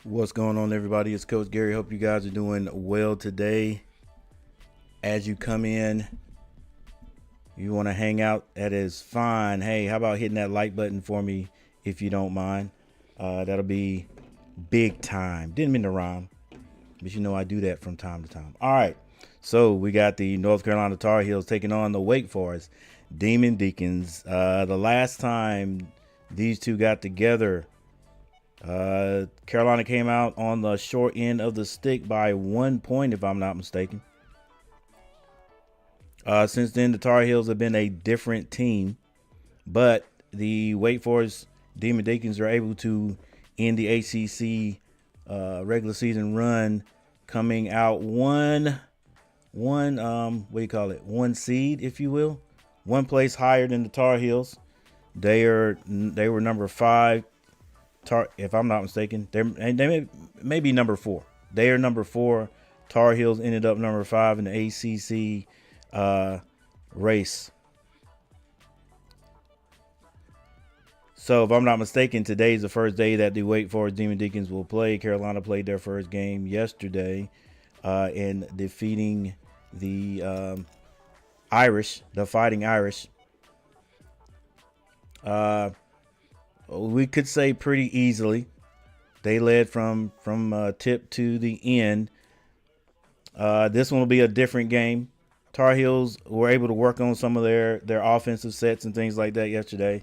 What's going on, everybody? It's Coach Gary. Hope you guys are doing well today. As you come in, you want to hang out, that is fine. Hey, how about hitting that like button for me if you don't mind? That'll be big time. Didn't mean to rhyme, but you know I do that from time to time. All right, so we got the North Carolina Tar Heels taking on the Wake Forest Deacons. The last time these two got together, Carolina came out on the short end of the stick by 1 point, if I'm not mistaken. Since then, the Tar Heels have been a different team, but the Wake Forest Deacons are able to end the ACC regular season run, coming out one seed, if you will, one place higher than the Tar Heels. They were number 5. If I'm not mistaken, they may be number 4. They are number 4. Tar Heels ended up number 5 in the ACC race. So if I'm not mistaken, today's the first day that the Wake Forest Deacons will play. Carolina played their first game yesterday in defeating the Irish, the Fighting Irish. We could say pretty easily. They led from tip to the end. This one will be a different game. Tar Heels were able to work on some of their offensive sets and things like that yesterday.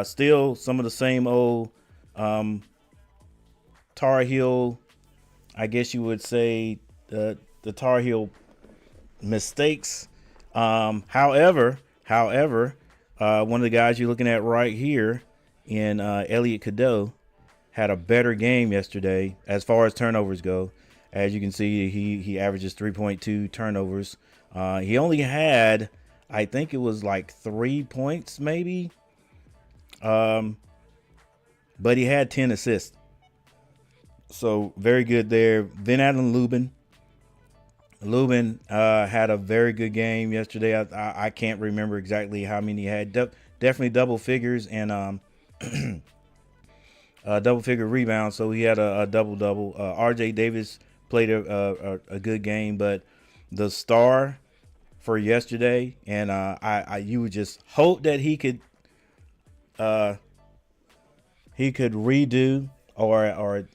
Still some of the same old Tar Heel, I guess you would say, the Tar Heel mistakes. However, one of the guys you're looking at right here in Elliot Cadeau had a better game yesterday as far as turnovers go. As you can see, he averages 3.2 turnovers. He only had, I think it was like 3 points maybe. But he had 10 assists. So very good there. Then Adam Lubin had a very good game yesterday. I can't remember exactly how many he had. Definitely double figures and double figure rebounds. So he had a double. RJ Davis played a good game, but the star for yesterday, and you would just hope that he could redo or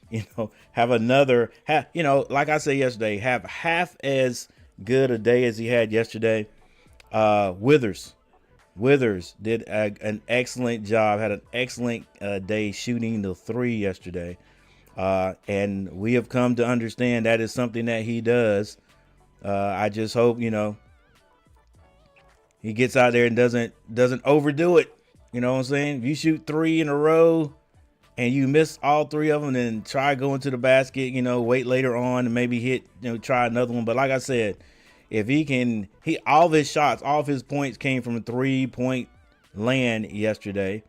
have another, like I said yesterday, have half as good a day as he had yesterday. Withers did an excellent job, had an excellent day shooting the 3 yesterday. And we have come to understand that is something that he does. I just hope, he gets out there and doesn't overdo it. You know what I'm saying? If you shoot 3 in a row and you miss all 3 of them, then try going to the basket, wait later on and maybe hit, try another one. But like I said, if all of his shots, all of his points came from a 3-point land yesterday.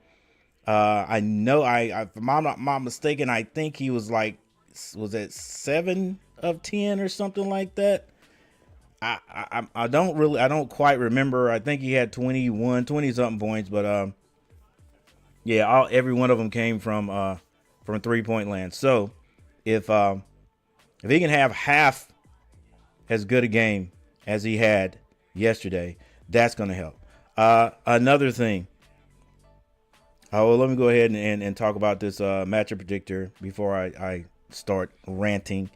I know if I'm not mistaken, I think he was it 7 of 10 or something like that. I don't quite remember. I think he had 20 something points, but yeah, every one of them came from 3-point land. So if he can have half as good a game as he had yesterday, that's going to help. Another thing. Well, let me go ahead and talk about this matchup predictor before I start ranting.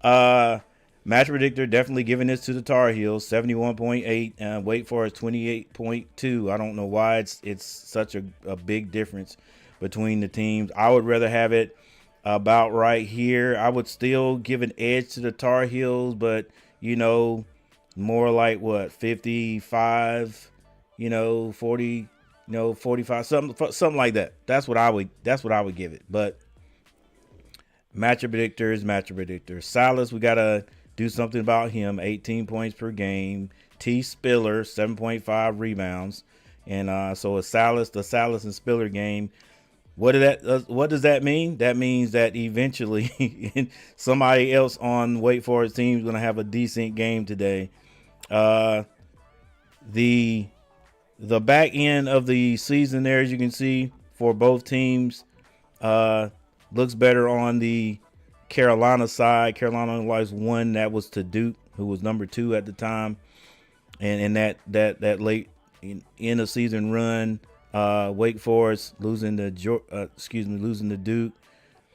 Match predictor definitely giving this to the Tar Heels, 71.8. Wake Forest 28.2. I don't know why it's such a big difference between the teams. I would rather have it about right here. I would still give an edge to the Tar Heels, but more like 55, 40, 45, something like that. That's what I would give it. But matchup predictor. Silas, we gotta do something about him. 18 points per game. T. Spiller, 7.5 rebounds. And so the Silas and Spiller game. What does that mean? That means that eventually somebody else on Wake Forest team is gonna have a decent game today. The back end of the season there, as you can see, for both teams, looks better on the Carolina side. Carolina lost one that was to Duke, who was number 2 at the time, and in that late end of season run, Wake Forest losing to Duke,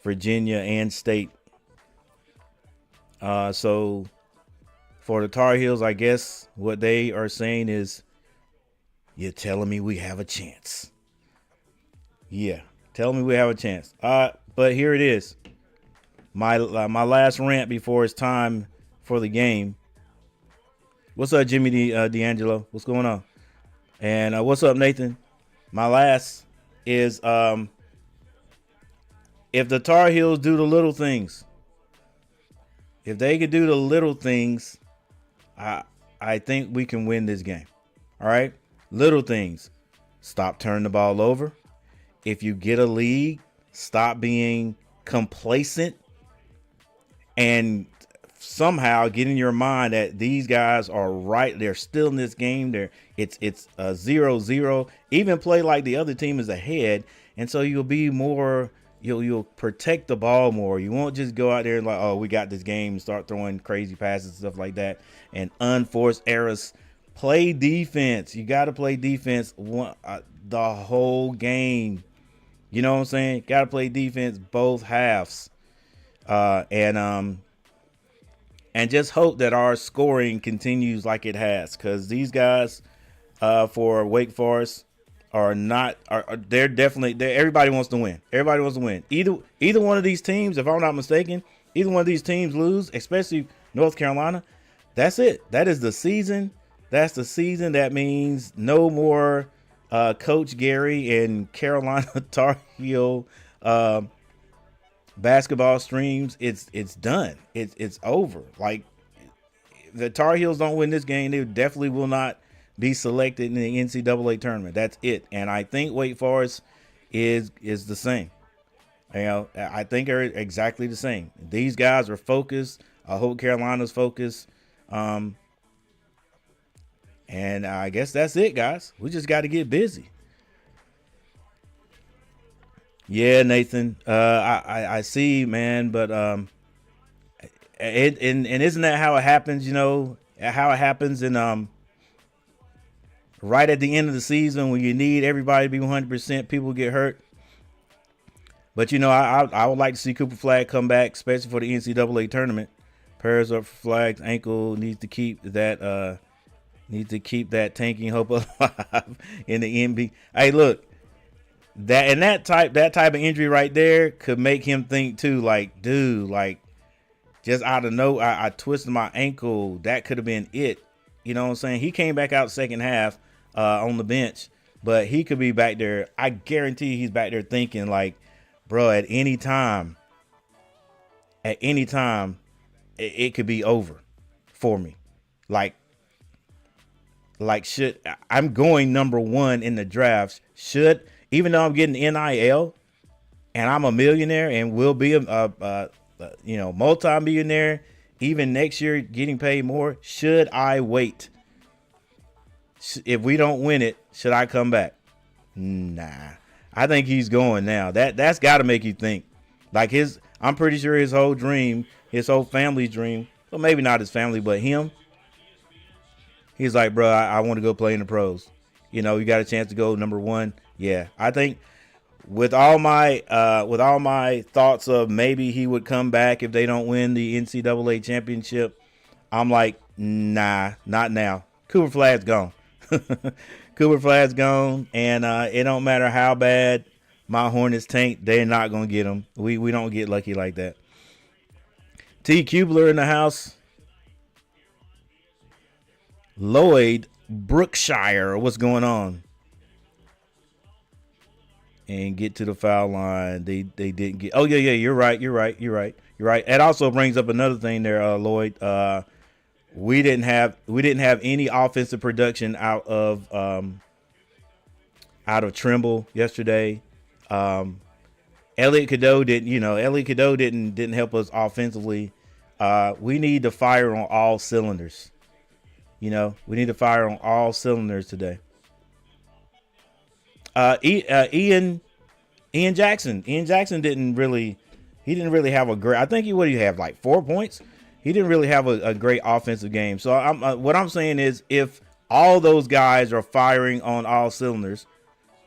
Virginia, and State. So for the Tar Heels, I guess what they are saying is, you're telling me we have a chance. Yeah, tell me we have a chance. But here it is. My last rant before it's time for the game. What's up, Jimmy D'Angelo? What's going on? And what's up, Nathan? My last is if the Tar Heels do the little things, if they could do the little things, I think we can win this game. All right? Little things. Stop turning the ball over. If you get a lead, stop being complacent and somehow get in your mind that these guys are right. They're still in this game. It's 0-0. Even play like the other team is ahead, and so you'll be more. You'll protect the ball more. You won't just go out there and like, oh, we got this game, and start throwing crazy passes and stuff like that and unforced errors. Play defense. You got to play defense the whole game. You know what I'm saying? Got to play defense both halves. And just hope that our scoring continues like it has, because these guys for Wake Forest they're definitely everybody wants to win. Everybody wants to win. Either one of these teams, if I'm not mistaken, either one of these teams lose, especially North Carolina, that's it. That is the season. That's the season. That means no more Coach Gary and Carolina Tar Heel basketball streams. It's done. It's over. Like, the Tar Heels don't win this game, they definitely will not be selected in the NCAA tournament. That's it. And I think Wake Forest is the same. You know, I think they're exactly the same. These guys are focused. I hope Carolina's focused. And I guess that's it, guys. We just got to get busy. Yeah, Nathan. I see, man. But and isn't that how it happens? You know how it happens in right at the end of the season when you need everybody to be 100%, people get hurt. But you know, I would like to see Cooper Flagg come back, especially for the NCAA tournament. Prayers up for Flagg's ankle. Needs to keep that tanking hope alive in the NBA. Hey, look, that type of injury right there could make him think too, like, dude, like, just out of no, I twisted my ankle. That could have been it. You know what I'm saying? He came back out second half on the bench, but he could be back there. I guarantee he's back there thinking like, bro, at any time, it could be over for me. Like I'm going number 1 in the drafts. Even though I'm getting NIL and I'm a millionaire and will be a multi-millionaire even next year, getting paid more, should I wait? If we don't win it, should I come back? Nah, I think he's going now. That's got to make you think. Like I'm pretty sure his whole dream, his whole family's dream, well, maybe not his family, but him. He's like, bro, I want to go play in the pros. You know, you got a chance to go number 1. Yeah, I think with all my thoughts of maybe he would come back if they don't win the NCAA championship, I'm like, nah, not now. Cooper Flagg's gone. Cooper Flagg's gone, and it don't matter how bad my Hornets tank, they're not gonna get him. We don't get lucky like that. T. Kubler in the house. Lloyd Brookshire, what's going on? And get to the foul line. They didn't get. Oh yeah, you're right. It also brings up another thing there, Lloyd. We didn't have any offensive production out of Trimble yesterday. Elliot Cadeau didn't help us offensively. We need to fire on all cylinders. You know, we need to fire on all cylinders today. Ian Jackson. Ian Jackson didn't really he didn't really have a great. I think what do you have, like 4 points? He didn't really have a great offensive game. So what I'm saying is, if all those guys are firing on all cylinders,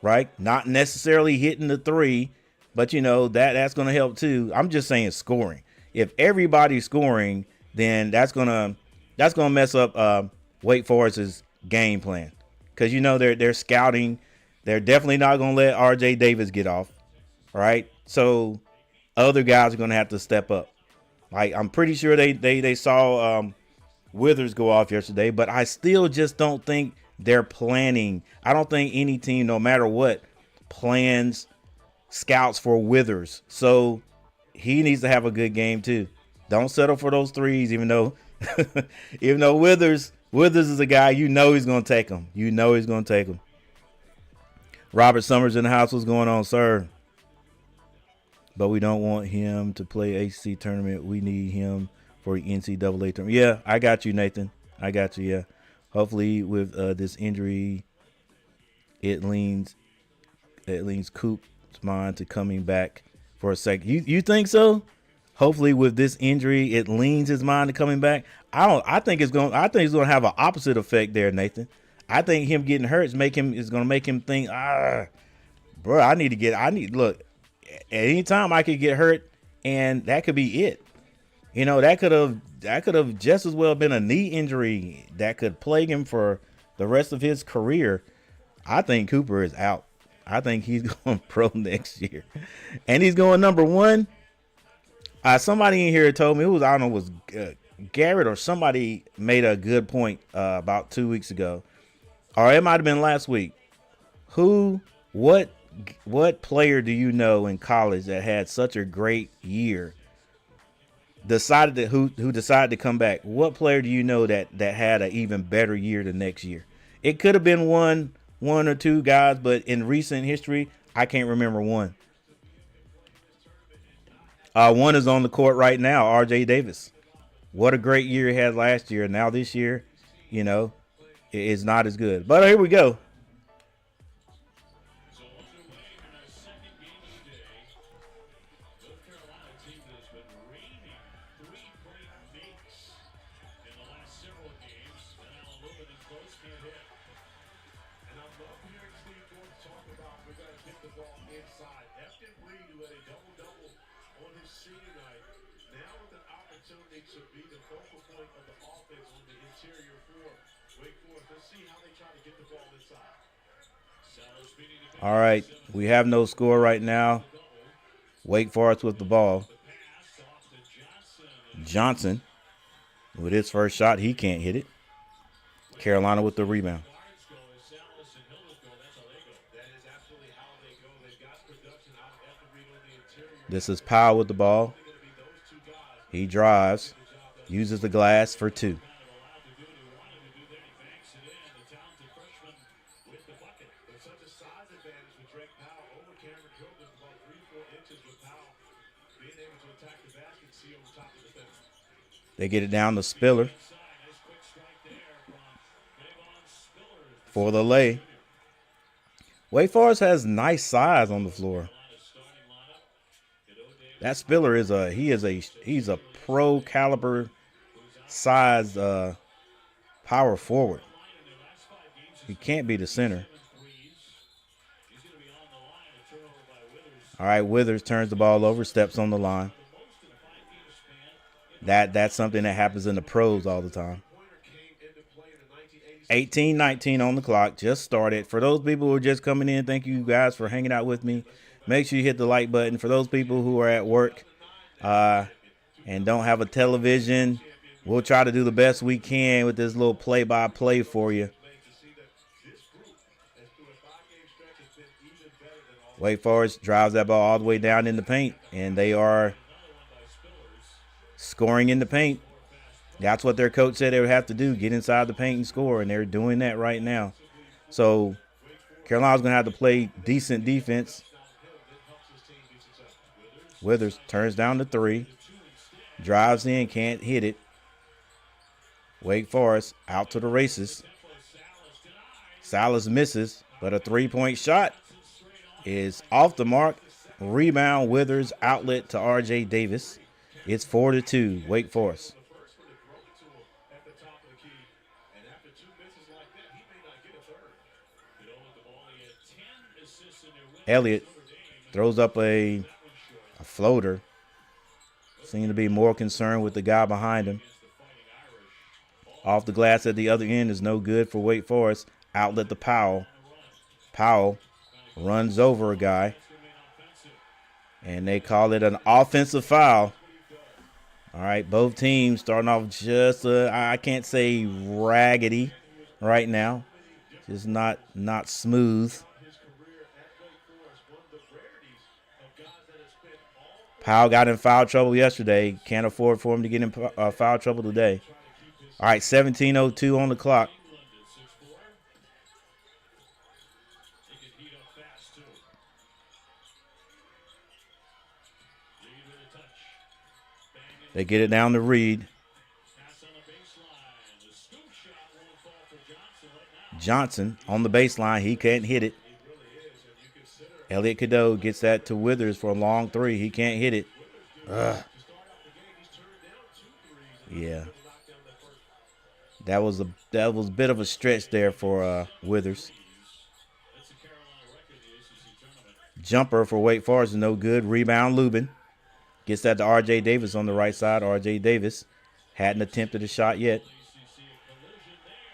right? Not necessarily hitting the three, but that's going to help too. I'm just saying scoring. If everybody's scoring, then that's gonna mess up Wake Forest's game plan, because they're scouting. They're definitely not going to let R.J. Davis get off, right? So other guys are going to have to step up. Like, I'm pretty sure they saw Withers go off yesterday, but I still just don't think they're planning. I don't think any team, no matter what, plans scouts for Withers. So he needs to have a good game too. Don't settle for those threes, even though Withers is a guy he's going to take them. He's going to take them. Robert Summers in the house. What's going on, sir? But we don't want him to play ACC tournament. We need him for the NCAA tournament. Yeah, I got you, Nathan. I got you, yeah. Hopefully with this injury, it leans Coop's mind to coming back for a second. You think so? Hopefully with this injury, it leans his mind to coming back. I think it's going to have an opposite effect there, Nathan. I think him getting hurt is going to make him think, bro, look, at any time I could get hurt, and that could be it. That could have just as well been a knee injury that could plague him for the rest of his career. I think Cooper is out. I think he's going pro next year, and he's going number one. Somebody in here told me, was Garrett or somebody made a good point about 2 weeks ago, or it might have been last week. What player do you know in college that had such a great year, who decided to come back? What player do you know that had an even better year the next year? It could have been one or two guys, but in recent history, I can't remember one. One is on the court right now, R.J. Davis. What a great year he had last year. Now this year, it's not as good. But here we go. All right, we have no score right now. Wake Forest with the ball. Johnson with his first shot, he can't hit it. Carolina with the rebound. This is Powell with the ball. He drives, uses the glass for two. They get it down to Spiller for the lay. Wake Forest has nice size on the floor. That Spiller he's a pro caliber size power forward. He can't be the center. All right, Withers turns the ball over, steps on the line. That's something that happens in the pros all the time. 18-19 on the clock, just started. For those people who are just coming in, thank you guys for hanging out with me. Make sure you hit the like button. For those people who are at work and don't have a television, we'll try to do the best we can with this little play-by-play for you. Wake Forest drives that ball all the way down in the paint, and they are scoring in the paint. That's what their coach said they would have to do, get inside the paint and score, and they're doing that right now. So Carolina's going to have to play decent defense. Withers turns down the three, drives in, can't hit it. Wake Forest out to the races. Salas misses, but a three-point shot is off the mark. Rebound, Withers, outlet to R.J. Davis. It's 4-2, Wake Forest. Elliott throws up a floater. Seem to be more concerned with the guy behind him. Off the glass at the other end is no good for Wake Forest. Outlet to Powell. Powell runs over a guy. And they call it an offensive foul. All right, both teams starting off just, I can't say raggedy right now. Just not smooth. Powell got in foul trouble yesterday. Can't afford for him to get in foul trouble today. All right, 17:02 on the clock. They get it down to Reed. Johnson on the baseline. He can't hit it. Elliott Cadeau gets that to Withers for a long three. He can't hit it. Ugh. Yeah. That was a bit of a stretch there for Withers. Jumper for Wake Forest is no good. Rebound, Lubin. Gets that to R.J. Davis on the right side. R.J. Davis hadn't attempted a shot yet.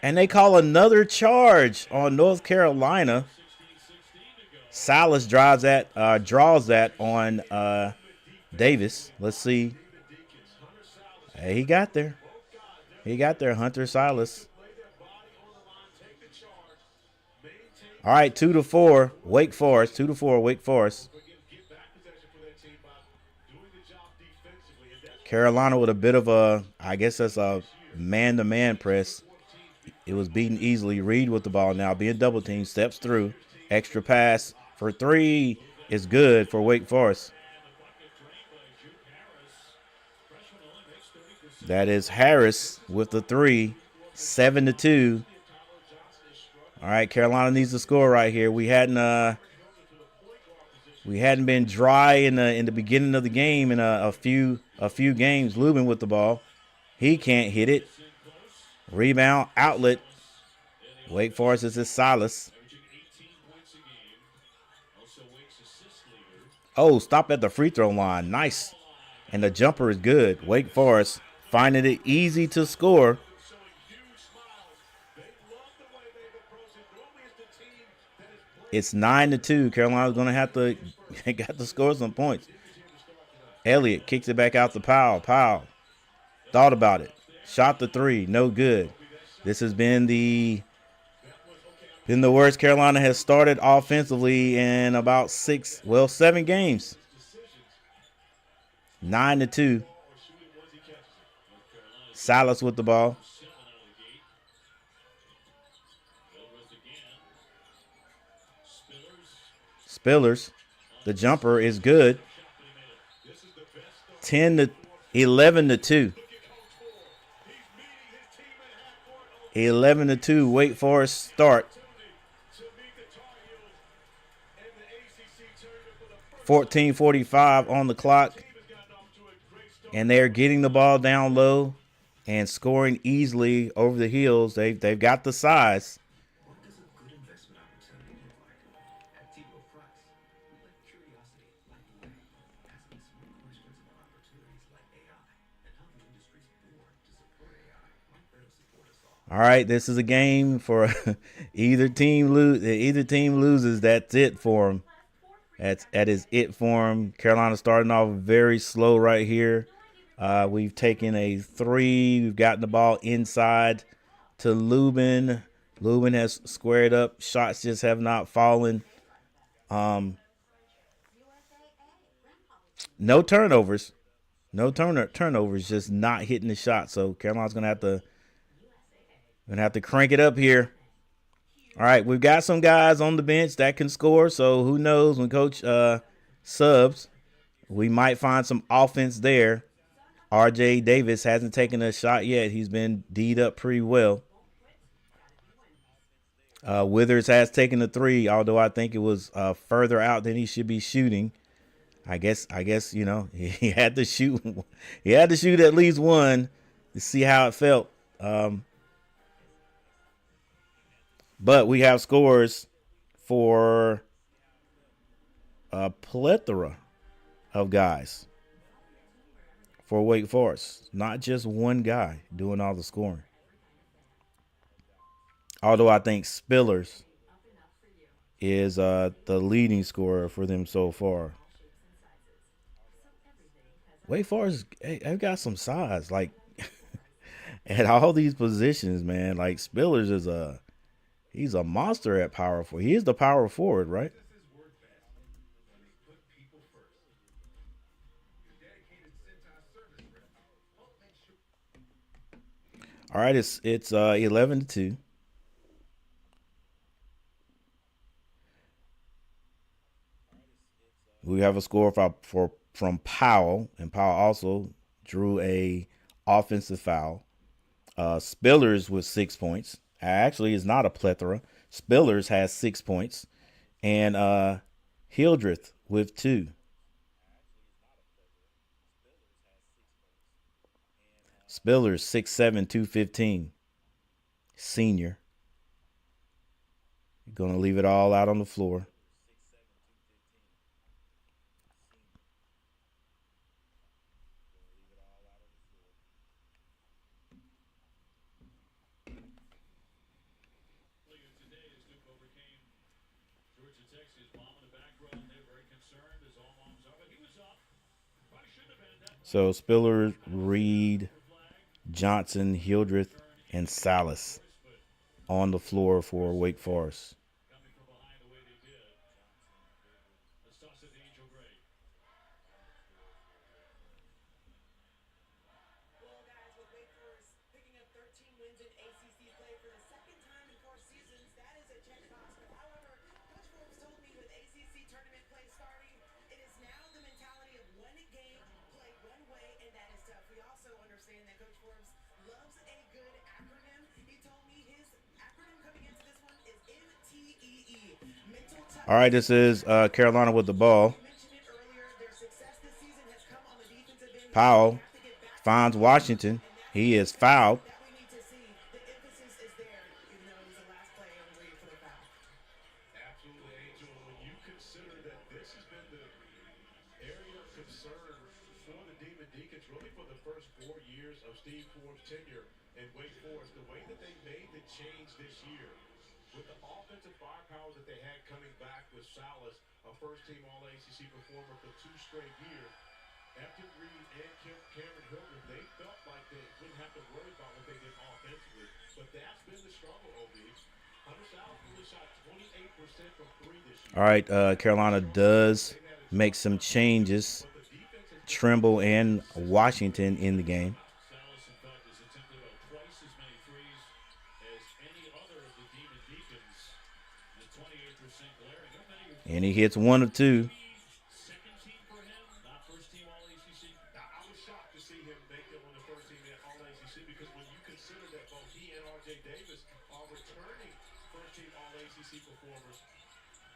And they call another charge on North Carolina. Silas draws that on Davis. Let's see. Hey, he got there. Hunter Silas. All right, 2-4, Wake Forest. 2-4, Wake Forest. Carolina with a bit of a, I guess that's a man-to-man press. It was beaten easily. Reed with the ball now, being double teamed, steps through. Extra pass for three is good for Wake Forest. That is Harris with the three, 7-2. All right, Carolina needs to score right here. We hadn't been dry in the beginning of the game in a few games. Lubin with the ball. He can't hit it. Rebound, outlet. Wake Forest is his Silas. Oh, stop at the free throw line. Nice. And the jumper is good. Wake Forest finding it easy to score. It's 9-2. Carolina's going to have to score some points. Elliott kicks it back out to Powell. Powell thought about it. Shot the three. No good. This has been the worst Carolina has started offensively in about 7 games. 9-2. Silas with the ball. Spillers. The jumper is good. 11-2. 11-2. Wake Forest start. 14:45 on the clock. And they're getting the ball down low and scoring easily over the heels. They've got the size. All right, this is a game for either team loses. That's it for them. That is it for them. Carolina starting off very slow right here. We've taken a three. We've gotten the ball inside to Lubin. Lubin has squared up. Shots just have not fallen. No turnovers. Turnovers, just not hitting the shot. So Carolina's gonna have to crank it up here. All right, we've got some guys on the bench that can score. So who knows, when coach subs, we might find some offense there. R.J. Davis hasn't taken a shot yet. He's been D'd up pretty well. Withers has taken a three, although I think it was further out than he should be shooting. I guess he had to shoot. He had to shoot at least one to see how it felt. But we have scores for a plethora of guys for Wake Forest, not just one guy doing all the scoring. Although I think Spillers is the leading scorer for them so far. Wake Forest, they've got some size, like at all these positions, man. Like Spillers he's a monster at power forward. He is the power forward, right? All right, it's 11-2. We have a score from Powell, and Powell also drew a offensive foul. Spillers with 6 points. Actually, it's not a plethora. Spillers has 6 points, and Hildreth with two. Spillers 6'7", 215. Senior. Gonna leave it all out on the floor. So Spiller, Reed, Johnson, Hildreth, and Salas on the floor for Wake Forest. Well, guys, with Wake Forest picking up 13 wins in ACC play for the second time in 4 seasons, that is a checkbox. But however, Coach Forbes told me with ACC tournament play starting, it is now the mentality of one game played one way, and that is tough. We also understand that Coach Forbes loves a good acronym. He told me his acronym coming into this one is MTEE. Mental All right, toughness. this is Carolina with the ball. You mentioned it earlier. Their success this season has come on the defensive end, but they Powell have to get back to finds Washington. and that's He the is fouled. that we need to see. The emphasis is there, even though it was the last play on Reed for the foul. Absolutely, Angel. When you consider that this has been the area of concern for the Deacons, really for the first 4 years of Steve Forbes' tenure in Wake Forest, the way that they made the change this year, with the offensive firepower that they had coming back with Salas, a first-team All-ACC performer for 2 straight years, after Reed and Cameron Hildreth, they felt like they wouldn't have to worry about what they did offensively. But that's been the struggle, OB. Hunter Salas only shot 28% from 3 this year. All right, Carolina does make some changes. Trimble and Washington in the game. Salas, in fact, has attempted about twice as many threes as any other of the Deacons. The 28% glaring. How many are And he hits one of two. second team for him, not first team All-ACC? I was shocked to see him make them on the first team at All-ACC because when you consider that both he and R.J. Davis are returning first team All-ACC performers,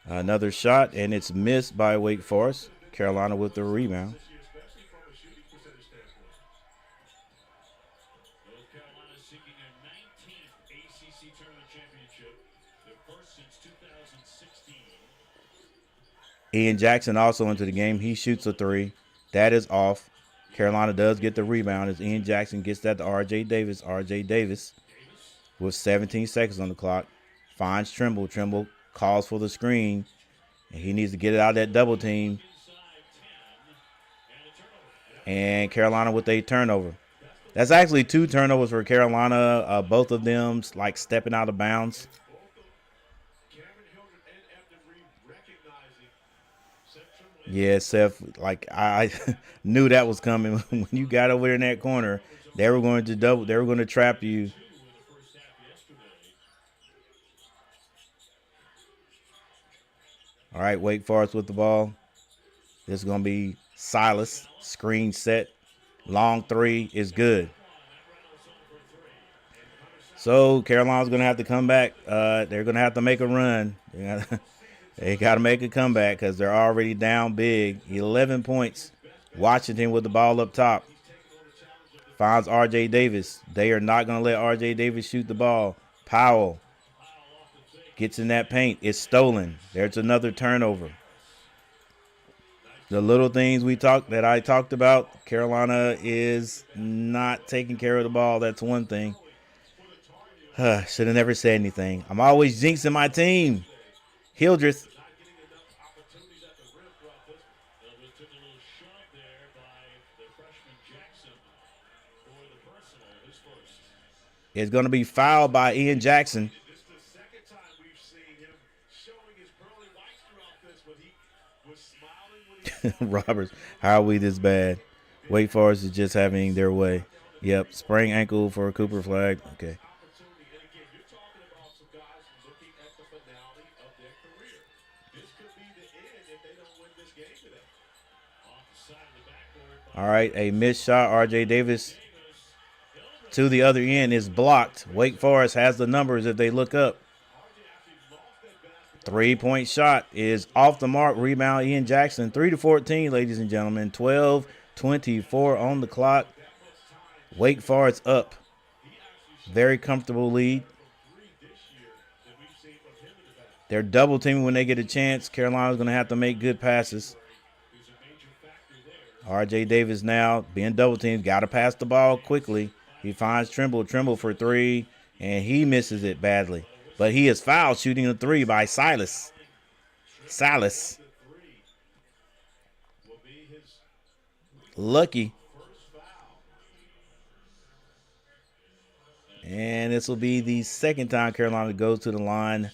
Another shot, and it's missed by Wake Forest. Carolina with the rebound. this year, especially from a shooting percentage standpoint. North Carolina seeking their 19th ACC Tournament Championship, their first since 2016. Ian Jackson also into the game. He shoots a three. That is off. Carolina does get the rebound as Ian Jackson gets that to R.J. Davis. R.J. Davis with 17 seconds on the clock finds Trimble. Trimble calls for the screen, and he needs to get it out of that double team. And Carolina with a turnover. That's actually 2 turnovers for Carolina. Both of them like stepping out of bounds. Both of Cameron Hildreth and Evan Reed recognizing Seth Trimble. Yeah, Seth, like I knew that was coming. When you got over there in that corner, they were going to double. They were going to trap you. In the first half yesterday. All right, Wake Forest with the ball. This is going to be Silas. Screen set. Long three is good. So Carolina's going to have to come back. They're going to have to make a run. They got to make a comeback because they're already down big. 11 points. Washington with the ball up top. Finds R.J. Davis. They are not going to let R.J. Davis shoot the ball. Powell gets in that paint. It's stolen. There's another turnover. The little things I talked about, Carolina is not taking care of the ball. That's one thing. Should have never said anything. I'm always jinxing my team. Hildreth. Is going to be fouled by Ian Jackson. This is the second time we've seen him showing his pearly whites throughout this, but he was smiling when he Roberts, how are we this bad? Wake Forest is just having their way. Yep, sprained ankle for a Cooper flag. Okay. opportunity. And again, you're talking about some guys looking at the finale of their career. This could be the end if they don't win this game today. Off the side of the backboard by All right, a missed shot. R.J. Davis to the other end is blocked. Wake Forest has the numbers if they look up. 3-point shot is off the mark. Rebound, Ian Jackson. 3-14, ladies and gentlemen. 12:24 on the clock. Wake Forest up. Very comfortable lead. They're double teaming when they get a chance. Carolina's going to have to make good passes. R.J. Davis now being double teamed. Got to pass the ball quickly. He finds Trimble for three, and he misses it badly. But he is fouled shooting a three by Silas. Lucky. And this will be the second time Carolina goes to the line.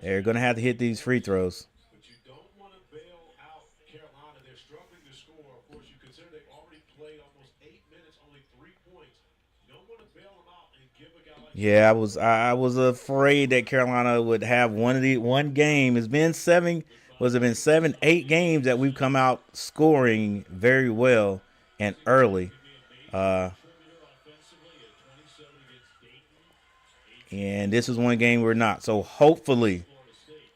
They're going to have to hit these free throws. But you don't want to bail out Carolina. They're struggling to score. Of course, you consider they've already played almost 8 minutes, only 3 points. You don't want to bail them out and give a guy like Yeah, I was afraid that Carolina would have one game. It's been 7, 8 games that we've come out scoring very well and early. And this is one game we're not. So hopefully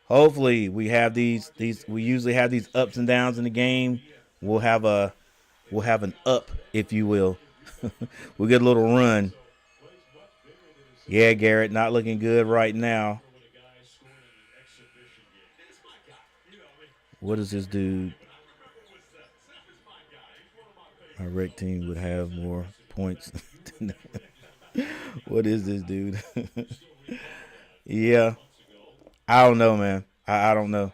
we have these we usually have these ups and downs in the game. We'll have an up, if you will. We'll get a little run. Yeah, Garrett, not looking good right now. What is this dude? My rec team would have more points. What is this dude? Yeah. I don't know, man. I don't know.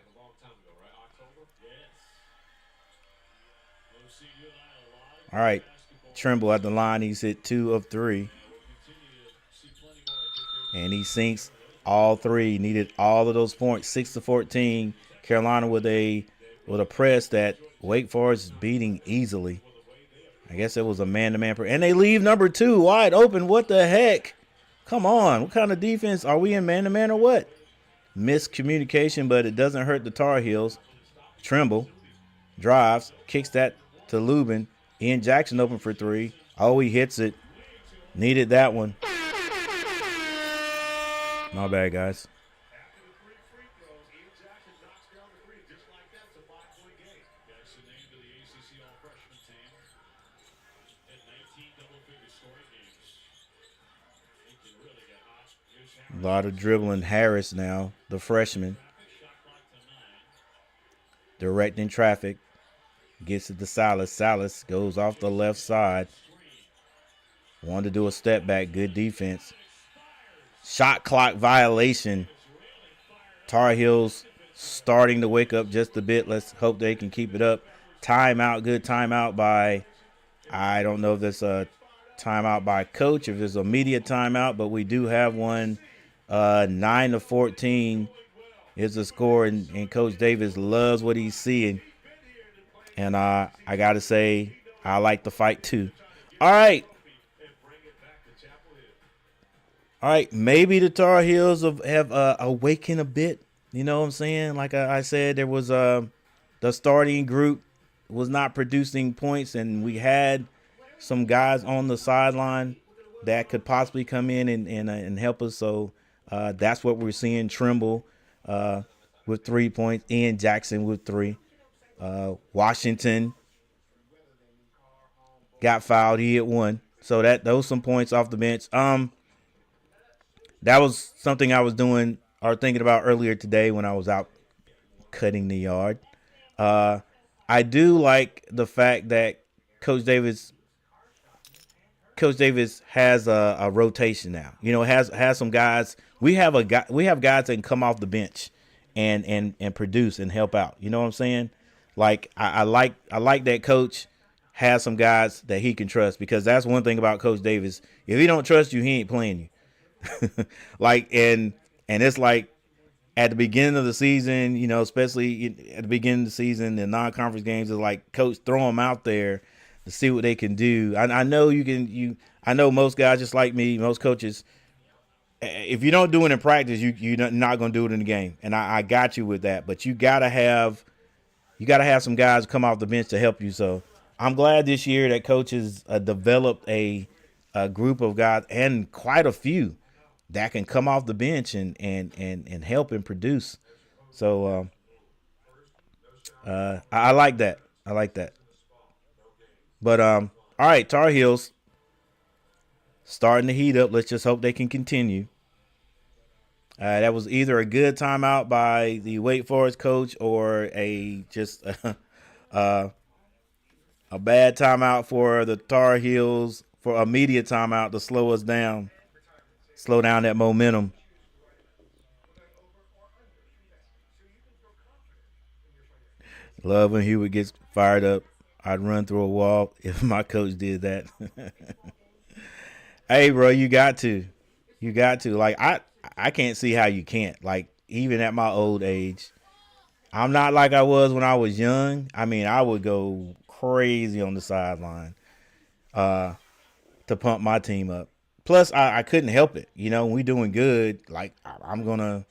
All right. Trimble at the line. He's hit 2 of 3. And he sinks all 3. Needed all of those points. 6-14. Carolina with a press that Wake Forest is beating easily. I guess it was a man-to-man. And they leave number 2 wide open. What the heck? Come on. What kind of defense? Are we in man-to-man or what? Miscommunication, but it doesn't hurt the Tar Heels. Trimble drives, kicks that to Lubin. Ian Jackson open for 3. Oh, he hits it. Needed that one. My bad, guys. after the 3 free throws, Ian Jackson knocks down the 3 just like that. It's a 5-point game. Jackson named to the ACC All-Freshman team. And 19 double-figure scoring games. He can really get hot. Here's A Harris. lot of dribbling. Harris now, the freshman, Shot clock to 9. directing traffic. Gets it to Silas. Silas goes off the left side. Wanted to do a step back. Good defense. Shot clock violation. Tar Heels starting to wake up just a bit. Let's hope they can keep it up. Timeout. Good timeout by, I don't know if there's a timeout by coach, if there's a media timeout, but we do have one. 9-14 is the score, and Coach Davis loves what he's seeing. And I got to say, I like the fight too. All right. All right, maybe the Tar Heels have awakened a bit. You know what I'm saying? Like I said, there was the starting group was not producing points, and we had some guys on the sideline that could possibly come in and help us. So that's what we're seeing. Trimble. with 3 points. Ian Jackson with 3. Washington got fouled. He hit 1. So those some points off the bench. That was something I was doing or thinking about earlier today when I was out cutting the yard. I do like the fact that Coach Davis has a rotation now. You know, has some guys. We have guys that can come off the bench and produce and help out. You know what I'm saying? Like I like that coach has some guys that he can trust, because that's one thing about Coach Davis. If he don't trust you, he ain't playing you. Like and it's like at the beginning of the season, you know, especially at the beginning of the season, the non-conference games, is like, coach, throw them out there to see what they can do. I know I know most guys just like me, most coaches, if you don't do it in practice, you're not going to do it in the game. And I got you with that, but you gotta have some guys come off the bench to help you. So I'm glad this year that coaches developed a group of guys, and quite a few, that can come off the bench and help and produce. So I like that. I like that. But all right, Tar Heels starting to heat up. Let's just hope they can continue. That was either a good timeout by the Wake Forest coach or a bad timeout for the Tar Heels, for a media timeout to slow us down, slow down that momentum. Love when Hewitt gets fired up. I'd run through a wall if my coach did that. Hey, bro, you got to. Like, I can't see how you can't. Like, even at my old age, I'm not like I was when I was young. I mean, I would go crazy on the sideline to pump my team up. Plus, I couldn't help it. You know, when we doing good, like, I'm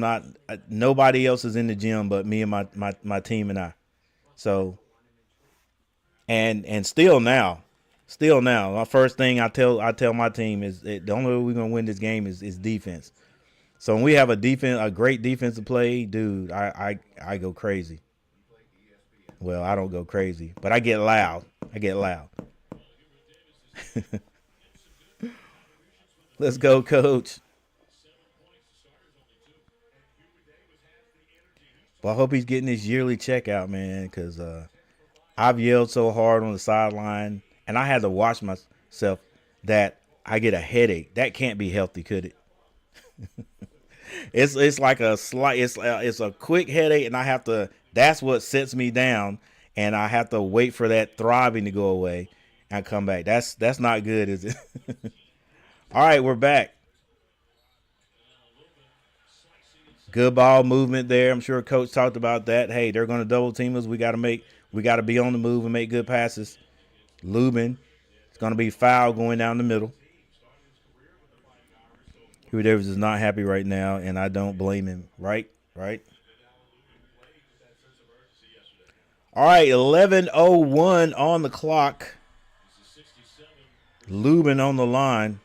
not, nobody else is in the gym but me and my team and I. So, and still now, my first thing I tell my team is the only way we're going to win this game is defense. So when we have a great defensive play, dude, I go crazy. Well, I don't go crazy, but I get loud. Let's go, coach. Well, I hope he's getting his yearly checkout, man, because I've yelled so hard on the sideline, and I had to watch myself that I get a headache. That can't be healthy, could it? It's like a slight. It's a quick headache, and I have to. That's what sets me down, and I have to wait for that throbbing to go away and come back. That's not good, is it? All right, we're back. Good ball movement there. I'm sure Coach talked about that. Hey, they're going to double team us. We got to be on the move and make good passes. Lubin, it's going to be foul going down the middle. Hugh Davis is not happy right now, and I don't blame him. Right. All right, 11:01 on the clock. Lubin on the line.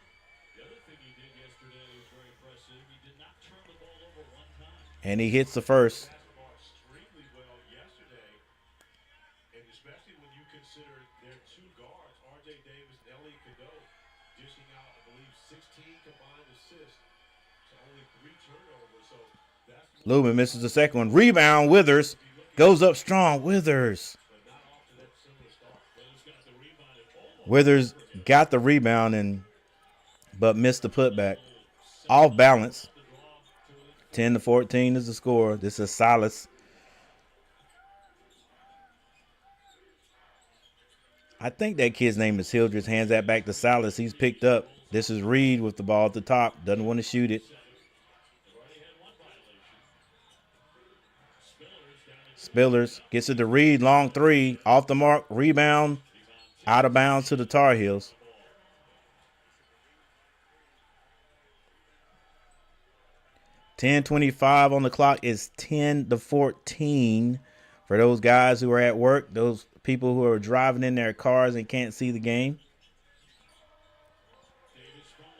And he hits the first. Extremely well yesterday, and especially when you consider their two guards, R.J. Davis and Ellie Cadeau, dishing out, I believe, 16 combined assists to only 3 turnovers. So that's Lubin misses the second one. Rebound, Withers goes up strong. Withers got the rebound but missed the putback. Off balance. 10-14 is the score. This is Silas. I think that kid's name is Hildreth. Hands that back to Silas. He's picked up. This is Reed with the ball at the top. Doesn't want to shoot it. Spillers gets it to Reed. Long three. Off the mark. Rebound. Out of bounds to the Tar Heels. .25 on the clock is 10-14 for those guys who are at work, those people who are driving in their cars and can't see the game.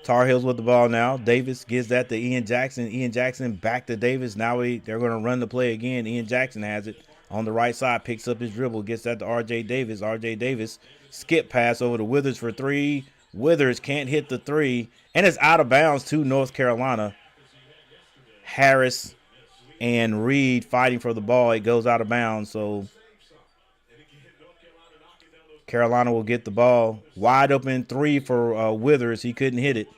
Tar Heels with the ball now. Davis gives that to Ian Jackson. Ian Jackson back to Davis. Now they're going to run the play again. Ian Jackson has it on the right side. Picks up his dribble. Gets that to R.J. Davis. R.J. Davis skip pass over to Withers for three. Withers can't hit the three. And it's out of bounds to North Carolina. Harris and Reed fighting for the ball. It goes out of bounds. So Carolina will get the ball. Wide open three for Withers. He couldn't hit it.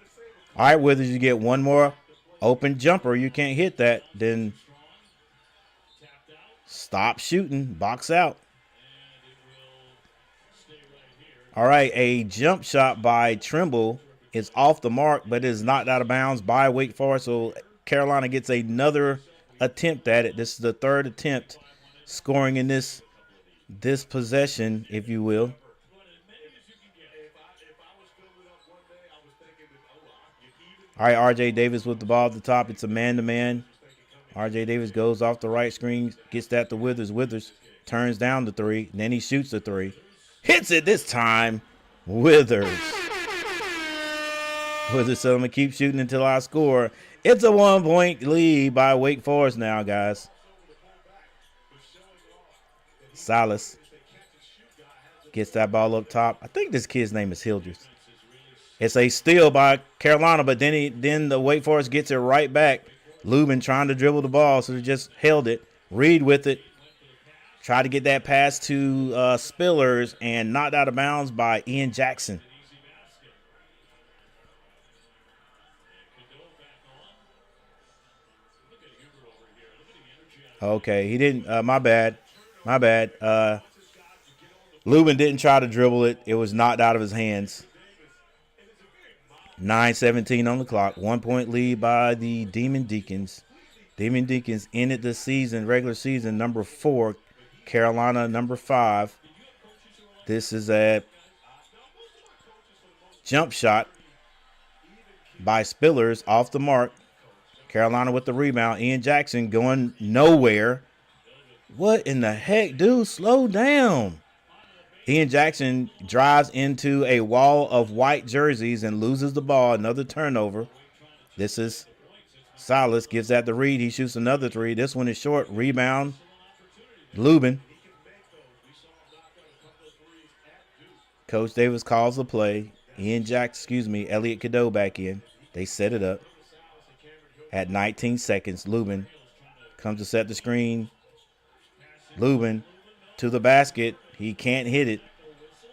All right, Withers, you get one more open jumper. You can't hit that. Then stop shooting. Box out. All right, a jump shot by Trimble is off the mark, but is knocked out of bounds by Wake Forest. So Carolina gets another attempt at it. This is the third attempt scoring in this possession, if you will. All right, R.J. Davis with the ball at the top. It's a man-to-man. R.J. Davis goes off the right screen, gets that to Withers. Withers turns down the three, and then he shoots the three. Hits it this time. Withers. Withers said, I'm going to keep shooting until I score. It's a 1-point lead by Wake Forest now, guys. Silas gets that ball up top. I think this kid's name is Hildreth. It's a steal by Carolina, but then the Wake Forest gets it right back. Lubin trying to dribble the ball, so they just held it. Reed with it. Tried to get that pass to Spillers and knocked out of bounds by Ian Jackson. Okay, he didn't. My bad. Lubin didn't try to dribble it. It was knocked out of his hands. 9:17 on the clock. 1-point lead by the Demon Deacons. Demon Deacons ended the season, regular season, number 4. Carolina, number 5. This is a jump shot by Spillers off the mark. Carolina with the rebound. Ian Jackson going nowhere. What in the heck, dude? Slow down. Ian Jackson drives into a wall of white jerseys and loses the ball. Another turnover. This is Silas. Gives that to Reed. He shoots another three. This one is short. Rebound. Lubin. Coach Davis calls the play. Elliot Cadeau back in. They set it up. At 19 seconds, Lubin comes to set the screen. Lubin to the basket. He can't hit it.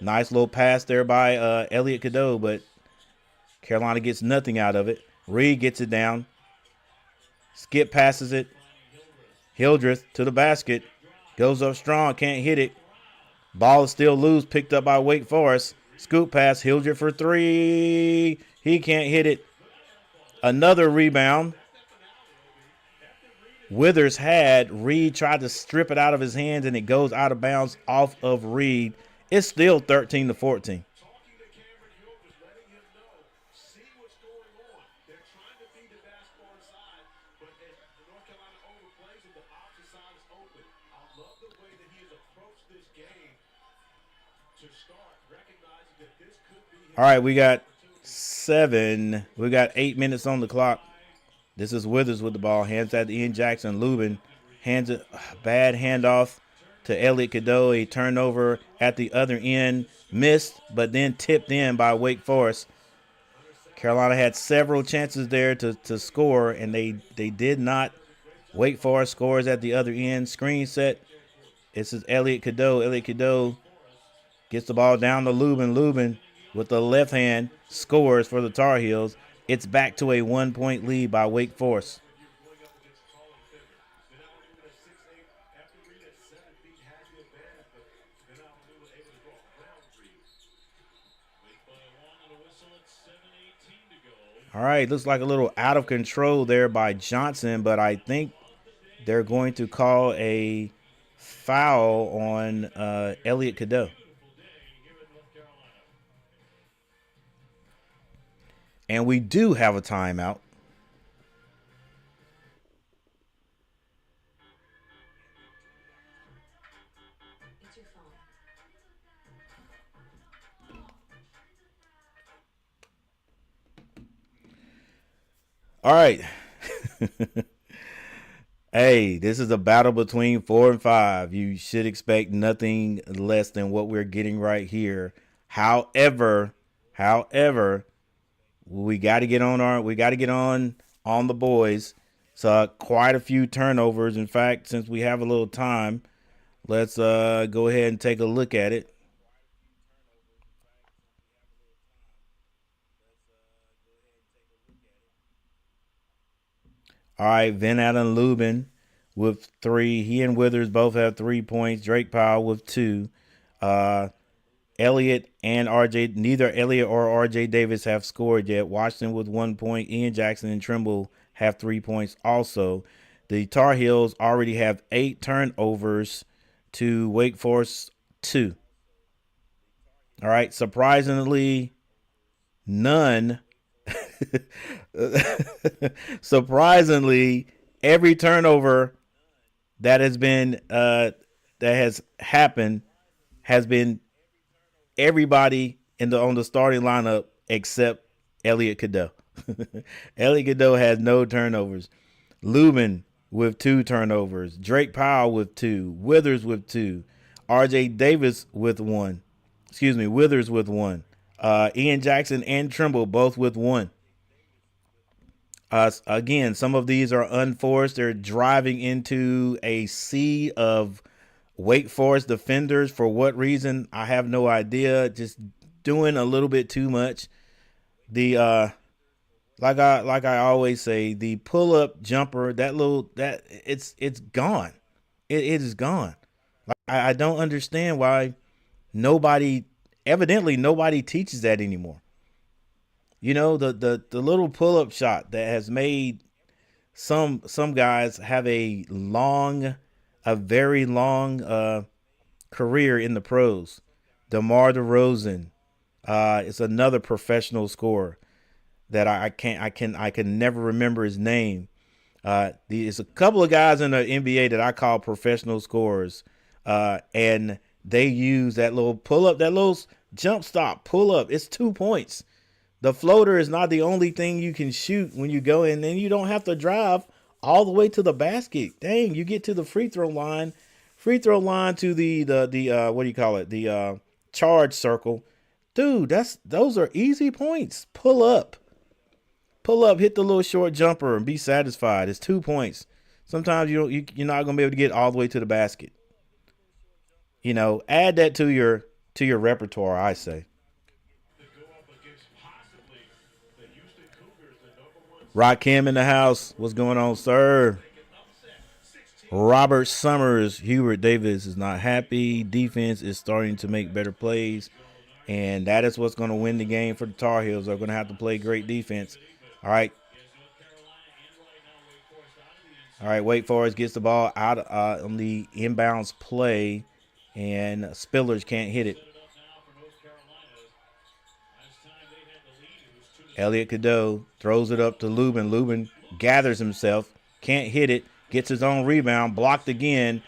Nice little pass there by Elliot Cadeau, but Carolina gets nothing out of it. Reed gets it down. Skip passes it. Hildreth to the basket. Goes up strong, can't hit it. Ball is still loose, picked up by Wake Forest. Scoop pass, Hildreth for three. He can't hit it. Another rebound. Withers had. Reed tried to strip it out of his hands, and it goes out of bounds off of Reed. It's still 13-14. All right, we got 8 minutes on the clock. This is Withers with the ball. Hands that to Ian Jackson. Lubin hands it. Bad handoff to Elliot Cadeau. A turnover at the other end. Missed, but then tipped in by Wake Forest. Carolina had several chances there to score, and they did not. Wake Forest scores at the other end. Screen set. This is Elliot Cadeau. Elliot Cadeau gets the ball down to Lubin. Lubin with the left hand scores for the Tar Heels. It's back to a 1-point lead by Wake Forest. All right, looks like a little out of control there by Johnson, but I think they're going to call a foul on Elliot Cadeau. And we do have a timeout. It's your phone. All right. Hey, this is a battle between 4 and 5. You should expect nothing less than what we're getting right here. However, we got to get on the boys. So quite a few turnovers. In fact, since we have a little time, let's go ahead and take a look at it. All right, Van Allen Lubin with 3. He and Withers both have 3 points. Drake Powell with 2. Elliott and RJ, neither Elliott or RJ Davis have scored yet. Washington with 1 point. Ian Jackson and Trimble have 3 points also. The Tar Heels already have 8 turnovers to Wake Forest 2. All right, surprisingly, none. Surprisingly, every turnover that has happened has been everybody on the starting lineup except Elliott Cadeau. Elliott Cadeau has no turnovers. Lubin with 2 turnovers. Drake Powell with 2. Withers with 2. RJ Davis with 1. Withers with 1. Ian Jackson and Trimble both with 1. Again, some of these are unforced. They're driving into a sea of Wake Forest defenders. For what reason, I have no idea. Just doing a little bit too much. The like I always say, the pull-up jumper, it's gone. It is gone. Like, I don't understand why evidently nobody teaches that anymore. You know, the little pull-up shot that has made some guys have a very long career in the pros. DeMar DeRozan is another professional scorer that I can never remember his name. There's a couple of guys in the NBA that I call professional scorers, and they use that little pull-up, that little jump stop pull-up. It's 2 points. The floater is not the only thing you can shoot when you go in. Then you don't have to drive all the way to the basket. Dang, you get to the free throw line to the what do you call it? The charge circle. Dude, those are easy points. Pull up, hit the little short jumper and be satisfied. It's 2 points. Sometimes you're not going to be able to get all the way to the basket. You know, add that to your repertoire, I say. Rakim in the house. What's going on, sir? Robert Summers. Hubert Davis is not happy. Defense is starting to make better plays. And that is what's going to win the game for the Tar Heels. They're going to have to play great defense. All right. Wake Forest gets the ball out on the inbounds play. And Spillers can't hit it. Elliott Cadeau throws it up to Lubin. Lubin gathers himself, can't hit it, gets his own rebound, blocked again.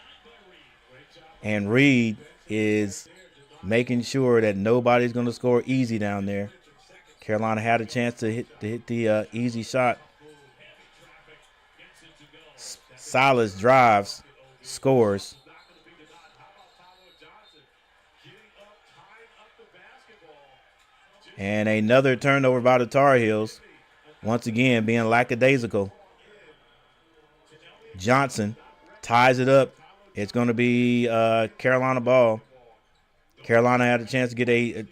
And Reed is making sure that nobody's going to score easy down there. Carolina had a chance to hit the easy shot. Silas drives, scores. And another turnover by the Tar Heels. Once again, being lackadaisical. Johnson ties it up. It's going to be Carolina ball. Carolina had a chance to get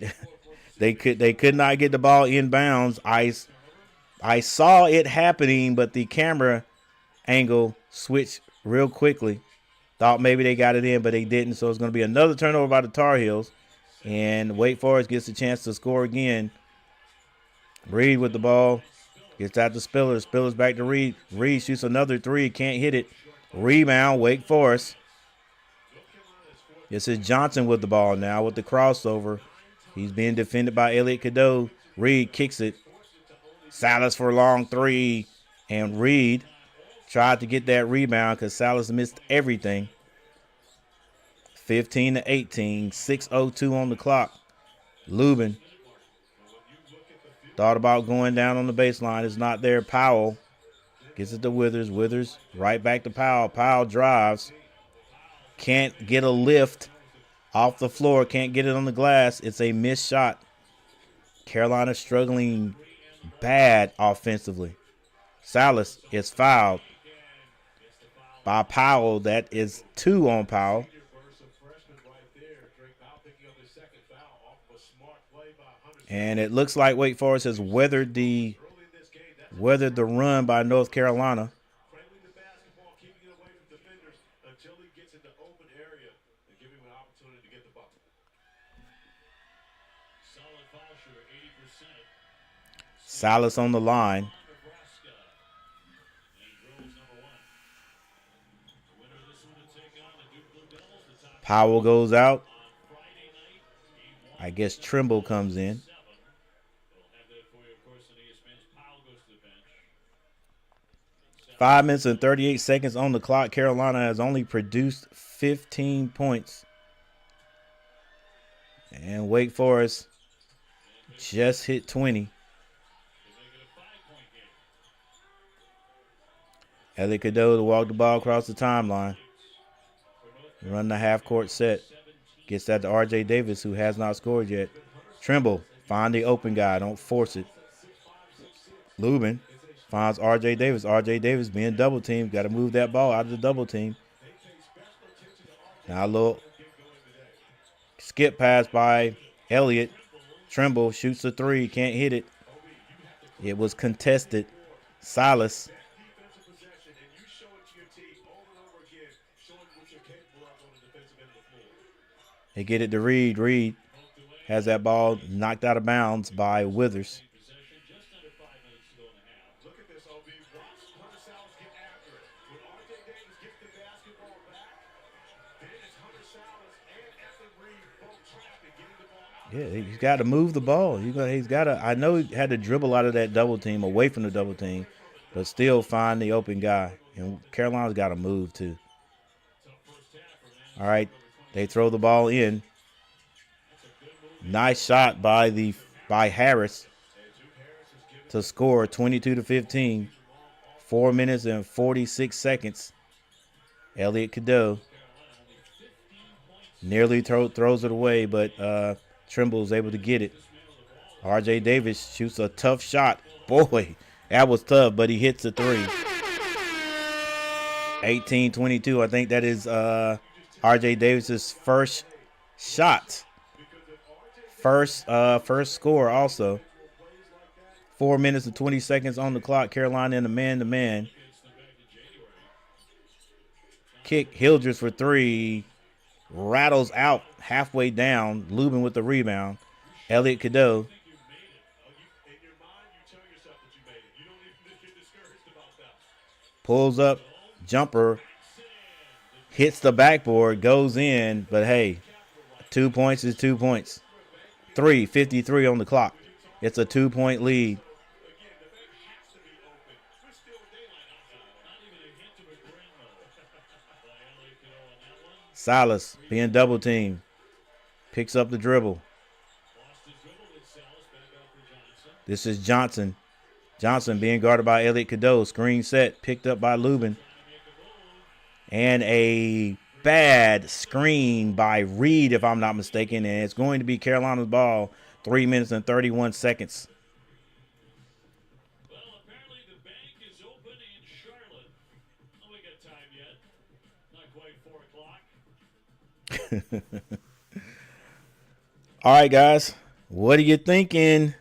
they could not get the ball inbounds. I saw it happening, but the camera angle switched real quickly. Thought maybe they got it in, but they didn't. So it's going to be another turnover by the Tar Heels. And Wake Forest gets a chance to score again. Reed with the ball. Gets out to Spillers. Spillers back to Reed. Reed shoots another 3. Can't hit it. Rebound, Wake Forest. This is Johnson with the ball now with the crossover. He's being defended by Elliott Cadeau. Reed kicks it. Salas for a long 3. And Reed tried to get that rebound because Salas missed everything. 15-18, 6:02 on the clock. Lubin thought about going down on the baseline. It's not there. Powell Gets it to Withers. Withers right back to Powell. Powell drives. Can't get a lift off the floor. Can't get it on the glass. It's a missed shot. Carolina struggling bad offensively. Salas is fouled by Powell. That is 2 on Powell. And it looks like Wake Forest has weathered the run by North Carolina. Friendly the basketball, keeping it away from defenders until he gets into open area and give him an opportunity to get the bucket. Solid foul shooter, 80%. Salas on the line. Nebraska. And drills number 1. The winner of this one to take on the Duke Blue Devils. The top Powell goes out. on Friday night. Game 1. I guess Trimble comes in. 7. We'll have that for you, of course, on ESPN's. Powell goes to the bench. 5 minutes and 38 seconds on the clock. Carolina has only produced 15 points. And Wake Forest just hit 20. They make it a 5-point game. Elliot Cadeau to walk the ball across the timeline. Run the half-court set. Gets that to R.J. Davis, who has not scored yet. Trimble, find the open guy. Don't force it. Lubin finds R.J. Davis. R.J. Davis being double-teamed. Got to move that ball out of the double team. Now a little skip pass by Elliott. Trimble shoots a 3. Can't hit it. It was contested. Silas. Defensive possession, and you show it to your team over and over again, showing what you're capable of on the defensive end of the floor. They get it to Reed. Reed has that ball knocked out of bounds by Withers. Possession just under 5 minutes to go in the half. Look at this, OB. Watch Hunter Sallis get after it. When R.J. Davis gets the basketball back, then it's Hunter Sallis and Ethan Reed both trapping, getting the ball out. Yeah, he's got to move the ball. He's got to. I know he had to dribble out of that double team, away from the double team, but still find the open guy. And Carolina's got to move too. All right, they throw the ball in. Nice shot by Harris to score 22-15. 4 minutes and 46 seconds. Elliot Cadeau nearly throws it away, but Trimble's able to get it. R.J. Davis shoots a tough shot. Boy, that was tough, but he hits a 3. 18-22. I think that is R.J. Davis's first shot. First score also. 4 minutes and 20 seconds on the clock. Carolina in a man-to-man. Kick, Hildress for 3. Rattles out halfway down. Lubin with the rebound. Elliot Cadeau. In your mind, you tell yourself that you made it. You don't even get discouraged about that. Pulls up. Jumper. Hits the backboard. Goes in. But hey, 2 points is 2 points. 3:53 on the clock. It's a 2-point lead. Again, the bank has to be open. There's still daylight outside. Not even a hint of a grin, though. By Elliot Cadeau on that one. Silas being double teamed. Picks up the dribble. Lost his dribble with Sallis. Back out for Johnson. This is Johnson. Johnson being guarded by Elliot Cadeau. Screen set. Picked up by Lubin. And a bad screen by Reed, if I'm not mistaken. And it's going to be Carolina's ball. 3 minutes and 31 seconds. Well, apparently the bank is open in Charlotte. Oh, we got time yet. Not quite 4 o'clock. All right, guys. What are you thinking?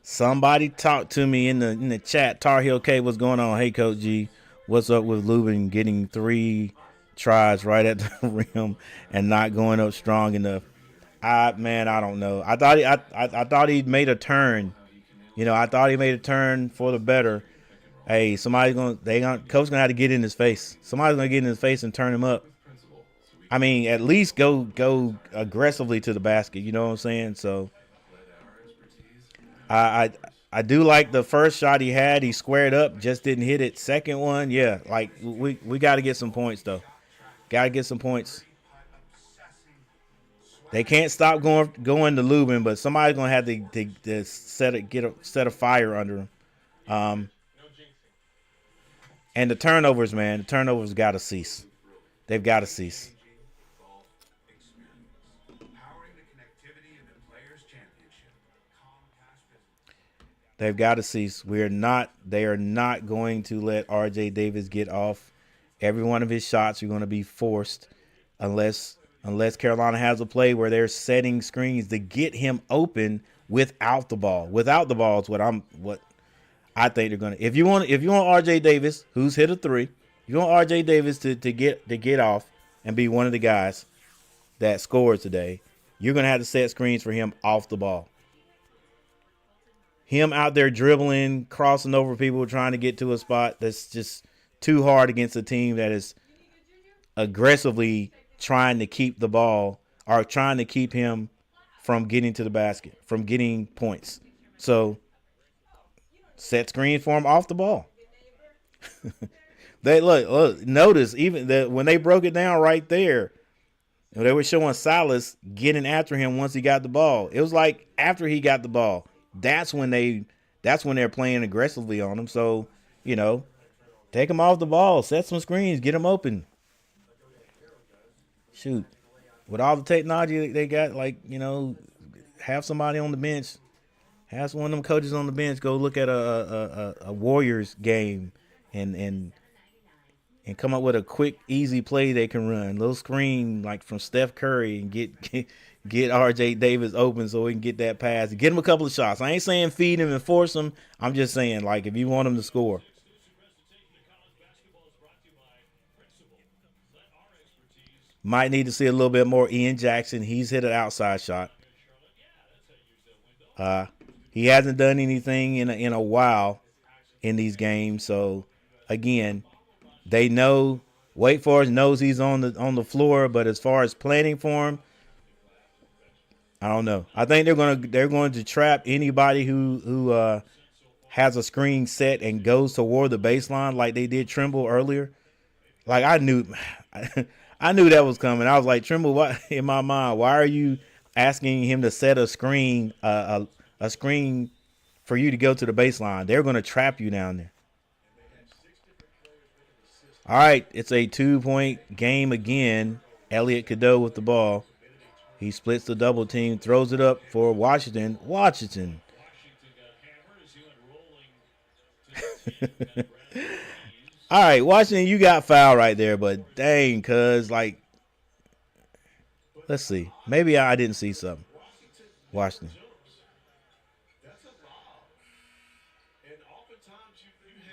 Somebody talk to me in the chat. Tar Heel K, what's going on? Hey, Coach G. What's up with Lubin getting 3 tries right at the rim and not going up strong enough? I don't know. I thought he made a turn. I thought he made a turn for the better. Hey, coach gonna have to get in his face. Somebody's gonna get in his face and turn him up. I mean, at least go aggressively to the basket. You know what I'm saying? So I do like the first shot he had. He squared up, just didn't hit it. Second one, yeah, like we got to get some points though. Got to get some points. They can't stop going to Lubin, but somebody's gonna have to set a fire under him. And the turnovers, man, the turnovers got to cease. They've got to cease. Golf experience. Powering the connectivity of the Players Championship. Comcast Business. They've got to cease. They are not going to let RJ Davis get off. Every one of his shots are going to be forced unless Carolina has a play where they're setting screens to get him open without the ball. Without the ball is what I think they're going to. If you want RJ Davis, who's hit a three, if you want RJ Davis to get off and be one of the guys that scored today, you're going to have to set screens for him off the ball. Him out there dribbling, crossing over people, trying to get to a spot that's just too hard against a team that is aggressively trying to keep the ball or trying to keep him from getting to the basket, from getting points. So set screen for him off the ball. They look, notice even that when they broke it down right there, they were showing Silas getting after him once he got the ball. It was like after he got the ball, that's when they're playing aggressively on him. So, take him off the ball, set some screens, get him open. Shoot. With all the technology they got, have somebody on the bench, have one of them coaches on the bench go look at a Warriors game and come up with a quick, easy play they can run. Little screen like from Steph Curry and get RJ Davis open so he can get that pass. Get him a couple of shots. I ain't saying feed him and force him. I'm just saying, if you want him to score. Might need to see a little bit more Ian Jackson. He's hit an outside shot. He hasn't done anything in a while in these games. So, again, they know Wake Forest knows he's on the floor, but as far as planning for him, I don't know. I think they're going to trap anybody who has a screen set and goes toward the baseline like they did Trimble earlier. I knew that was coming. I was like, Trimble, in my mind, why are you asking him to set a screen a screen for you to go to the baseline? They're going to trap you down there. All right, it's a 2-point game again. Elliot Cadeau with the ball. He splits the double team, throws it up for Washington. Washington. All right, Washington, you got foul right there, but dang, cuz, let's see. Maybe I didn't see something. Washington.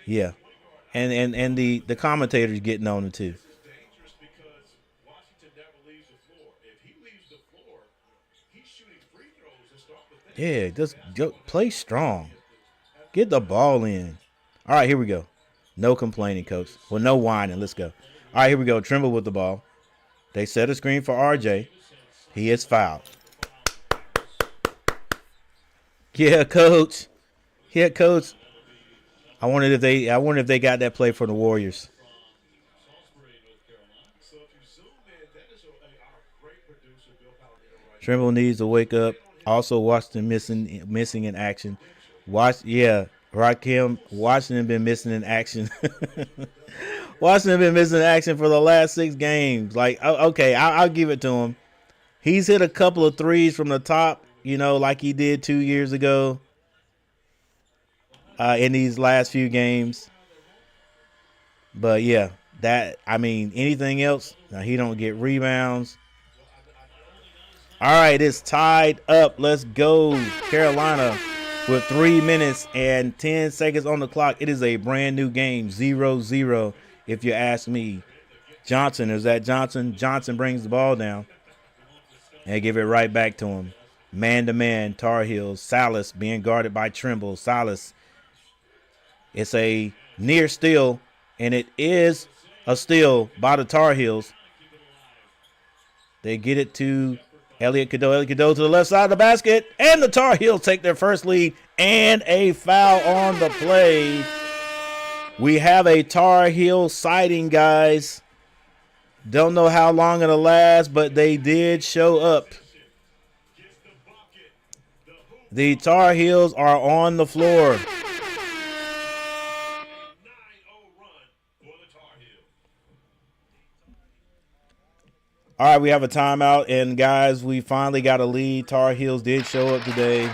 Yeah. And the commentators getting on it too. Dangerous because Washington never leaves the floor. If he leaves the floor, he's shooting free throws to start the thing. Yeah, just play strong. Get the ball in. All right, here we go. No complaining, coach. Well, no whining. Let's go. All right, here we go. Trimble with the ball. They set a screen for RJ. He is fouled. Yeah, coach. Yeah, coach. I wondered if they got that play for the Warriors. So if you zoom in, that is our great producer, Bill Palladino, right Trimble needs to wake up. Also, Washington missing in action. Rakim, Washington been missing in action. Washington been missing in action for the last 6 games. Okay, I'll give it to him. He's hit a couple of threes from the top, like he did 2 years ago in these last few games. But, yeah, anything else, he don't get rebounds. All right, it's tied up. Let's go, Carolina. With 3 minutes and 10 seconds on the clock, it is a brand new game, 0-0, if you ask me. Johnson, is that Johnson? Johnson brings the ball down and give it right back to him. Man-to-man, Tar Heels. Salas being guarded by Trimble. Salas, it's a near steal, and it is a steal by the Tar Heels. They get it to Elliot Cadeau. Elliot Cadeau to the left side of the basket. And the Tar Heels take their first lead and a foul on the play. We have a Tar Heel sighting, guys. Don't know how long it'll last, but they did show up. The Tar Heels are on the floor. All right, we have a timeout, and guys, we finally got a lead. Tar Heels did show up today.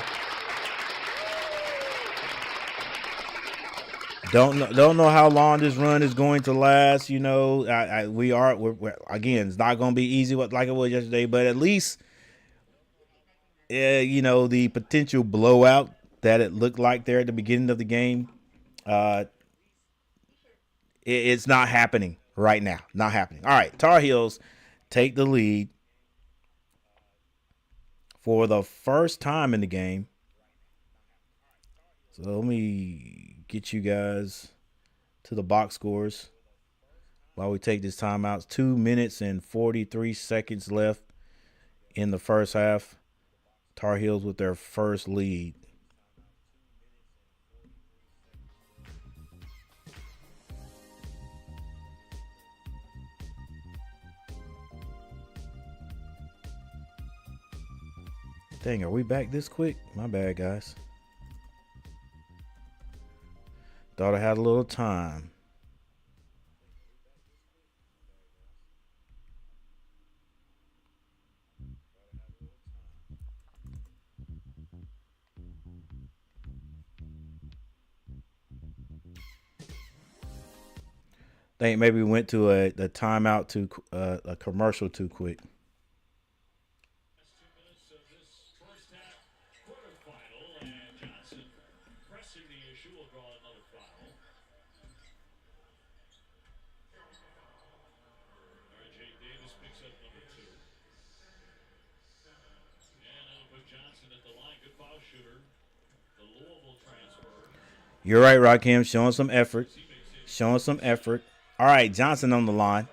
Don't know how long this run is going to last. You know, we're again, it's not going to be easy like it was yesterday, but at least, you know, the potential blowout that it looked like there at the beginning of the game, it's not happening right now. Not happening. All right, Tar Heels take the lead for the first time in the game. So let me get you guys to the box scores while we take this timeout. 2 minutes and 43 seconds left in the first half. Tar Heels with their first lead. Dang, are we back this quick? My bad, guys. Thought I had a little time. Think maybe we went to a timeout to a commercial too quick. Last 2 minutes of this first half quarterfinal, and Johnson pressing the issue will draw another foul. R.J. Davis picks up number 2. And that'll put Johnson at the line. Good foul shooter. The Louisville transfer. You're right, Rakim. Showing some effort. Showing some effort. All right, Johnson on the line.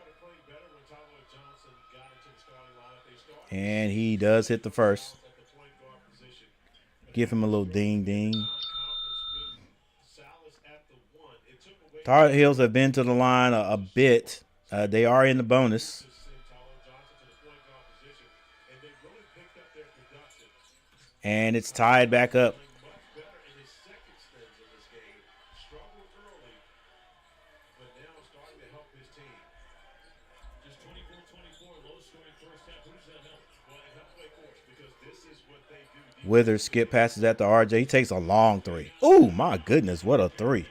And he does hit the first. Give him a little ding. Tar Heels have been to the line a bit. They are in the bonus. And it's tied back up. Withers skip passes at the RJ. He takes a long three. Oh, my goodness. What a three.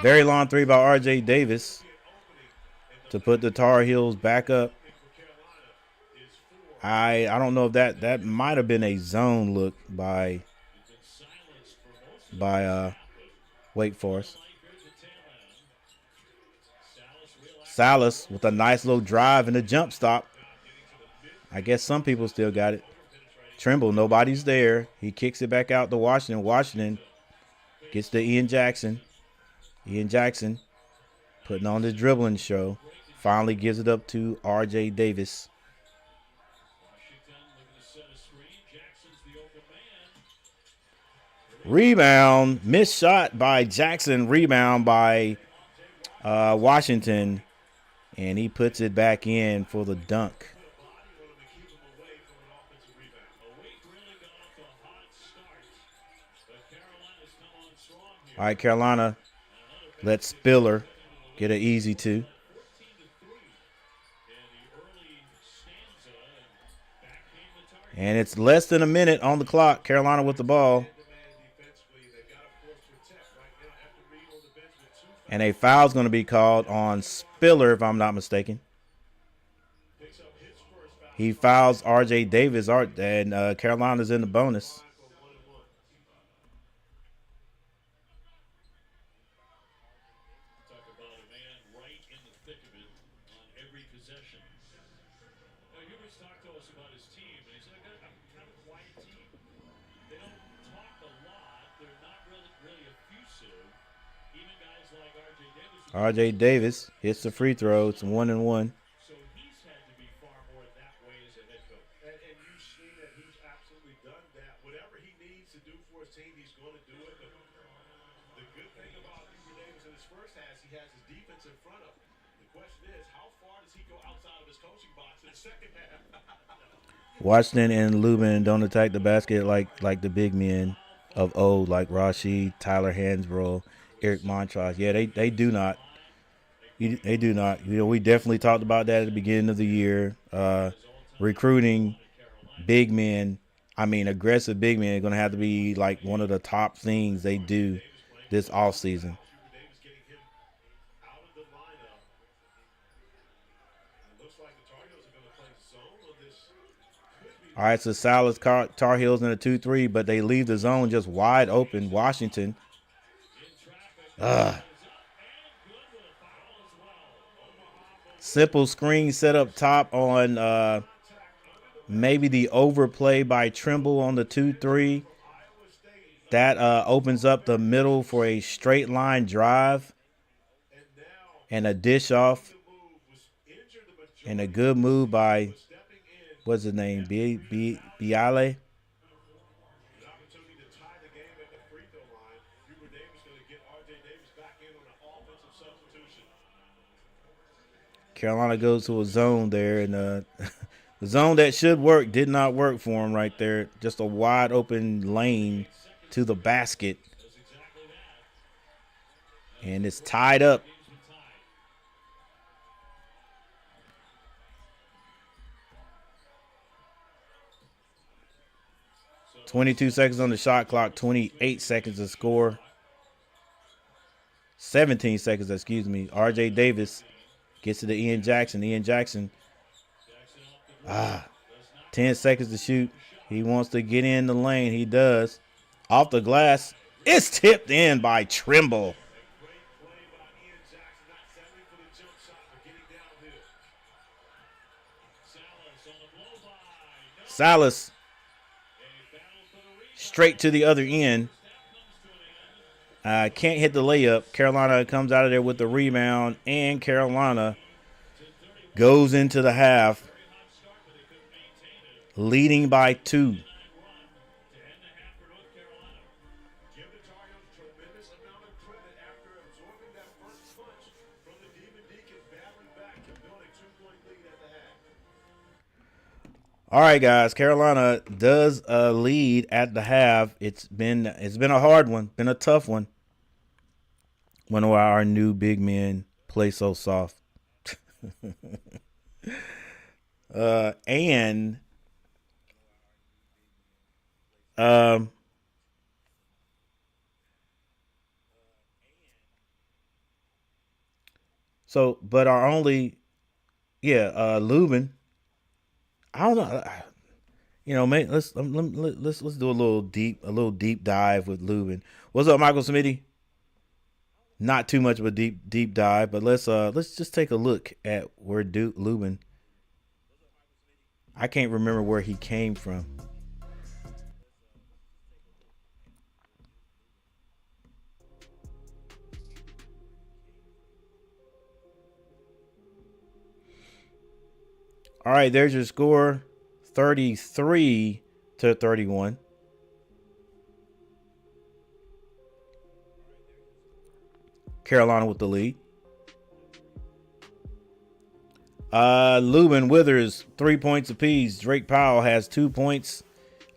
Very long three by RJ Davis to put the Tar Heels back up. I don't know if that might have been a zone look by Wake Forest. Salas with a nice little drive and a jump stop. I guess some people still got it. Trimble, nobody's there. He kicks it back out to Washington. Washington gets to Ian Jackson. Ian Jackson putting on the dribbling show. Finally gives it up to R.J. Davis. Rebound. Missed shot by Jackson. Rebound by Washington. And he puts it back in for the dunk. All right, Carolina, let Spiller get an easy 2. And it's less than a minute on the clock. Carolina with the ball. And a foul's going to be called on Spiller, if I'm not mistaken. He fouls R.J. Davis, and Carolina's in the bonus. R.J. Davis hits the free throw. It's 1-1. So he's had to be far more that way as a head coach. And you've seen that he's absolutely done that. Whatever he needs to do for his team, he's going to do it. But the good thing about Hubert Davis in his first half, he has his defense in front of him. The question is, how far does he go outside of his coaching box in the second half? Washington and Lubin don't attack the basket like the big men of old, like Rashid, Tyler Hansbrough, Eric Montross. Yeah, they do not. They do not. We definitely talked about that at the beginning of the year. Recruiting big men, aggressive big men, are going to have to be like one of the top things they do this offseason. Hubert Davis getting him out of the lineup. It looks like the Tar Heels are going to play zone on this. Could be All right, so Salas Tar Heels in a 2-3, but they leave the zone just wide open. Washington. Simple screen set up top on maybe the overplay by Trimble on the 2-3. That opens up the middle for a straight line drive and a dish off. And a good move by, what's his name, Biale? an opportunity to tie the game at the free throw line. Hubert Davis going to get R.J. Davis back in on an offensive substitution. Carolina goes to a zone there, and the zone that should work did not work for him right there. Just a wide open lane to the basket. And it's tied up. 22 seconds on the shot clock, 28 seconds to score. 17 seconds, excuse me. R.J. Davis gets to the Ian Jackson. 10 seconds to shoot. He wants to get in the lane. He does. Off the glass. It's tipped in by Trimble. Great play by Ian Jackson, not settling for the jump shot, but getting downhill. Salas straight to the other end. Can't hit the layup. Carolina comes out of there with the rebound, and Carolina goes into the half leading by 2. Give the Tar Heels a tremendous amount of credit after absorbing that first punch from the Demon Deacons, battling back to build a 2-point lead at the half. All right, guys. Carolina does lead at the half. It's been a hard one, been a tough one. Wonder why our new big men play so soft. But our only, Lubin. I don't know. Man, let's do a little deep dive with Lubin. What's up, Michael Smitty? Not too much of a deep dive, but let's just take a look at where Lubin. I can't remember where he came from. All right, there's your score, 33-31. Carolina with the lead. Lubin, Withers, 3 points apiece. Drake Powell has 2 points.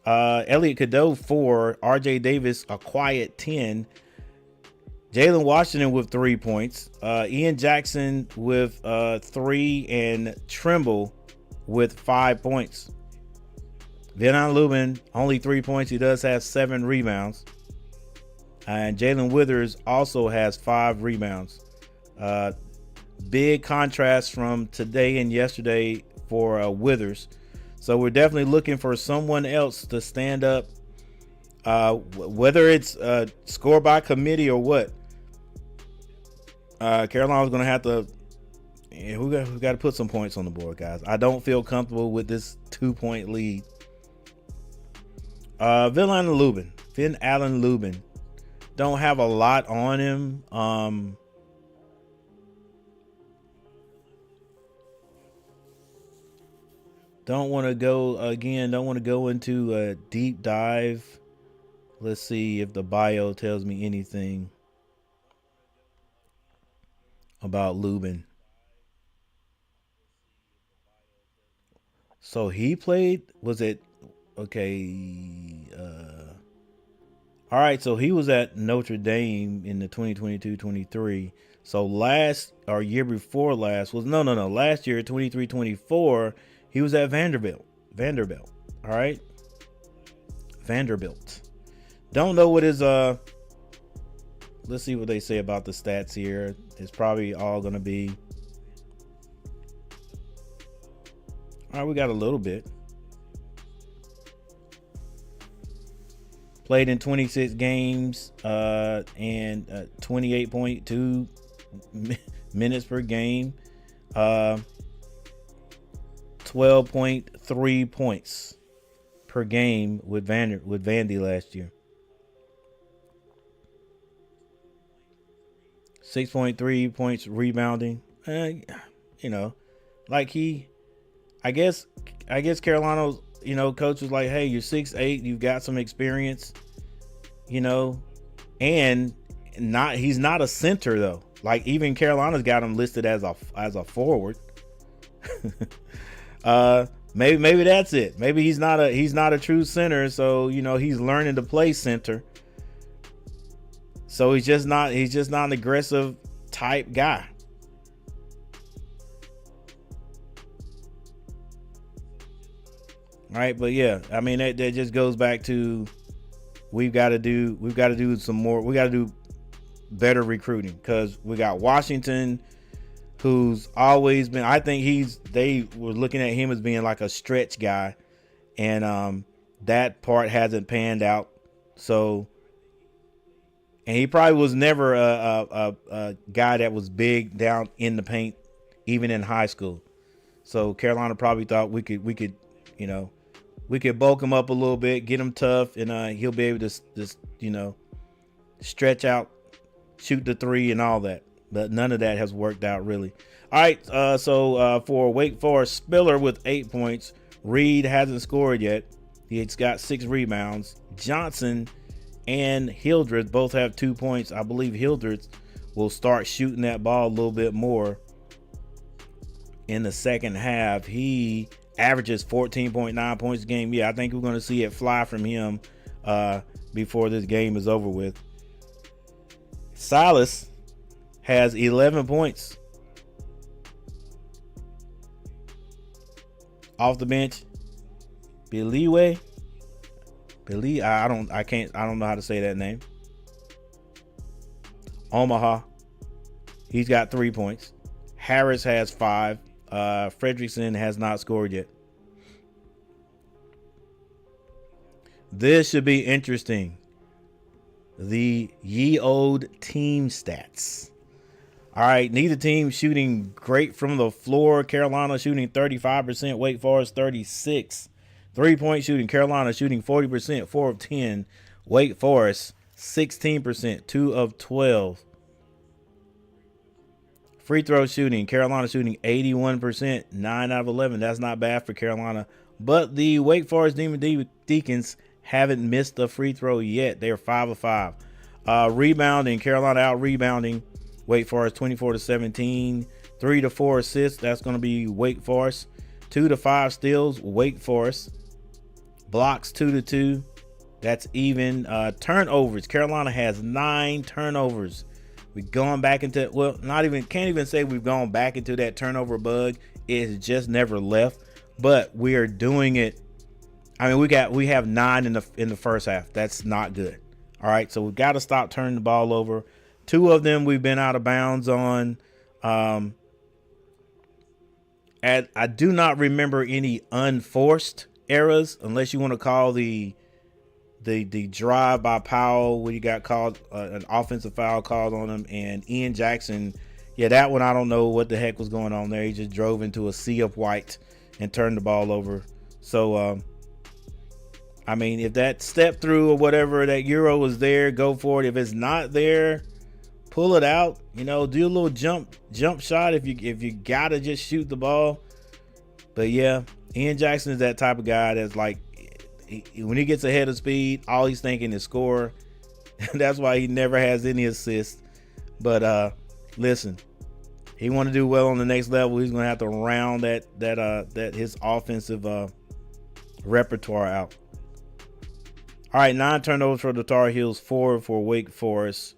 Elliot Cadeau, 4. R.J. Davis, a quiet 10. Jalen Washington with 3 points. Ian Jackson with 3. And Trimble with 5 points. Venon Lubin, only 3 points. He does have 7 rebounds. And Jalen Withers also has 5 rebounds. Big contrast from today and yesterday for Withers. So we're definitely looking for someone else to stand up, whether it's score by committee or what. Carolina's going to have to, we got to put some points on the board, guys. I don't feel comfortable with this 2-point lead. Finn Allen Lubin. Don't have a lot on him. Don't want to go into a deep dive. Let's see if the bio tells me anything about Lubin. So he played, was it, okay, all right, so he was at Notre Dame in the 2022-23. So year before last was no. Last year, 23-24, he was at Vanderbilt. All right. Vanderbilt. Don't know what his let's see what they say about the stats here. It's probably all gonna be. All right, we got a little bit. Played in 26 games and 28.2 minutes per game. 12.3 points per game with Vandy last year. 6.3 points rebounding. I guess Carolina's, coach was like, hey, you're 6'8", you've got some experience, and he's not a center though. Like even Carolina's got him listed as a forward. Maybe that's it. Maybe he's not a true center, so he's learning to play center. So he's just not an aggressive type guy. All right, but yeah, I mean that just goes back to we've got to do some more. We got to do better recruiting because we got Washington, who's always been. I think they were looking at him as being like a stretch guy, and that part hasn't panned out. So, and he probably was never a guy that was big down in the paint, even in high school. So Carolina probably thought we could bulk him up a little bit, get him tough, and he'll be able to just stretch out, shoot the three and all that. But none of that has worked out really. All right, so for Wake Forest, Spiller with 8 points. Reed hasn't scored yet. He's got 6 rebounds. Johnson and Hildreth both have 2 points. I believe Hildreth will start shooting that ball a little bit more in the second half. He averages 14.9 points a game. Yeah, I think we're going to see it fly from him before this game is over with. Silas has 11 points. Off the bench, I don't know how to say that name. Omaha, he's got 3 points. Harris has 5. Fredrickson has not scored yet. This should be interesting. The ye old team stats. All right, neither team shooting great from the floor. Carolina shooting 35%, Wake Forest 36%. 3-point shooting, Carolina shooting 40%, 4 of 10. Wake Forest 16%, 2 of 12. Free throw shooting, Carolina shooting 81%, 9 out of 11. That's not bad for Carolina. But the Wake Forest Deacons haven't missed a free throw yet. They're 5 of 5. Rebounding, Carolina out rebounding Wake Forest 24-17. 3 to 4 assists. That's going to be Wake Forest. 2 to 5 steals, Wake Forest. Blocks 2 to 2. That's even. Turnovers, Carolina has 9 turnovers. We've gone back into, can't even say we've gone back into that turnover bug. It's just never left, but we are doing it. I mean, we have 9 in the first half. That's not good. All right, so we've got to stop turning the ball over. 2 of them we've been out of bounds on. And I do not remember any unforced errors, unless you want to call the drive by Powell where you got called an offensive foul called on him, and Ian Jackson. Yeah, that one I don't know what the heck was going on there. He just drove into a sea of white and turned the ball over. So, I mean, if that step through or whatever, that Euro was there, go for it. If it's not there, pull it out. Do a little jump shot if you gotta just shoot the ball. But yeah, Ian Jackson is that type of guy that's like, when he gets ahead of speed, all he's thinking is score. That's why he never has any assists. But listen, he want to do well on the next level. He's gonna have to round that his offensive repertoire out. All right, 9 turnovers for the Tar Heels, 4 for Wake Forest.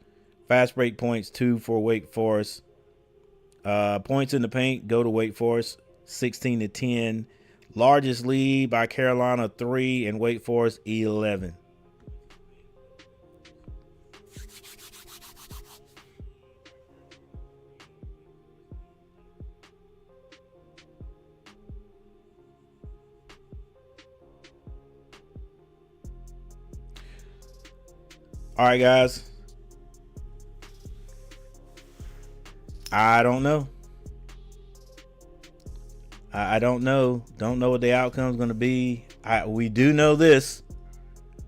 Fast break points, 2 for Wake Forest. Points in the paint go to Wake Forest, 16-10. Largest lead by Carolina, 3, and Wake Forest, 11. All right, guys. I don't know. I don't know. Don't know what the outcome is going to be. We do know this.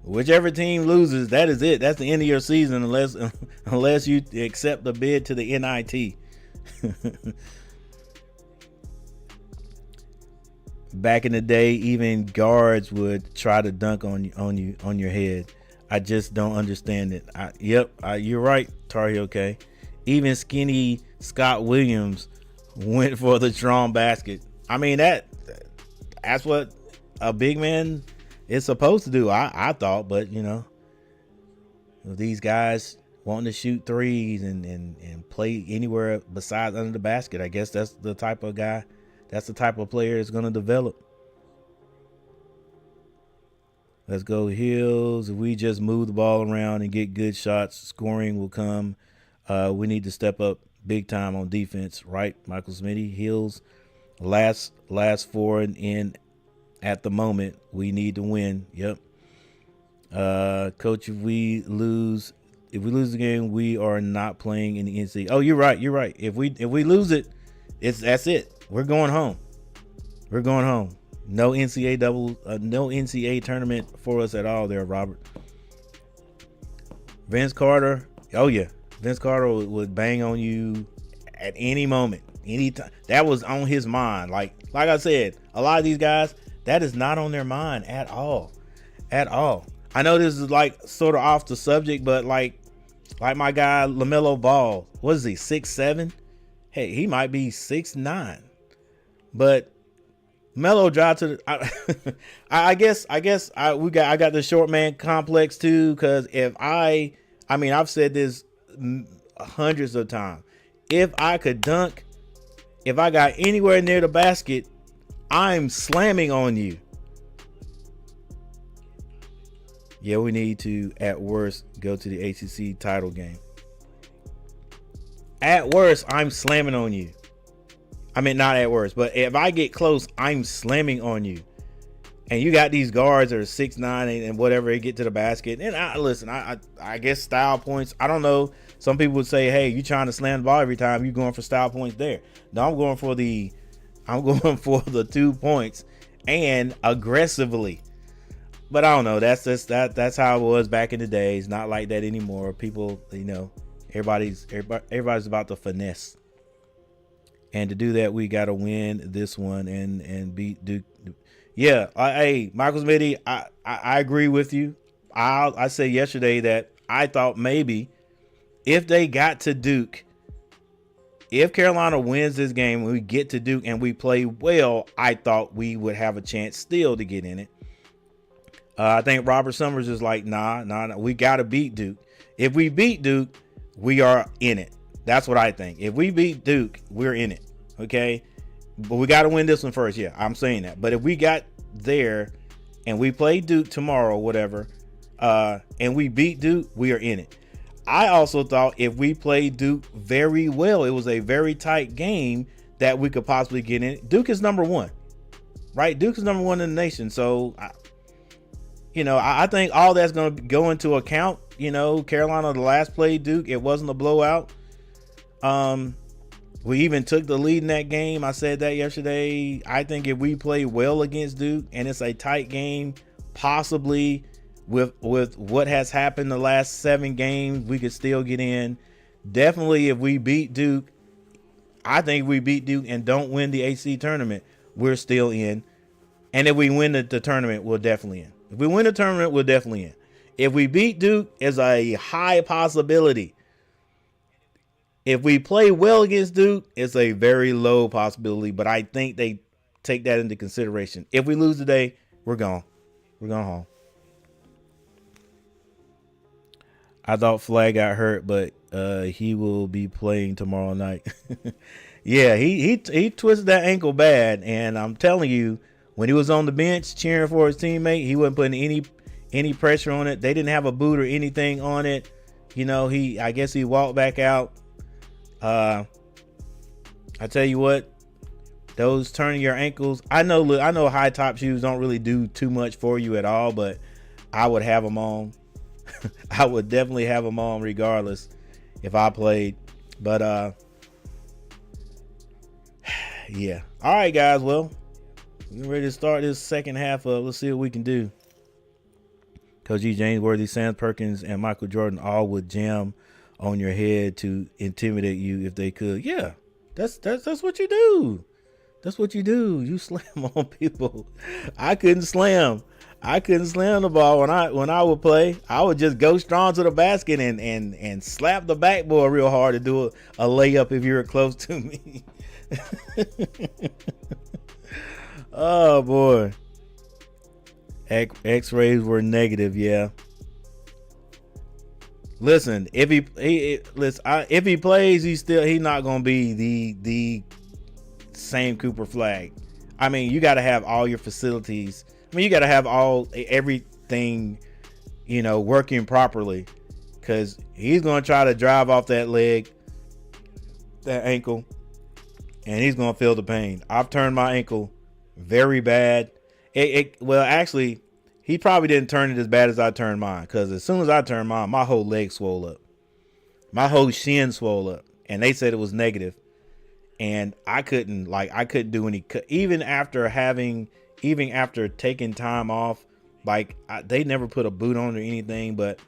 Whichever team loses, that is it. That's the end of your season unless you accept the bid to the NIT. Back in the day, even guards would try to dunk on your head. I just don't understand it. You're right, Tar Heel K. Even skinny Scott Williams went for the drawn basket. I mean, that's what a big man is supposed to do, I thought. But, these guys wanting to shoot threes and play anywhere besides under the basket, I guess that's the type of guy, that's the type of player is going to develop. Let's go Hills. If we just move the ball around and get good shots, scoring will come. We need to step up big time on defense, right? Michael Smitty, Hills, last 4 in at the moment. We need to win. Yep. Coach, if we lose the game, we are not playing in the NCAA. Oh, you're right. If we lose it, that's it. We're going home. No NCAA tournament for us at all there, Robert. Vince Carter. Oh yeah. Vince Carter would bang on you at any moment, anytime. That was on his mind. Like I said, a lot of these guys, that is not on their mind at all. I know this is like sort of off the subject, but like my guy LaMelo Ball, what is he, 6'7"? Hey, he might be 6'9", but Melo dropped to the, I guess I got the short man complex too, because I've said this hundreds of times. If I could dunk, if I got anywhere near the basket, I'm slamming on you. Yeah, we need to, at worst, go to the ACC title game. At worst, I'm slamming on you. I mean, not at worst, but if I get close, I'm slamming on you. And you got these guards that are 6'9" and whatever, they get to the basket. And I guess style points. I don't know. Some people would say, hey, you trying to slam the ball every time, you going for style points there. No, I'm going for the 2 points and aggressively. But I don't know. That's how it was back in the day. It's not like that anymore. People, everybody's about the finesse. And to do that, we got to win this one and beat Duke. Yeah, hey, Michael Smitty, I agree with you. I said yesterday that I thought maybe if they got to Duke, if Carolina wins this game, when we get to Duke and we play well, I thought we would have a chance still to get in it. I think Robert Summers is like, nah, we got to beat Duke. If we beat Duke, we are in it. That's what I think. If we beat Duke, we're in it. Okay? But we got to win this one first. Yeah, I'm saying that. But if we got there and we play Duke tomorrow, whatever, and we beat Duke, we are in it. I also thought if we played Duke very well, it was a very tight game that we could possibly get in it. Duke is number 1, right? Duke is number 1 in the nation. So, I think all that's going to go into account. Carolina, the last play Duke, it wasn't a blowout. We even took the lead in that game. I said that yesterday. I think if we play well against Duke and it's a tight game, possibly with what has happened the last 7 games, we could still get in. Definitely if we beat Duke, I think if we beat Duke and don't win the ACC tournament, we're still in. And if we win the tournament, we're definitely in. If we win the tournament, we're definitely in. If we beat Duke, it's a high possibility. If we play well against Duke, it's a very low possibility, but I think they take that into consideration. If we lose today, we're gone. We're going home. I thought Flag got hurt, but He will be playing tomorrow night. Yeah, he twisted that ankle bad, and I'm telling you, when he was on the bench cheering for his teammate, he wasn't putting any pressure on it. They didn't have a boot or anything on it. You know, I guess he walked back out. I tell you what, those turning your ankles. I know high top shoes don't really do too much for you at all, but I would have them on. I would definitely have them on regardless if I played. But yeah. All right, guys. Well, we're ready to start this second half of. Let's see what we can do. Coach G, James Worthy, Sam Perkins, and Michael Jordan all would jam on your head to intimidate you if they could. Yeah, that's what you do. That's what you do. You slam on people. I couldn't slam. The ball when I would play. I would just go strong to the basket and slap the backboard real hard to do a layup if you were close to me. Oh boy. X-rays were negative, yeah. Listen, if he plays, he's not gonna be the same Cooper Flag. I mean, you got to have all your facilities. I mean, you got to have everything, working properly, because he's gonna try to drive off that leg, that ankle, and he's gonna feel the pain. I've turned my ankle very bad. Well, actually, he probably didn't turn it as bad as I turned mine, because as soon as I turned mine, my whole leg swole up. My whole shin swole up, and they said it was negative. And I couldn't do any, even after taking time off, they never put a boot on or anything, but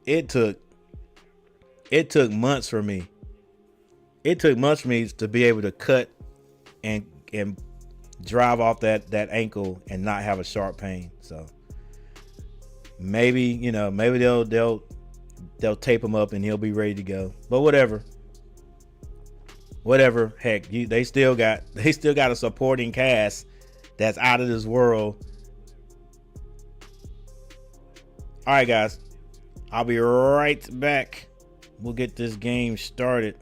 it took months for me. It took months for me to be able to cut and drive off that ankle and not have a sharp pain. So maybe they'll tape him up and he'll be ready to go. But whatever, heck, they still got a supporting cast that's out of this world. All right, guys, I'll be right back. We'll get this game started.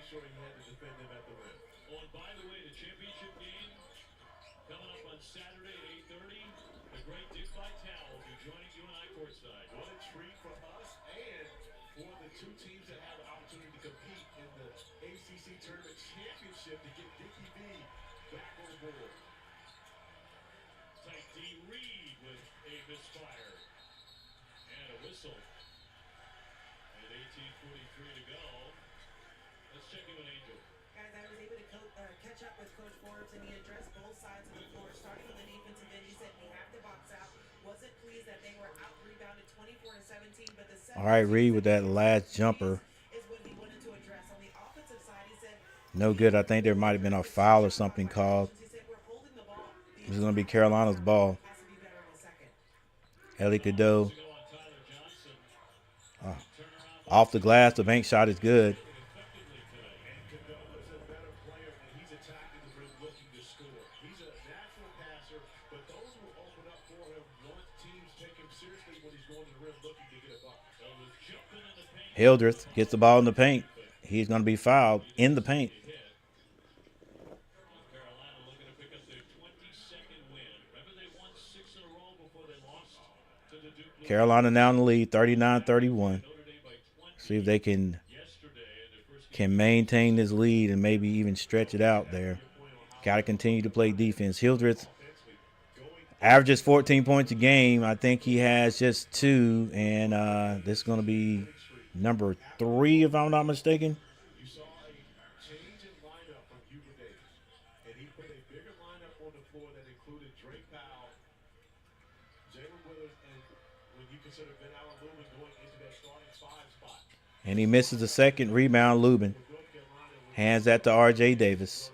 sure he had to defend them at the rim. Oh, and by the way, the championship game coming up on Saturday at 8:30. The great Dick Vitale will be joining you and I courtside. What a treat for us and for the two teams that have an opportunity to compete in the ACC Tournament Championship to get Dickie V back on board. Tight D Reed with a misfire. And a whistle. And 18:43 to go. Let's check in with Angel. Guys, I was able to catch up with Coach Forbes, and he addressed both sides of the floor, starting on the defensive end. He said we have to box out. Wasn't pleased that they were out rebounded 24-17, but the All right, Reed with that last jumper. is what he wanted to address. On the offensive side, he said No good. I think there might have been a foul or something called. he said we're holding the ball. This is going to be Carolina's ball. Has to be better in the second. Ellie Cadeau To go on Tyler Johnson. Turnaround off the glass. The bank shot is good. effectively today. And Cadova's a better player when he's attacking the rim looking to score. He's a natural passer, but those will open up for him once teams take him seriously when he's going to the rim looking to get a buck. So with jumping in the paint. Hildreth gets the ball in the paint. He's going to be fouled in the paint. Hit. Carolina looking to pick up their 22nd win. Remember they won 6 in a row before they lost to the Duke Blue Carolina now in the lead, 39-31. Notre Dame by 20 See if they can yesterday in their first game. maintain this lead and maybe even stretch it out there. Got to continue to play defense. Hildreth averages 14 points a game. I think he has just 2, and this is going to be number 3, if I'm not mistaken. You saw a change in lineup from Hubert Davis, and he put a bigger lineup on the floor that included Drake Powell, Jalen Withers, and when you consider Ben Allen Lubin going into that starting 5 spot. And he misses the second rebound. Lubin hands that to R.J. Davis.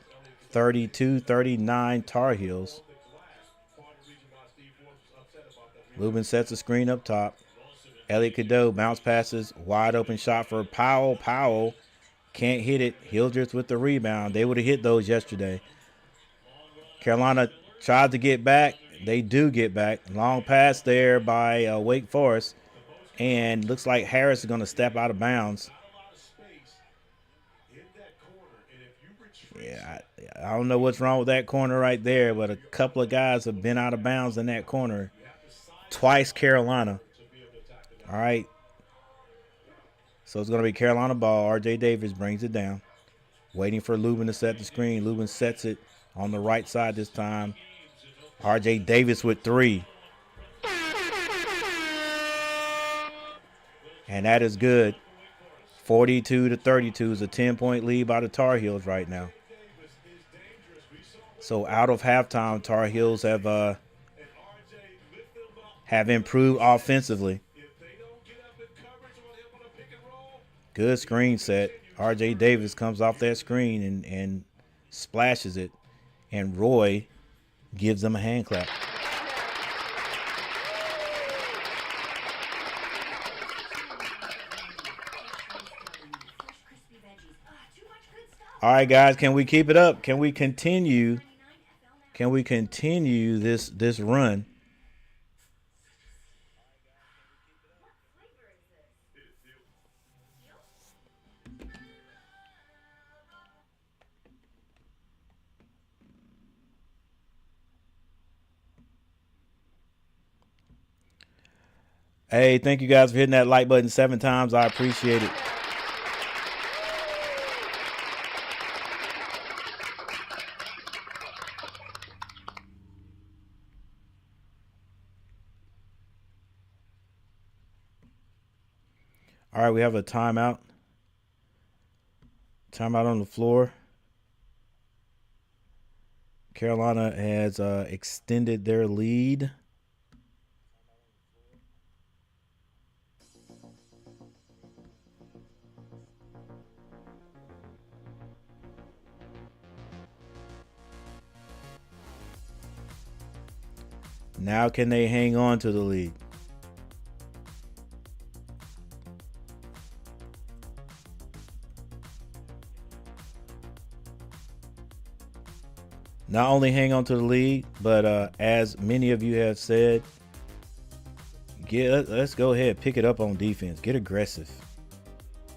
32-39 Tar Heels. Part of the reason why Steve Forbes was upset about that. Lubin sets the screen up top. Elliot Cadeau bounce passes. Wide open shot for Powell. Powell can't hit it. Hildreth with the rebound. They would have hit those yesterday. Carolina tried to get back. They do get back. Long pass there by Wake Forest. And looks like Harris is going to step out of bounds. Not a lot of space in that corner, and if you retreat, Yeah, I don't know what's wrong with that corner right there, but a couple of guys have been out of bounds in that corner. Twice Carolina. All right. So it's going to be Carolina ball. R.J. Davis brings it down. Waiting for Lubin to set the screen. Lubin sets it on the right side this time. R.J. Davis with 3. And that is good. 42-32 is a 10-point lead by the Tar Heels right now. So out of halftime, Tar Heels have improved offensively. Good screen set. R.J. Davis comes off that screen and splashes it. And Roy gives them a hand clap. All right, guys, can we keep it up? Can we continue? Can we continue this run? Hey, thank you guys for hitting that like button 7 times. I appreciate it. All right, we have a timeout. Timeout on the floor. Carolina has extended their lead. Now can they hang on to the lead? Not only hang on to the lead, but as many of you have said, let's go ahead, pick it up on defense. Get aggressive.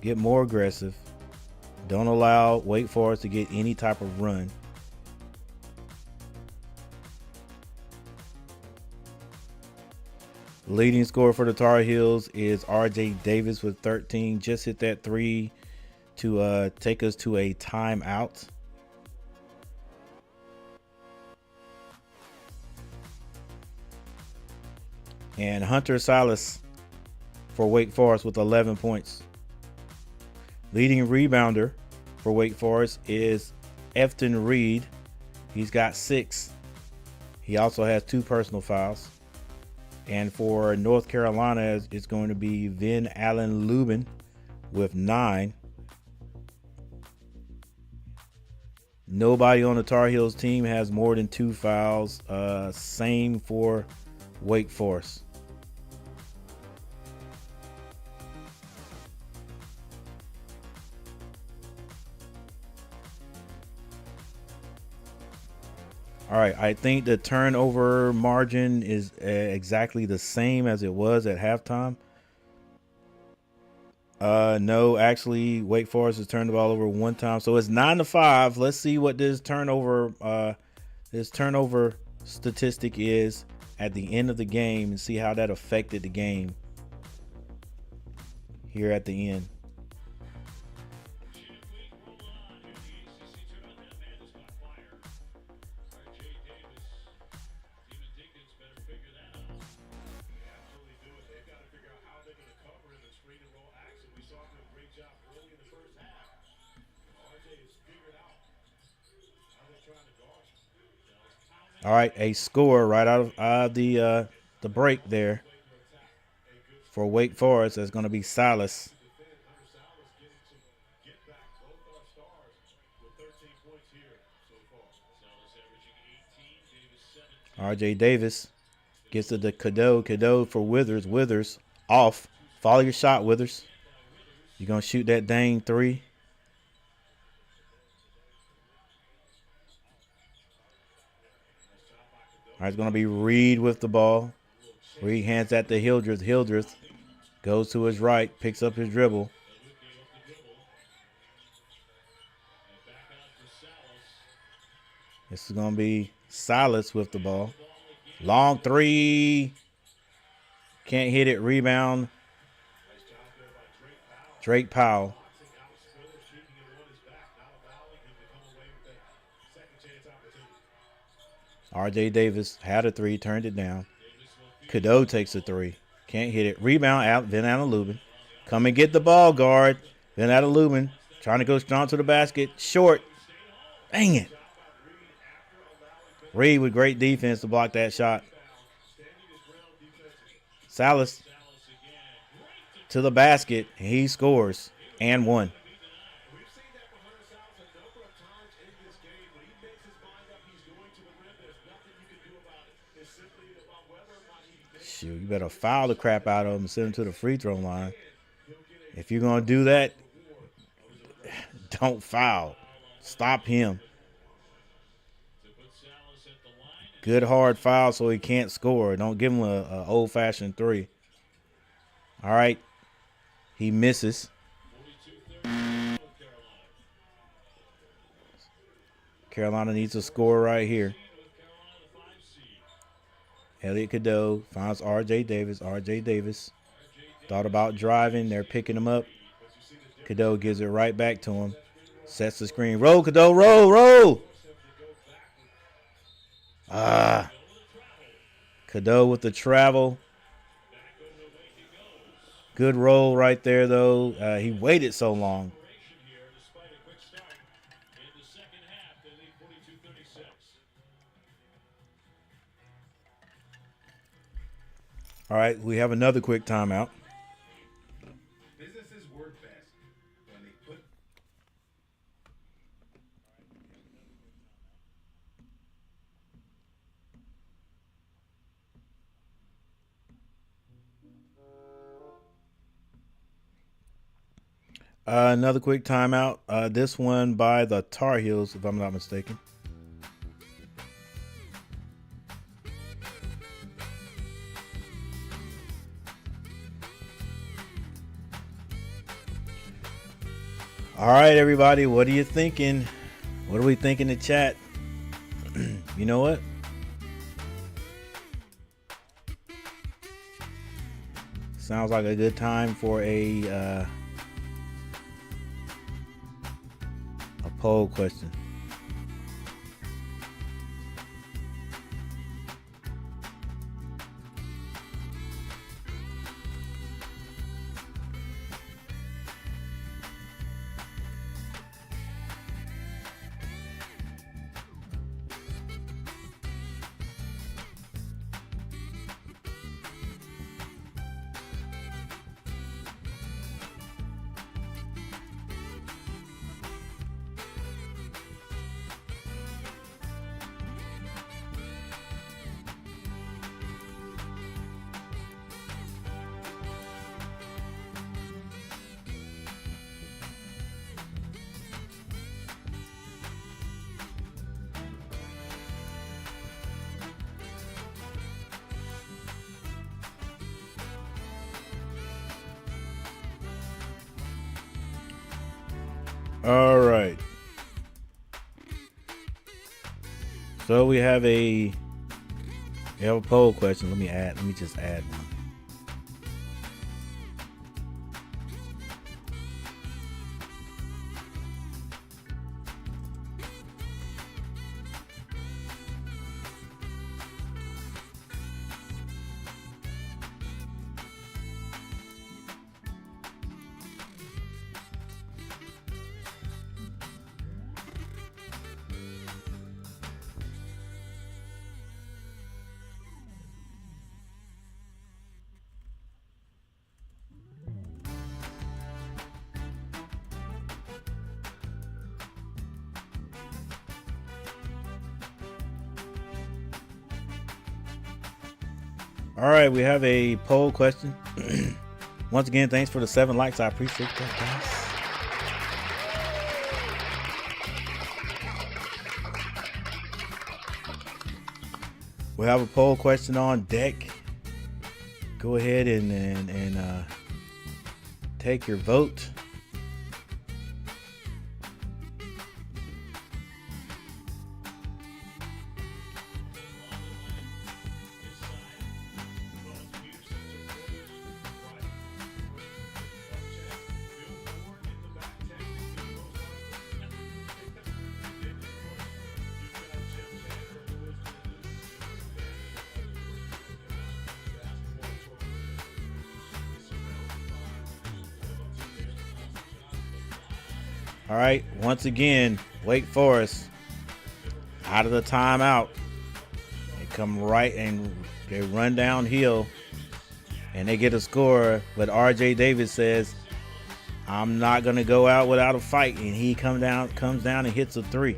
Get more aggressive. Don't allow Wake Forest to get any type of run. Leading scorer for the Tar Heels is R.J. Davis with 13. Just hit that 3 to take us to a timeout. And Hunter Silas for Wake Forest with 11 points. Leading rebounder for Wake Forest is Efton Reed. He's got 6. He also has 2 personal fouls. And for North Carolina, it's going to be Vin Allen Lubin with 9. Nobody on the Tar Heels team has more than 2 fouls. Same for Wake Forest. All right, I think the turnover margin is exactly the same as it was at halftime. No, actually, Wake Forest has turned the ball over 1 time, so it's 9-5. Let's see what this turnover statistic is at the end of the game and see how that affected the game here at the end. Absolutely do it. They've got to figure out how they're going to cover in the screen and roll action. We saw them do a great job early in the first half. RJ has figured out how they're trying to guard. All right, a score right out of the break there for Wake Forest. That's going to be Silas. Hunter Salas getting some get back. Both our stars with 13 points here so far. Salas averaging 18, Davis 17. R.J. Davis gets it to Cadeau. Cadeau for Withers. Withers off. Follow your shot, Withers. You're going to shoot that dang 3. All right, it's going to be Reed with the ball. Reed hands that to Hildreth. Hildreth goes to his right, picks up his dribble. This is going to be Silas with the ball. Long 3. Can't hit it. Rebound. Drake Powell. R.J. Davis had a 3, turned it down. Cadeau takes a 3. Can't hit it. Rebound out. Vin Allen Lubin. Come and get the ball, guard. Vin Allen Lubin trying to go strong to the basket. Short. Dang it. Reed with great defense to block that shot. Salas to the basket. He scores and 1. We've seen that from Hunter Salas a number of times in this game. When he makes his mind up, he's going to the rim. There's nothing you can do about it. It's simply about whether or not he makes it. Shoot, you better foul the crap out of him and send him to the free throw line. If you're going to do that, don't foul. Stop him. Good hard foul so he can't score. Don't give him a old-fashioned 3. All right. He misses. Carolina needs a score right here. Elliot Cadeau finds R.J. Davis. R.J. Davis thought about driving. They're picking him up. Cadeau gives it right back to him. Sets the screen. Roll, Cadeau. Roll, roll. Cadeau with the travel. Good roll right there, though. He waited so long. All right, we have another quick timeout. Businesses work best when they put Another quick timeout. This one by the Tar Heels, if I'm not mistaken. All right, everybody, what are you thinking? What do we think in the chat? You know what? Sounds like a good time for a poll question. All right. So we have a poll question. Let me just add one. All right, we have a poll question. Once again, thanks for the 7 likes. I appreciate that, guys. We have a poll question on deck. Go ahead and take your vote. All right, once again, Wake Forest out of the timeout. They come right and they run downhill and they get a score. But RJ Davis says, I'm not going to go out without a fight. And he comes down and hits a 3.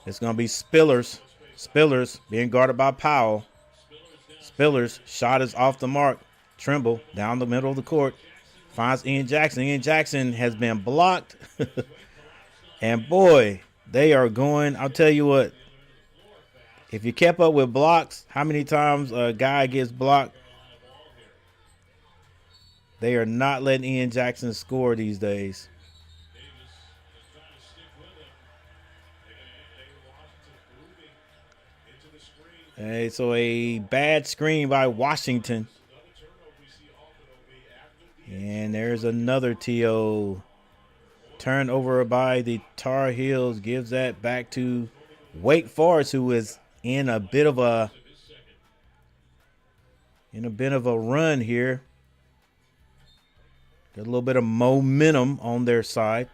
It's going to be Spillers. Spillers being guarded by Powell. Spillers shot is off the mark. Trimble down the middle of the court. Finds Ian Jackson. Ian Jackson has been blocked. And boy, they are going. I'll tell you what. If you kept up with blocks, how many times a guy gets blocked? They are not letting Ian Jackson score these days. Hey, so a bad screen by Washington. And there's another TO. Turnover by the Tar Heels gives that back to Wake Forest, who is in a bit of a run here. Got a little bit of momentum on their side.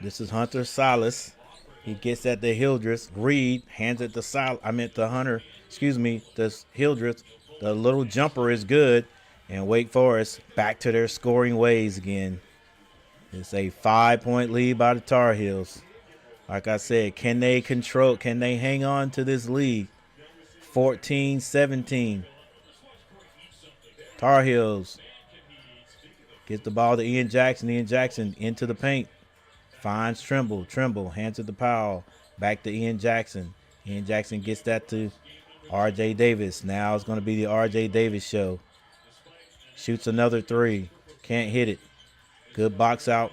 This is Hunter Salas. He gets at the Hildreth. Reed hands it to Hunter. This Hildreth. The little jumper is good. And Wake Forest back to their scoring ways again. It's a 5-point lead by the Tar Heels. Like I said, can they hang on to this lead? 14-17. Tar Heels get the ball to Ian Jackson. Ian Jackson into the paint. Finds Trimble. Trimble hands it to Powell. Back to Ian Jackson. Ian Jackson gets that to R.J. Davis. Now it's going to be the R.J. Davis show. Shoots another three. Can't hit it. Good box out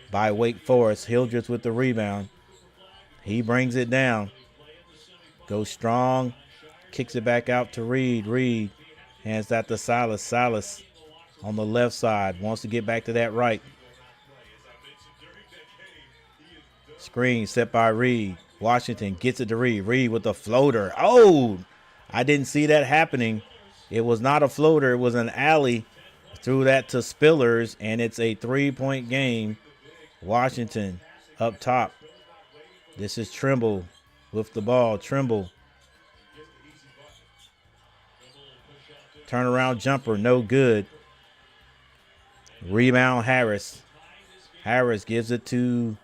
by Wake Forest. Hildreth with the rebound. He brings it down. Goes strong. Kicks it back out to Reed. Reed hands that to Silas. Silas on the left side. Wants to get back to that right. Screen set by Reed. Washington gets it to Reed. Reed with the floater. Oh, I didn't see that happening. It was not a floater. It was an alley. Threw that to Spillers, and it's a 3-point game. Washington up top. This is Trimble with the ball. Trimble. Turnaround jumper, no good. Rebound Harris. Harris gives it to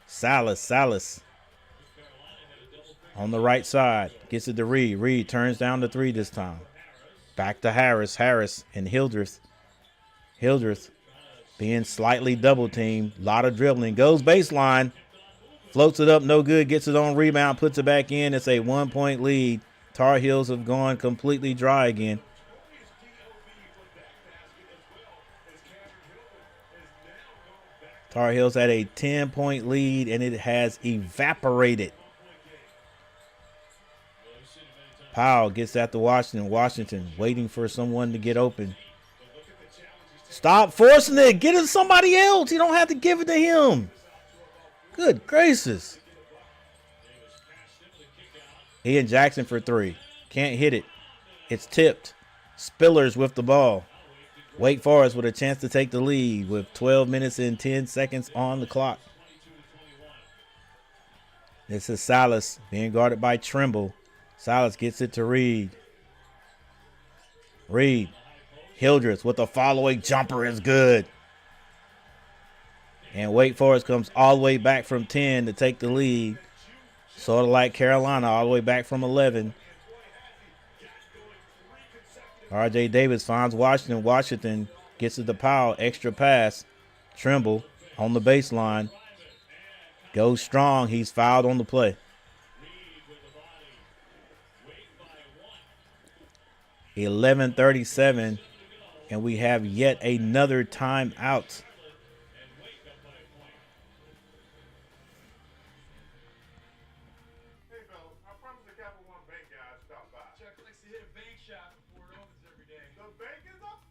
Salas. Salas on the right side. Gets it to Reed. Reed turns down the three this time. Back to Harris. Harris and Hildreth. Hildreth being slightly double teamed. A lot of dribbling. Goes baseline. Floats it up, no good. Gets it on rebound. Puts it back in. It's a 1-point lead. Tar Heels have gone completely dry again. Tar Heels had a 10-point lead, and it has evaporated. Powell gets that to Washington. Washington waiting for someone to get open. Stop forcing it. Get it to somebody else. You don't have to give it to him. Good gracious. Ian Jackson for three. Can't hit it. It's tipped. Spillers with the ball. Wake Forest with a chance to take the lead with 12 minutes and 10 seconds on the clock. This is Silas being guarded by Trimble. Silas gets it to Reed. Reed. Hildreth with a following jumper is good. And Wake Forest comes all the way back from 10 to take the lead. Sort of like Carolina, all the way back from 11. R.J. Davis finds Washington. Washington gets it to Powell. Extra pass. Trimble on the baseline. Goes strong. He's fouled on the play. 11:37, and we have yet another timeout. Hey, fellas, I promise the Capital One Bank guys stop by. Chuck likes to hit a bank shot before it opens every day. The bank is up.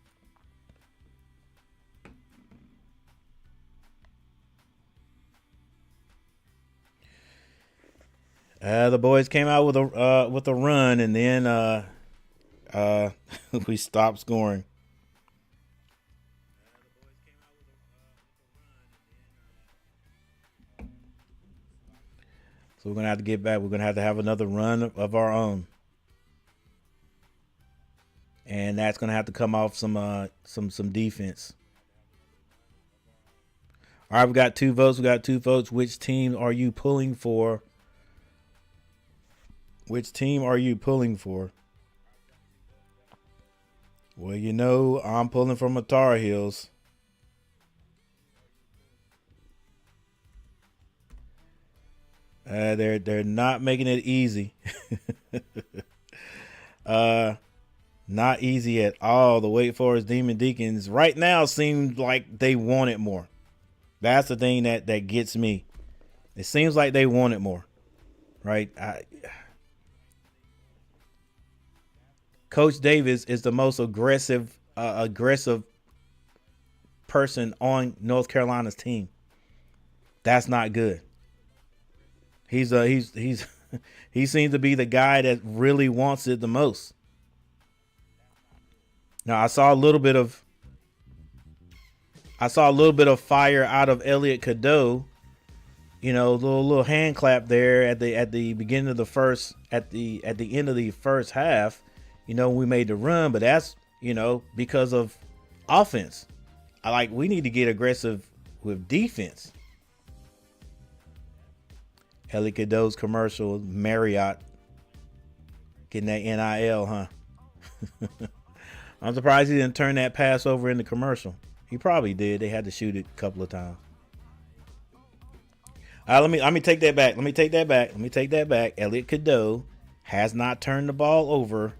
The boys came out with a run, and then we stopped scoring. So we're gonna have to get back. We're gonna have to have another run of our own, and that's gonna have to come off some defense. All right, we got 2 votes. We got 2 votes. Which team are you pulling for? Which team are you pulling for? Well, you know, I'm pulling from the Tar Heels. They're not making it easy. Not easy at all. The Wake Forest Demon Deacons right now seem like they want it more. That's the thing that gets me. It seems like they want it more, right? Coach Davis is the most aggressive person on North Carolina's team. That's not good. He seems to be the guy that really wants it the most. Now I saw a little bit of fire out of Elliot Cadeau. You know, little hand clap there at the beginning of the first at the end of the first half. You know, we made the run, but that's, you know, because of offense. We need to get aggressive with defense. Ellie Cadeau's commercial, Marriott getting that NIL, huh? I'm surprised he didn't turn that pass over in the commercial. He probably did. They had to shoot it a couple of times. Let me take that back. Let me take that back. Elliot Cadeau has not turned the ball over.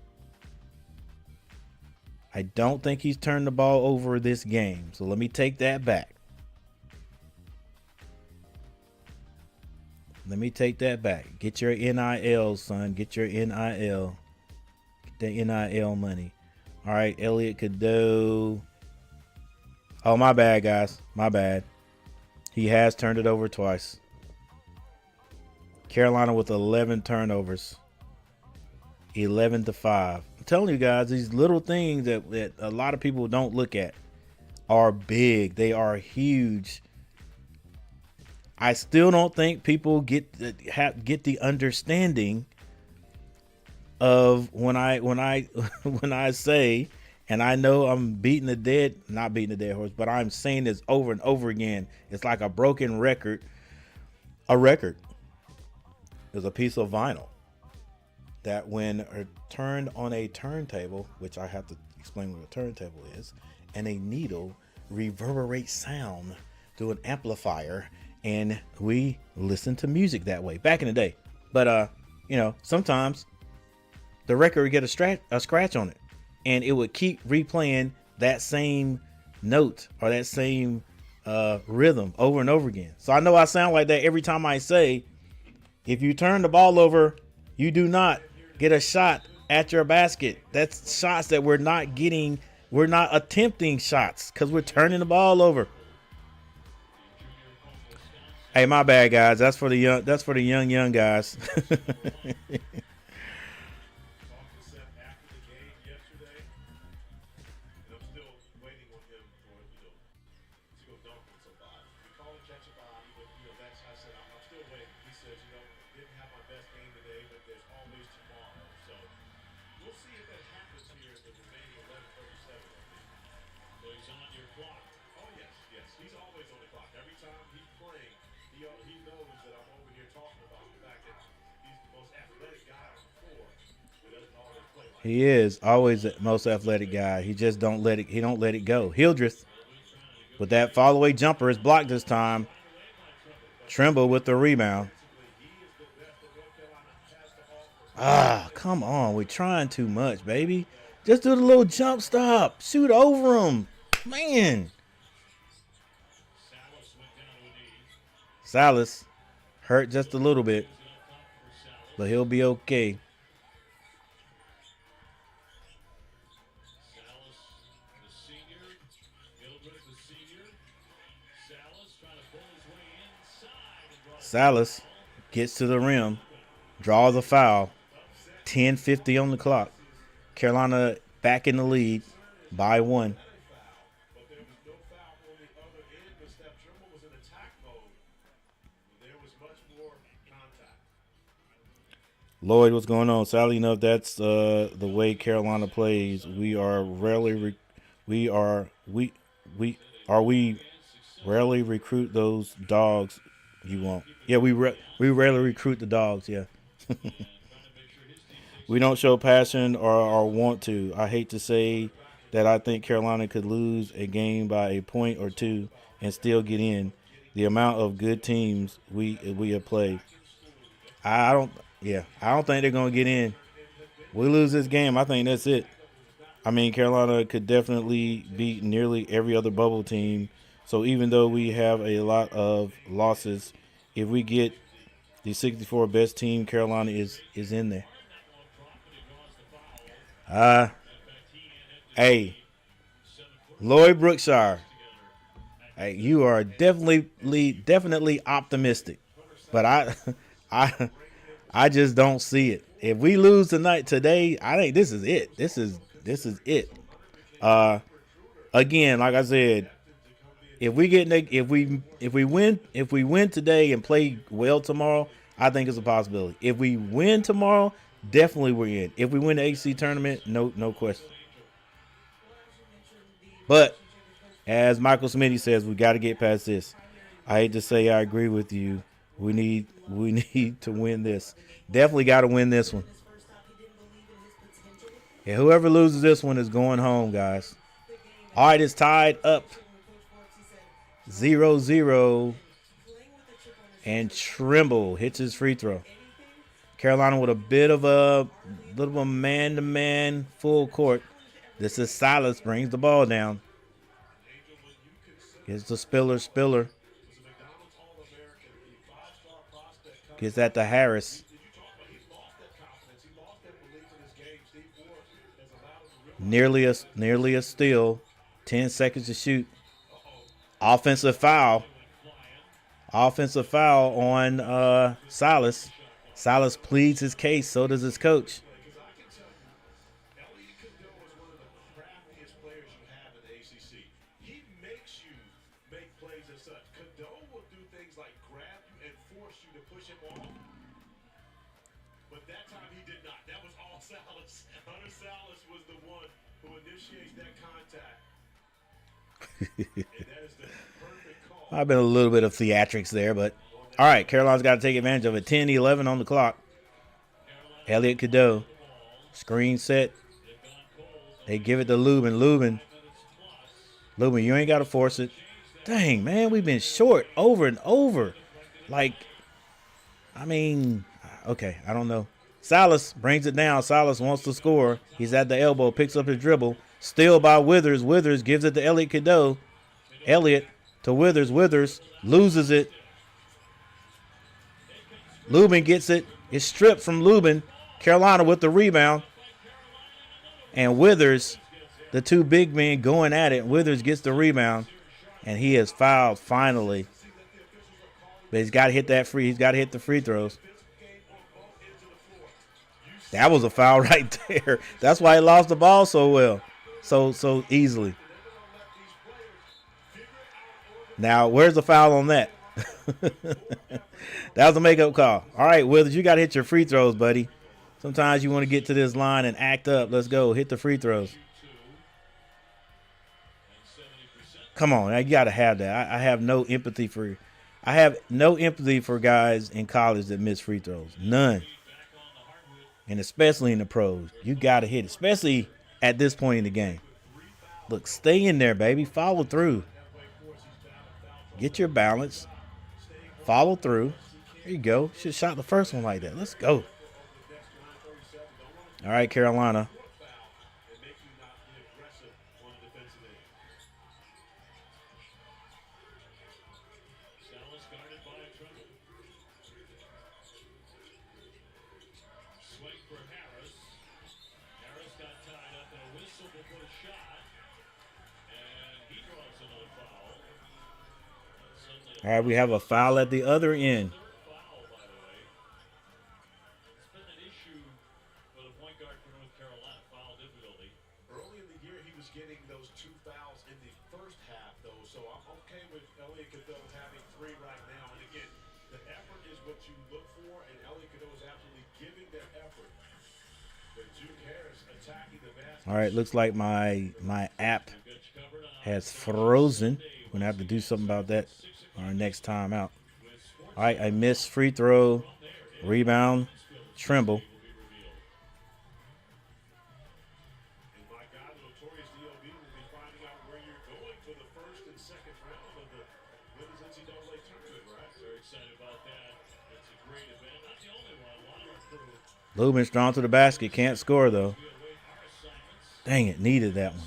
I don't think he's turned the ball over this game. So let me take that back. Let me take that back. Get your NIL, son. Get your NIL. Get the NIL money. All right, Elliot Cadeau. Oh, my bad, guys. My bad. He has turned it over twice. Carolina with 11 turnovers. 11-5. I'm telling you guys, these little things that a lot of people don't look at are big. They are huge. I still don't think people get the understanding of when I say, and I know I'm not beating the dead horse, but I'm saying this over and over again. It's like a broken record. A record is a piece of vinyl that when turned on a turntable, which I have to explain what a turntable is, and a needle reverberates sound through an amplifier, and we listen to music that way back in the day. But sometimes the record would get a scratch on it, and it would keep replaying that same note or that same rhythm over and over again. So I know I sound like that every time I say, if you turn the ball over, you do not get a shot at your basket. That's shots that we're not getting. We're not attempting shots because we're turning the ball over. Hey, my bad, guys. That's for the young guys. Talk with Seth after the game yesterday, and I'm still waiting on him for to go dunk on somebody. We call him catch a body, but that's I said I'm still waiting. He says didn't have my best game today, but there's always tomorrow. So we'll see if that happens here in the remaining 11:37. So he's on your clock. Oh yes, he's always on the clock. Every time he's playing, he knows that I'm over here talking about the fact that he's the most athletic guy on the floor, but doesn't always play like He is always the most athletic guy. He just don't let it go. Hildreth with that fall away jumper is blocked this time. Trimble with the rebound. Come on. We're trying too much, baby. Just do the little jump stop. Shoot over him. Man. Salas hurt just a little bit, but he'll be okay. Salas, the senior. Gilbert, the senior. Salas trying to pull his way inside. And draw Salas gets to the rim, draws a foul. 10:50 on the clock. Carolina back in the lead by 1. but there was no foul on the other end. But Steph Trimble was in attack mode. There was much more contact. Lloyd, what's going on? Sally, that's the way Carolina plays. We rarely recruit those dogs you want. Yeah, we rarely recruit the dogs. Yeah. We don't show passion or want to. I hate to say that I think Carolina could lose a game by a point or two and still get in. The amount of good teams we have played. I don't think they're gonna get in. We lose this game, I think that's it. I mean, Carolina could definitely beat nearly every other bubble team. So even though we have a lot of losses, if we get the 64 best team, Carolina is in there. Hey, Lloyd Brookshire. Hey, you are definitely optimistic, but I just don't see it. If we lose today, I think this is it. This is it. Again, like I said, if we win today and play well tomorrow, I think it's a possibility. If we win tomorrow, definitely we're in. If we win the ACC tournament, no question. But as Michael Smitty says, we got to get past this. I hate to say I agree with you. We need to win this. Definitely got to win this one. Yeah, whoever loses this one is going home, guys. All right, it's tied up 0-0 And Trimble hits his free throw. Carolina with a bit of a little man-to-man full court. This is Silas, brings the ball down. Gets the spiller. Gets that to Harris. Nearly a steal. 10 seconds to shoot. Offensive foul. Offensive foul on Silas. Silas pleads his case. So does his coach. Elliot Cadeau is one of the craftiest players you have in the ACC. He makes you make plays as such. Cadeau will do things like grab you and force you to push him off. But that time he did not. That was all Salas. Hunter Salas was the one who initiates that contact. And that is the perfect call. I've been a little bit of theatrics there, but all right, Carolina's got to take advantage of it. 10-11 on the clock. Elliot Cadeau. Screen set. They give it to Lubin. Lubin, you ain't got to force it. Dang, man, we've been short over and over. Like, I mean, okay, I don't know. Silas brings it down. Silas wants to score. He's at the elbow, picks up his dribble. Steal by Withers. Withers gives it to Elliot Cadeau. Elliot to Withers. Withers loses it. Lubin gets it. It's stripped from Lubin. Carolina with the rebound. And Withers, the two big men going at it. Withers gets the rebound. And he is fouled finally. But he's got to hit that free. He's got to hit the free throws. That was a foul right there. That's why he lost the ball so well. So easily. Now, where's the foul on that? That was a makeup call. All right, Withers, you got to hit your free throws, buddy. Sometimes you want to get to this line and act up. Let's go. Hit the free throws. Come on, you got to have that. I have no empathy for guys in college that miss free throws. None. And especially in the pros. You got to hit it, especially at this point in the game. Look, stay in there, baby. Follow through. Get your balance. Follow through. There you go. Should have shot the first one like that. Let's go. All right, Carolina. All right, we have a foul at the other end. Early in the year, he was getting those 2 fouls in the first half, though. So I'm okay with Elliot Cadeau having 3 right now. And again, the effort is what you look for, and Elliot Cadeau is absolutely giving that effort. But Juke Harris attacking the basket. All right, looks like my app has frozen. We're going to have to do something about that on our next time out. All right, I missed free throw, rebound, Trimble. And my God, the notorious DOB will be finding out where you're going for the first and second round of the Women's NCAA tournament, right? Very excited about that. It's a great event. Not the only one. A lot of our crew Lubin's drawn to the basket. Can't score, though. Dang it. Needed that one.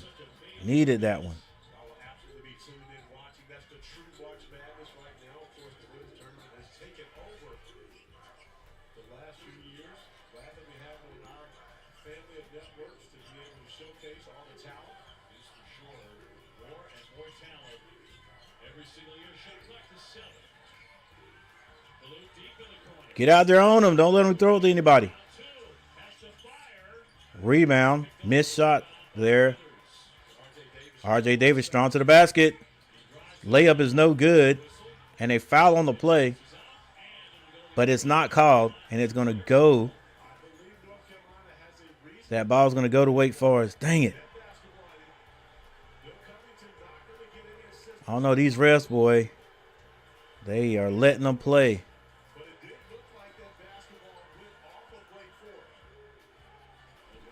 Needed that one. I will absolutely be tuning in, watching. That's the true March Madness right now. Of course, the women's tournament has taken over the last few years. Glad that we have on our family of networks to be able to showcase all the talent. is for sure. More and more talent every single year. Shot clock to 7. Blue deep in the corner. Get out there on him. Don't let him throw it to anybody. 2 has to fire. Rebound. Missed shot there. RJ Davis drawn to the basket. Layup is no good. And a foul on the play. But it's not called. And it's going to go. That ball's going to go to Wake Forest. Dang it. I don't know. These refs, boy. They are letting them play.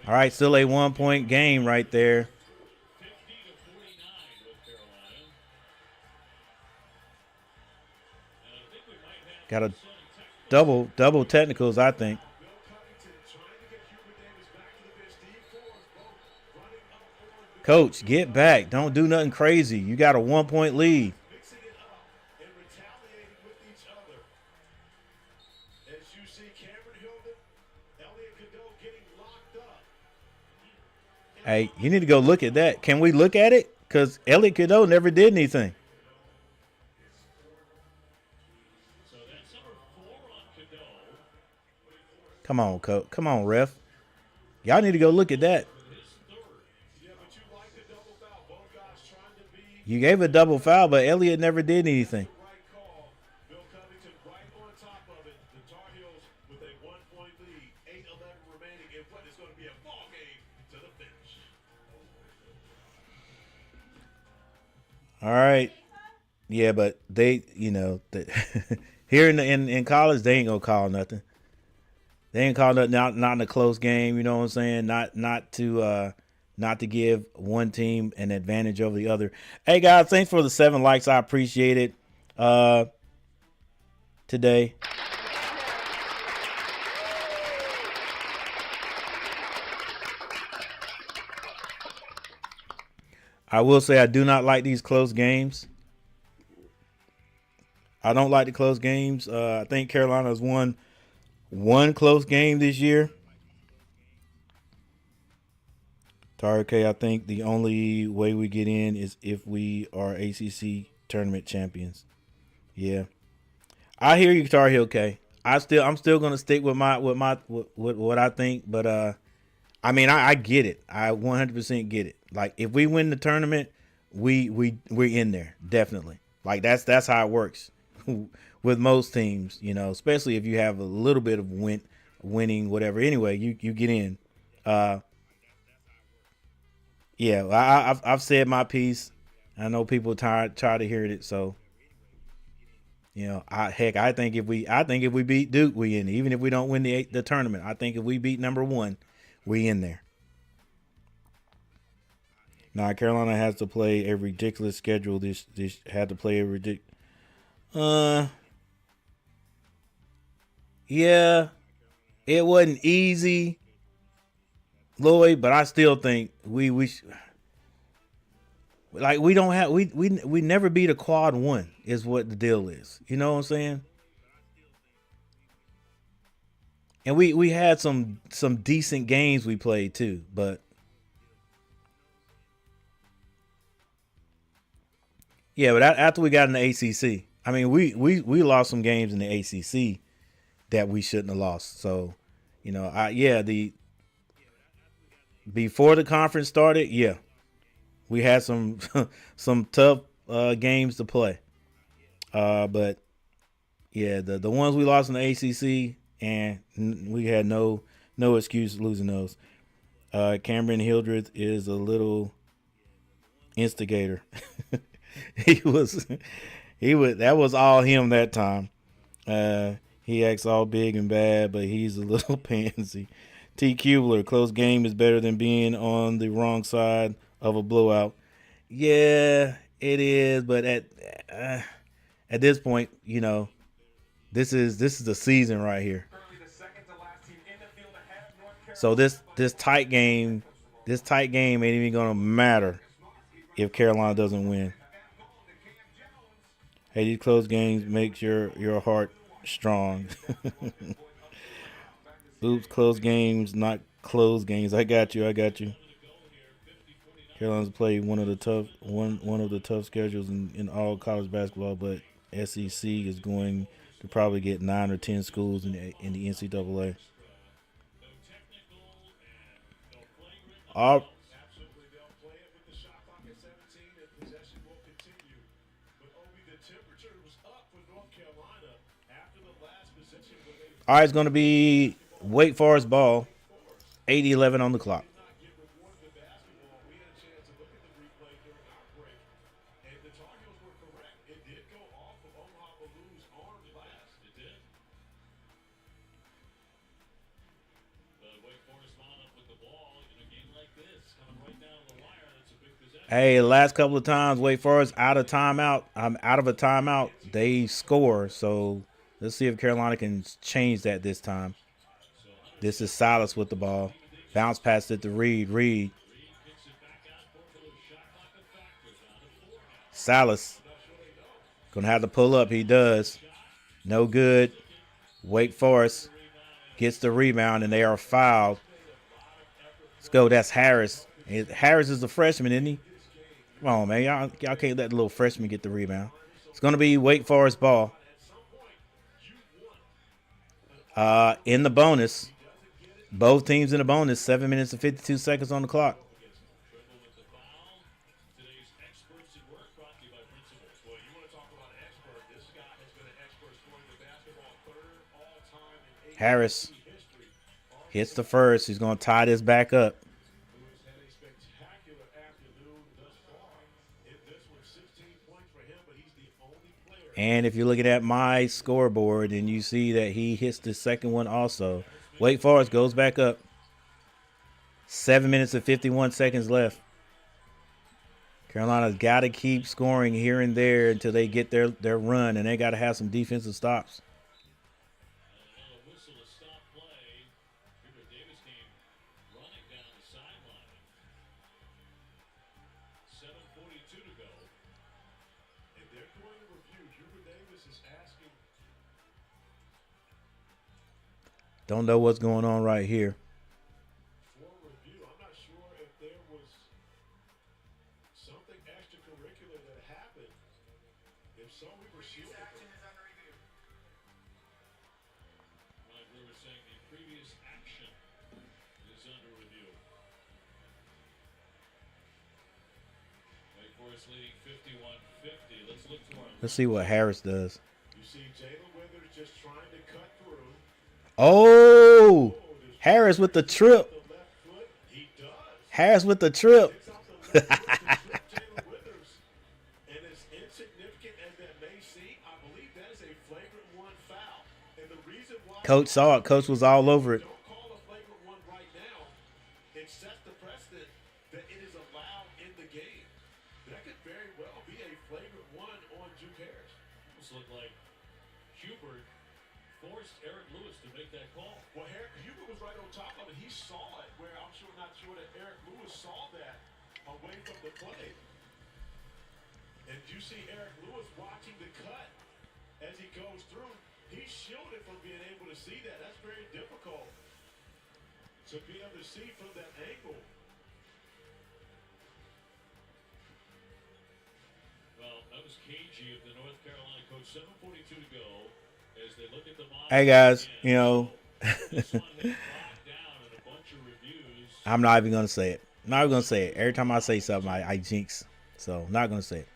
All right, still a 1-point game right there. 50 to 49 with Carolina. And I think we might have Got a double technicals, I think. Bill Covington trying to get Hubert Davis back to the bench. Steve Forbes both running up for Coach, get back. Don't do nothing crazy. You got a 1-point lead. mixing it up and retaliating with each other. As you see Cameron Hilden, Elliot Cadeau getting locked up. Hey, you need to go look at that. Can we look at it? Because Elliot Cadeau never did anything. So that's number 4 on Cadeau. Come on, coach. Come on, ref. Y'all need to go look at that. His 3rd. Yeah, but you like the double foul. Both guys trying to be You gave a double foul, but Elliot never did anything. the right call. Bill Covington right on top of it. The Tar Heels with a 1-point lead. 8-11 remaining in what is going to be a ball game to the finish. All right. Yeah, but they, here in college, they ain't gonna call nothing. They ain't call nothing. Not in a close game. You know what I'm saying? Not to give one team an advantage over the other. Hey guys, thanks for the 7 likes. I appreciate it. Today. I will say I do not like these close games. I don't like the close games. I think Carolina's won one close game this year. Tarek, I think the only way we get in is if we are ACC tournament champions. Yeah, I hear you, Tar Heel K. I'm still gonna stick with what I think, but I mean I get it. I 100% get it. Like if we win the tournament, we're in there definitely. Like that's how it works with most teams, especially if you have a little bit of winning whatever. Anyway, you get in. Yeah, I've said my piece. I know people try to hear it, so I think if we beat Duke, we in. Even if we don't win the tournament, I think if we beat number 1, we in there. Now Carolina has to play a ridiculous schedule. This had to play a ridiculous. Yeah, it wasn't easy, Lloyd, but I still think we don't have we never beat a quad 1 is what the deal is. You know what I'm saying? And we had some decent games we played too, but yeah, but after we got in the ACC, I mean we lost some games in the ACC that we shouldn't have lost. So, before the conference started, yeah, we had some some tough games to play. But yeah, the ones we lost in the ACC, and we had no excuse losing those. Cameron Hildreth is a little instigator. That was all him that time. He acts all big and bad, but he's a little pansy. T. Kubler, close game is better than being on the wrong side of a blowout. Yeah, it is, but at this point, this is the season right here. So this tight game ain't even gonna matter if Carolina doesn't win. Hey, these close games makes your heart strong. Oops, close games, not close games. I got you. Carolina's played one of the tough schedules in all college basketball, but SEC is going to probably get 9 or 10 schools in the NCAA. Absolutely, they'll play it with the shot clock at 17 and possession will continue. But Obi, the temperature was up for North Carolina after the last possession. All right, it's going to be Wake Forest ball, 8:11 on the clock. Get rewarded the basketball. We had a chance to look at the replay during our break, and the Tar Heels were correct. It did go off of Omaha Baloo's arm last. It did. But Wake Forest wound up with the ball in a game like this, coming right down the wire. That's a big possession. Hey, the last couple of times Wake Forest out of a timeout, they score. So Let's see if Carolina can change that this time. This is Silas with the ball. Bounce past it to Reed. Reed. Silas. Gonna have to pull up. He does. No good. Wake Forest gets the rebound, and they are fouled. Let's go. That's Harris. Harris is a freshman, isn't he? Come on, man. Y'all can't let the little freshman get the rebound. It's going to be Wake Forest ball. In the bonus. Both teams in the bonus. 7 minutes and 52 seconds on the clock. Harris hits the first. He's going to tie this back up. And if you're looking at my scoreboard and you see that he hits the second one also, Wake Forest goes back up. 7 minutes and 51 seconds left. Carolina's got to keep scoring here and there until they get their run, and they got to have some defensive stops. Don't know what's going on right here. For review, I'm not sure if there was something extracurricular that happened. If so, we were shielded. Action is under review. Like we were saying, the previous action is under review. Wake Forest leading 51-50. Let's look to our. Let's see what Harris does. You see Jalen Withers just trying to cut through. Oh, Harris with the trip. The left foot, he does. Harris with the trip. Picks off the left foot to trip Jalen Withers. And as insignificant as that may seem, I believe that is a flagrant one foul. And the reason why Coach saw it. Coach was all over it. don't call a flagrant one right now, it sets the precedent that it is allowed in the game. That could very well be a flagrant one on Juke Harris. This looked like Hubert forced Eric Lewis to make that call. Well, Hubert was right on top of it. He saw it, where I'm not sure that Eric Lewis saw that away from the play. And you see Eric Lewis watching the cut as he goes through. He's shielded from being able to see that. That's very difficult to be able to see from that angle. Well, that was KG of the North Carolina coach. 7:42 to go as they look at the model. Hey, guys, you know, This one had brought down in a bunch of reviews. I'm not even going to say it. Not even going to say it. Every time I say something, I jinx. So, not going to say it.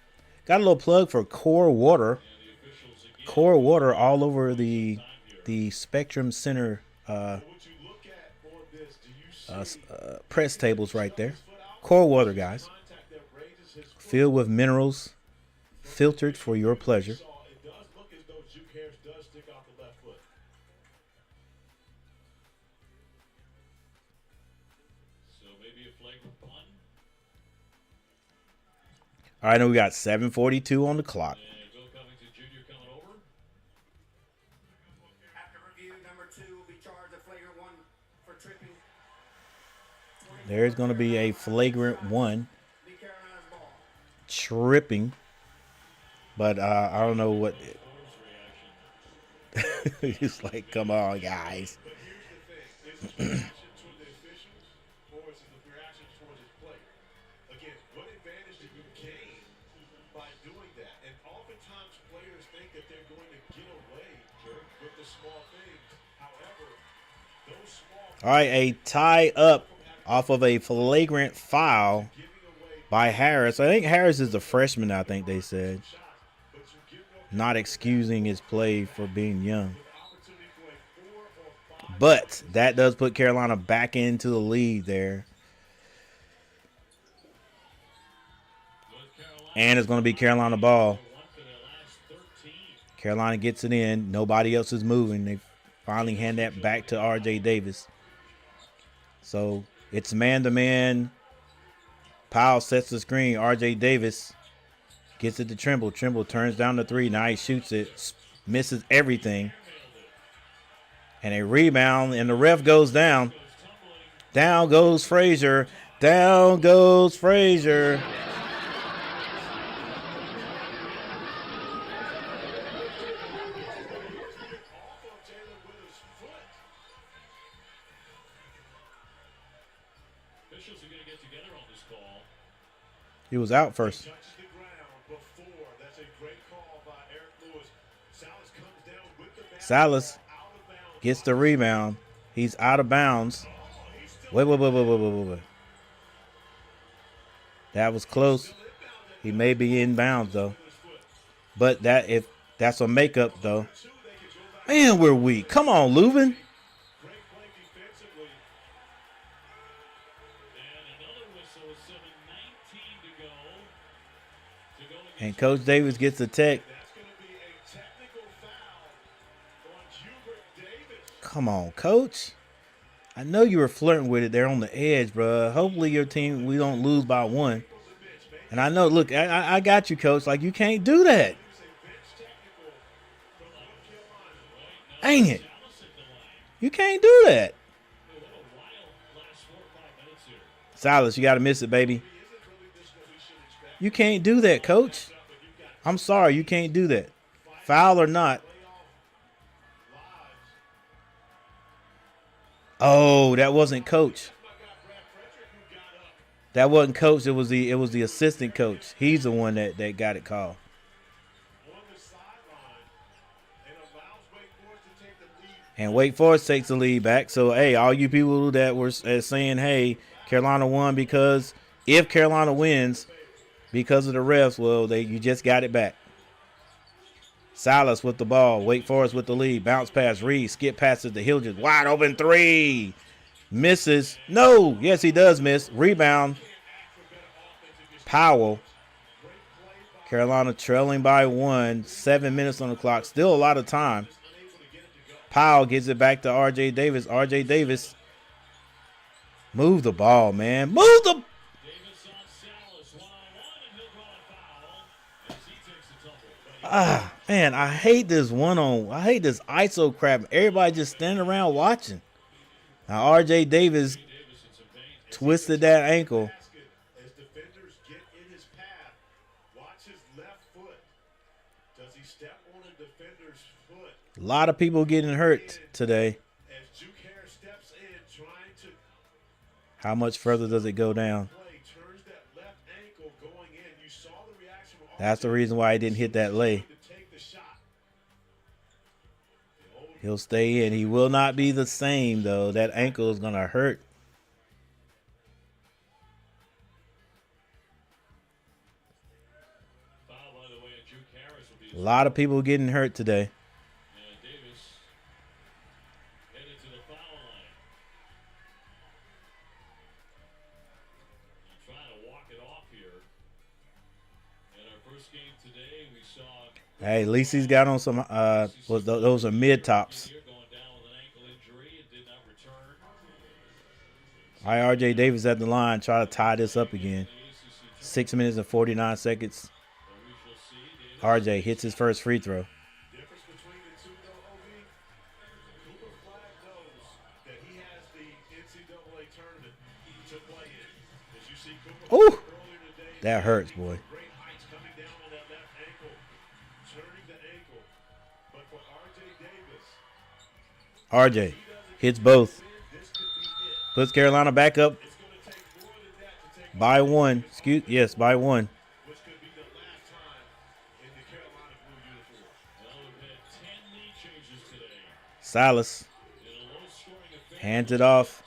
Got a little plug for Core Water. And the officials again. Core Water all over the Spectrum Center What you look at on this, do you see press tables right there. Core Water, guys. contact that raises his foot? Filled with minerals, filtered for your pleasure. It does look as though Juke Harris does stick out the left foot. So maybe a flagrant one. All right, now we got 7:42 on the clock. And Bill Covington Jr. coming over. After review, number 2 will be charged a flagrant one for tripping. There's going to be a flagrant one, Be Carolina's ball. tripping. But I don't know what. He's like, come on, guys. But here's the thing. Is it the reaction toward the officials or is it the reaction towards his play? Again, what advantage do you gain by doing that? And oftentimes players think that they're going to get away with the small things. However, those small All right, a tie up off of a flagrant foul giving away by Harris. I think Harris is a freshman, I think they said. shots, but you give up Not excusing his play for being young. the opportunity for a 4 or 5. But that does put Carolina back into the lead there. North Carolina. And it's going to be Carolina ball. One for their last 13. Carolina gets it in. Nobody else is moving. They finally hand that back to R.J. Davis. So it's man-to-man. Powell sets the screen. R.J. Davis gets it to Trimble. Trimble turns down the three. Now he shoots it. misses everything. And a rebound, and the ref goes down. Down goes Frazier. Down goes Frazier. Officials are going to get together on this call. He was out first. Touches the ground before. That's a great call by Eric Lewis. Salas comes down with the basketball. Salas Out of bounds. gets the rebound. He's out of bounds. Wait. That was close. He may be in bounds though. But that's a makeup though. Man, we're weak. Come on, Leuven. Great play defensively. And another whistle, 7:19 to go. And Coach Davis gets the tech. That's going to be a technical foul on Hubert Davis. Come on, Coach. I know you were flirting with it there on the edge, bro. Hopefully your team, we don't lose by 1. And I know, look, I got you, Coach. Like, you can't do that. Dang it. You can't do that. Silas, you got to miss it, baby. You can't do that, Coach. I'm sorry, you can't do that. Foul or not. Oh, that wasn't Coach. That wasn't Coach. It was the assistant coach. He's the one that got it called. And Wake Forest takes the lead back. So, hey, all you people that were saying, hey, Carolina won because if Carolina wins because of the refs, well, you just got it back. Silas with the ball. Wake Forest with the lead. Bounce pass. Reed. Skip passes to Hildreth. Wide open 3. Misses. No. Yes, he does miss. Rebound. Powell. Carolina trailing by 1. 7 minutes on the clock. Still a lot of time. Powell gives it back to R.J. Davis. R.J. Davis. Move the ball, man. Move the. Man, I hate this I hate this ISO crap. Everybody just standing around watching. Now R.J. Davis twisted that ankle. As defenders get in his path, watch his left foot. Does he step on a defender's foot? A lot of people getting hurt today. As Juke Hare steps in, trying to How much further does it go down? play, turns that left ankle going in. You saw the reaction from That's the reason why he didn't hit that lay. to take the shot. He'll stay in. He will not be the same, though. That ankle is going to hurt. A lot of people getting hurt today. And Davis headed to the foul line. And trying to walk it off here. In our first game today, we saw. Hey, at least he's got on some. Those are mid tops. Here going down with an ankle injury and did not return. All right, R.J. Davis at the line. Try to tie this up again. 6 minutes and 49 seconds. R.J. hits his first free throw. Difference between the two, though, OB. Cooper Flag knows that he has the NCAA tournament to play in. As you see Cooper Ooh, earlier today, that hurts, boy. great heights coming down on that left ankle, turning the ankle. But for R.J. Davis, R.J. hits both. this could be it. Puts Carolina back up It's going to take more than that to take by 1. Yes, by 1. which could be the last time in the Carolina blue uniform. Well, we've had 10 lead changes today. Silas In a low-scoring affair. hands it off.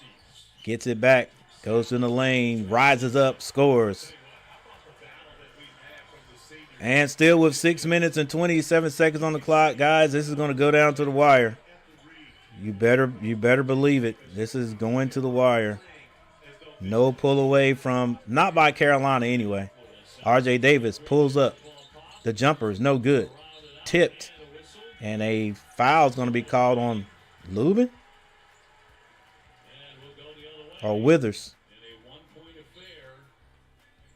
Gets it back. Goes in the lane. Rises up. Scores. And still with 6 minutes and 27 seconds on the clock, guys, this is going to go down to the wire. You better believe it. This is going to the wire. No pull away from, not by Carolina anyway. R.J. Davis pulls up. The jumper is no good. Tipped. And a foul is going to be called on Leuven or Withers. In a one-point affair,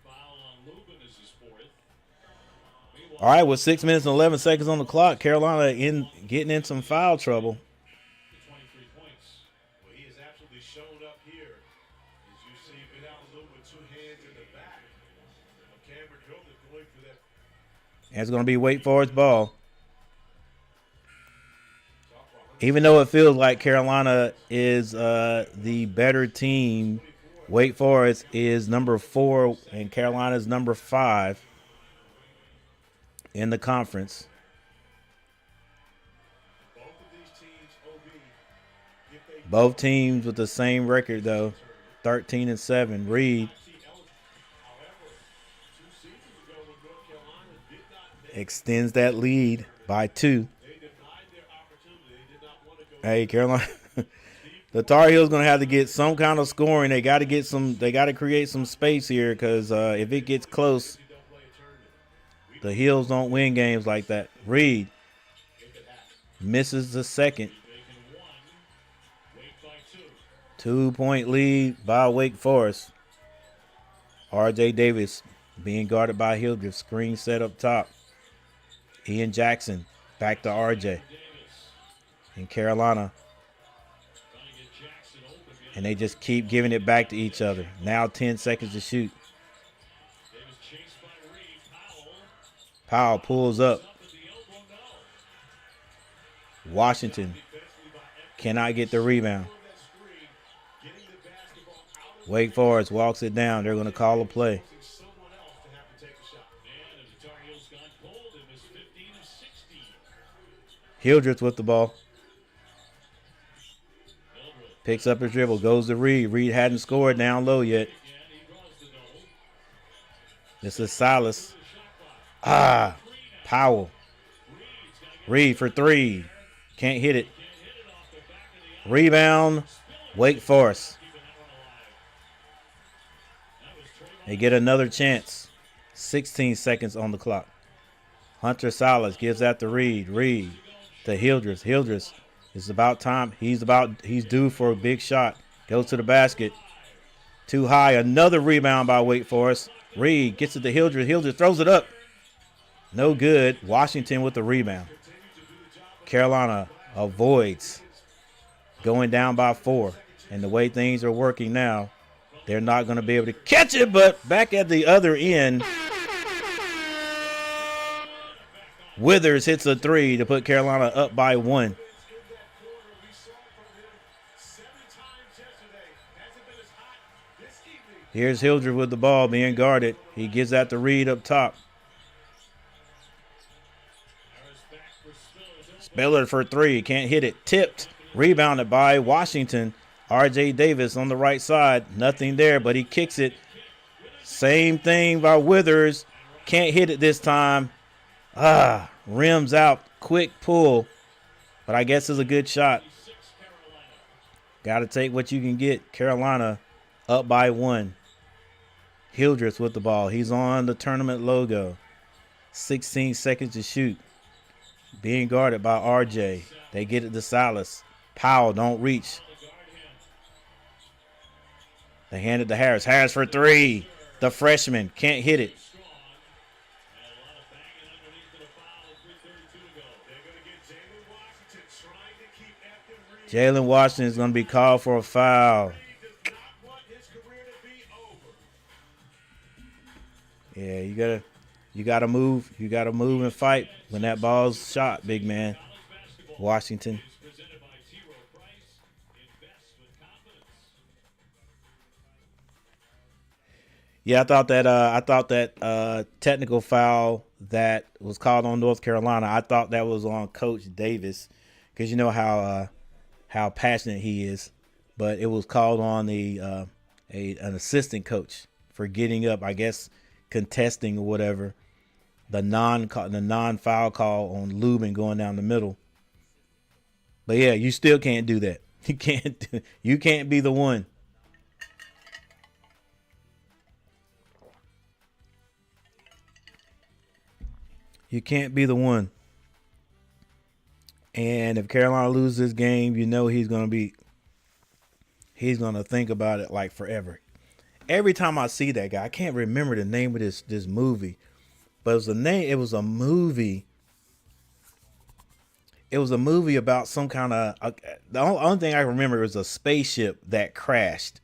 foul on Lubin is his fourth. All right, with 6 minutes and 11 seconds on the clock, Carolina getting in some foul trouble. 23 points. Well, he has absolutely shown up here. As you see, been out a little with two hands in the back. Cameron Hilton going for that. And it's going to be Wake Forest ball. Even though it feels like Carolina is the better team, Wake Forest is number 4 and Carolina is number 5 in the conference. Both of these teams, OB, if they Both teams with the same record, though, 13-7. Reed however, 2 seasons ago when North Carolina did not make extends that lead by 2. they denied their opportunity. They did not want to go. Hey, Carolina, the Tar Heels going to have to get some kind of scoring. They got to get some. They got to create some space here because if it gets close, Don't play a tournament. the Heels don't win games like that. Reed It could happen. misses the second. Making 1. Wake by 2. 2-point lead by Wake Forest. R.J. Davis being guarded by Hildreth. Screen set up top. Ian Jackson back to R.J. Davis. in Carolina. Trying to get Jackson open. And they just keep giving it back to each other. Now 10 seconds to shoot. Davis chased by Reed. Powell Powell. pulls up. Up at the elbow. No. Washington cannot get the rebound. That screen, getting the basketball out of Wake Forest walks it down. They're going to call a play. someone else to have to take a shot. And as the Tar Heels gone cold, it was 15 of 16. Hildreth with the ball. Hildreth. Picks up his dribble. Goes to Reed. Reed hadn't scored down low yet. Again, he draws the double. This is Silas. The shot clock. Powell. Reed's got to get Reed for 3. Can't hit it. can't hit it off the back of the Rebound. Wake Forest. keeping that one alive. That was Trayvon. They get another chance. 16 seconds on the clock. Hunter Silas gives that to Reed. Reed to Hildreth. Hildreth. It's about time. He's due for a big shot. Goes to the basket. Too high. Another rebound by Wake Forest. Reed gets it to Hildreth. Hildreth throws it up. No good. Washington with the rebound. Carolina avoids going down by 4. And the way things are working now, they're not going to be able to catch it. But back at the other end, Withers hits a 3 to put Carolina up by 1. In that quarter, we saw from him 7 times yesterday. Hasn't been as hot this evening. Here's Hildreth with the ball being guarded. He gives that to Reed up top. Harris back for Spiller. Spiller for 3. Can't hit it. Tipped. Rebounded by Washington. R.J. Davis on the right side. Nothing there, but he kicks it. Same thing by Withers. Can't hit it this time. Rims out. Quick pull. But I guess it's a good shot. Got to take what you can get. Carolina up by 1. Hildreth with the ball. He's on the tournament logo. 16 seconds to shoot. Being guarded by RJ. They get it to Silas. Powell don't reach. They hand it to Harris. Harris for 3. The freshman can't hit it. Strong. And a lot of banging underneath to the foul. 3:32 to go. They're going to get Jalen Washington trying to keep Ethan Reed. Jalen Washington is going to be called for a foul. Reed does not want his career to be over. Yeah, you gotta move. You gotta move and fight when that ball's shot, big man. College basketball Washington. is presented by T. Rowe Price. Invest with confidence. Yeah, I thought that technical foul that was called on North Carolina. I thought that was on Coach Davis because you know how passionate he is, but it was called on an assistant coach for getting up, I guess, contesting or whatever. The non-foul call on Lubin going down the middle. But yeah, you still can't do that. You can't be the one. You can't be the one. And if Carolina loses this game, you know he's gonna think about it like forever. Every time I see that guy, I can't remember the name of this movie, but it was a name. It was a movie. It was a movie about some kind of. The only thing I remember was a spaceship that crashed,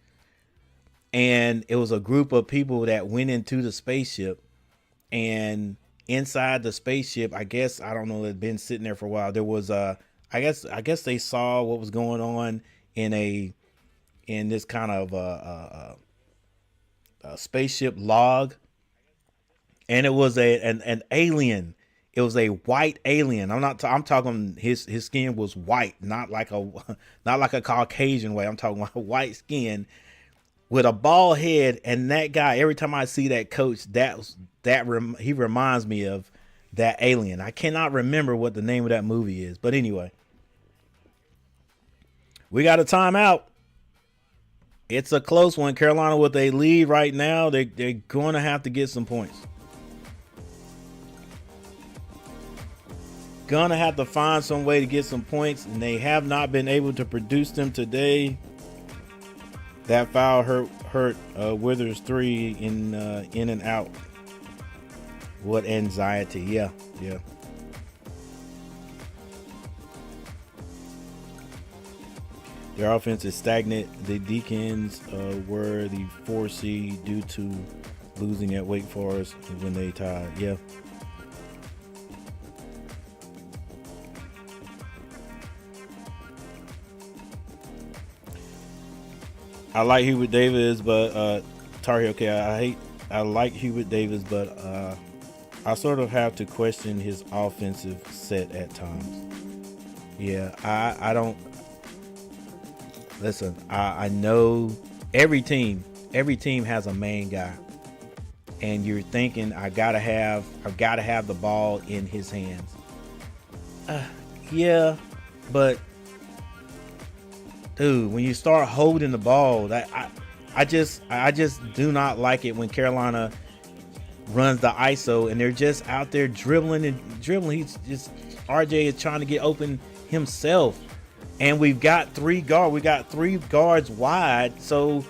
and it was a group of people that went into the spaceship, and inside the spaceship, I guess I don't know. It had been sitting there for a while. There was a. I guess they saw what was going on in this kind of a spaceship log, and it was an alien. It was a white alien. I'm talking his skin was white, not like a Caucasian way. I'm talking about white skin with a bald head. And that guy, every time I see that coach, he reminds me of that alien. I cannot remember what the name of that movie is, but anyway, we got a timeout. It's a close one. Carolina with a lead right now. They're going to have to get some points. Gonna have to find some way to get some points, and they have not been able to produce them today. That foul hurt Withers 3 in and out. What anxiety. Yeah. Their offense is stagnant. The Deacons were the 4 seed due to losing at Wake Forest when they tied. Yeah. I like Hubert Davis, but Tar Heel. Okay, I like Hubert Davis, but I sort of have to question his offensive set at times. Yeah, I don't listen. I know every team has a main guy, and you're thinking I've got to have the ball in his hands. Yeah, but. Dude, when you start holding the ball, I just do not like it when Carolina runs the ISO and they're just out there dribbling. He's just RJ is trying to get open himself, and we've got 3 guards. We got 3 guards wide, so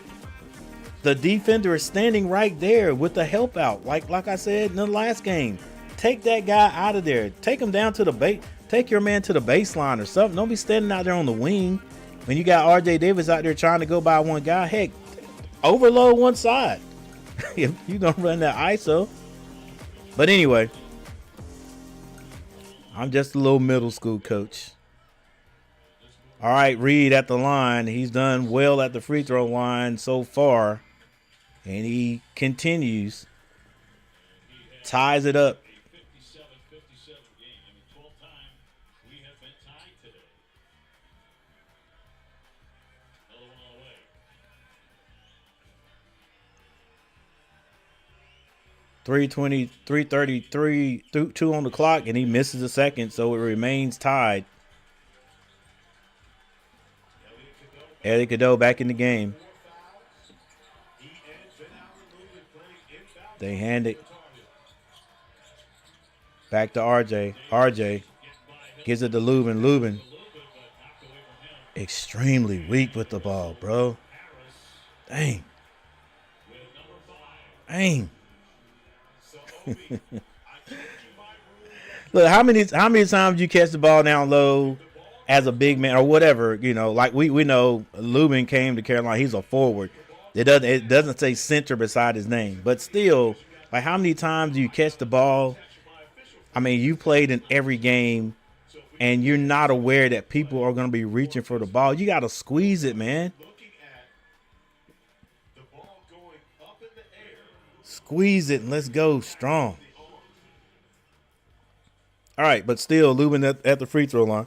the defender is standing right there with the help out. Like I said in the last game, take that guy out of there. Take him down to the base. Take your man to the baseline or something. Don't be standing out there on the wing. When you got RJ Davis out there trying to go by one guy, heck, overload one side. If you don't run that ISO. But anyway, I'm just a little middle school coach. All right, Reed at the line. He's done well at the free throw line so far. And he continues. Ties it up. .333, 2 on the clock, and he misses a second, so it remains tied. Eddie Cadeau back in the game. They hand it back to RJ. RJ gives it to Lubin. Lubin extremely weak with the ball, bro. Dang. Look, how many times you catch the ball down low as a big man or whatever, like we know Lubin came to Carolina, he's a forward. It doesn't say center beside his name, but still, like how many times do you catch the ball? I mean, you played in every game and you're not aware that people are going to be reaching for the ball. You got to squeeze it, man. Squeeze it and let's go strong. All right, but still, Lubin at the free throw line.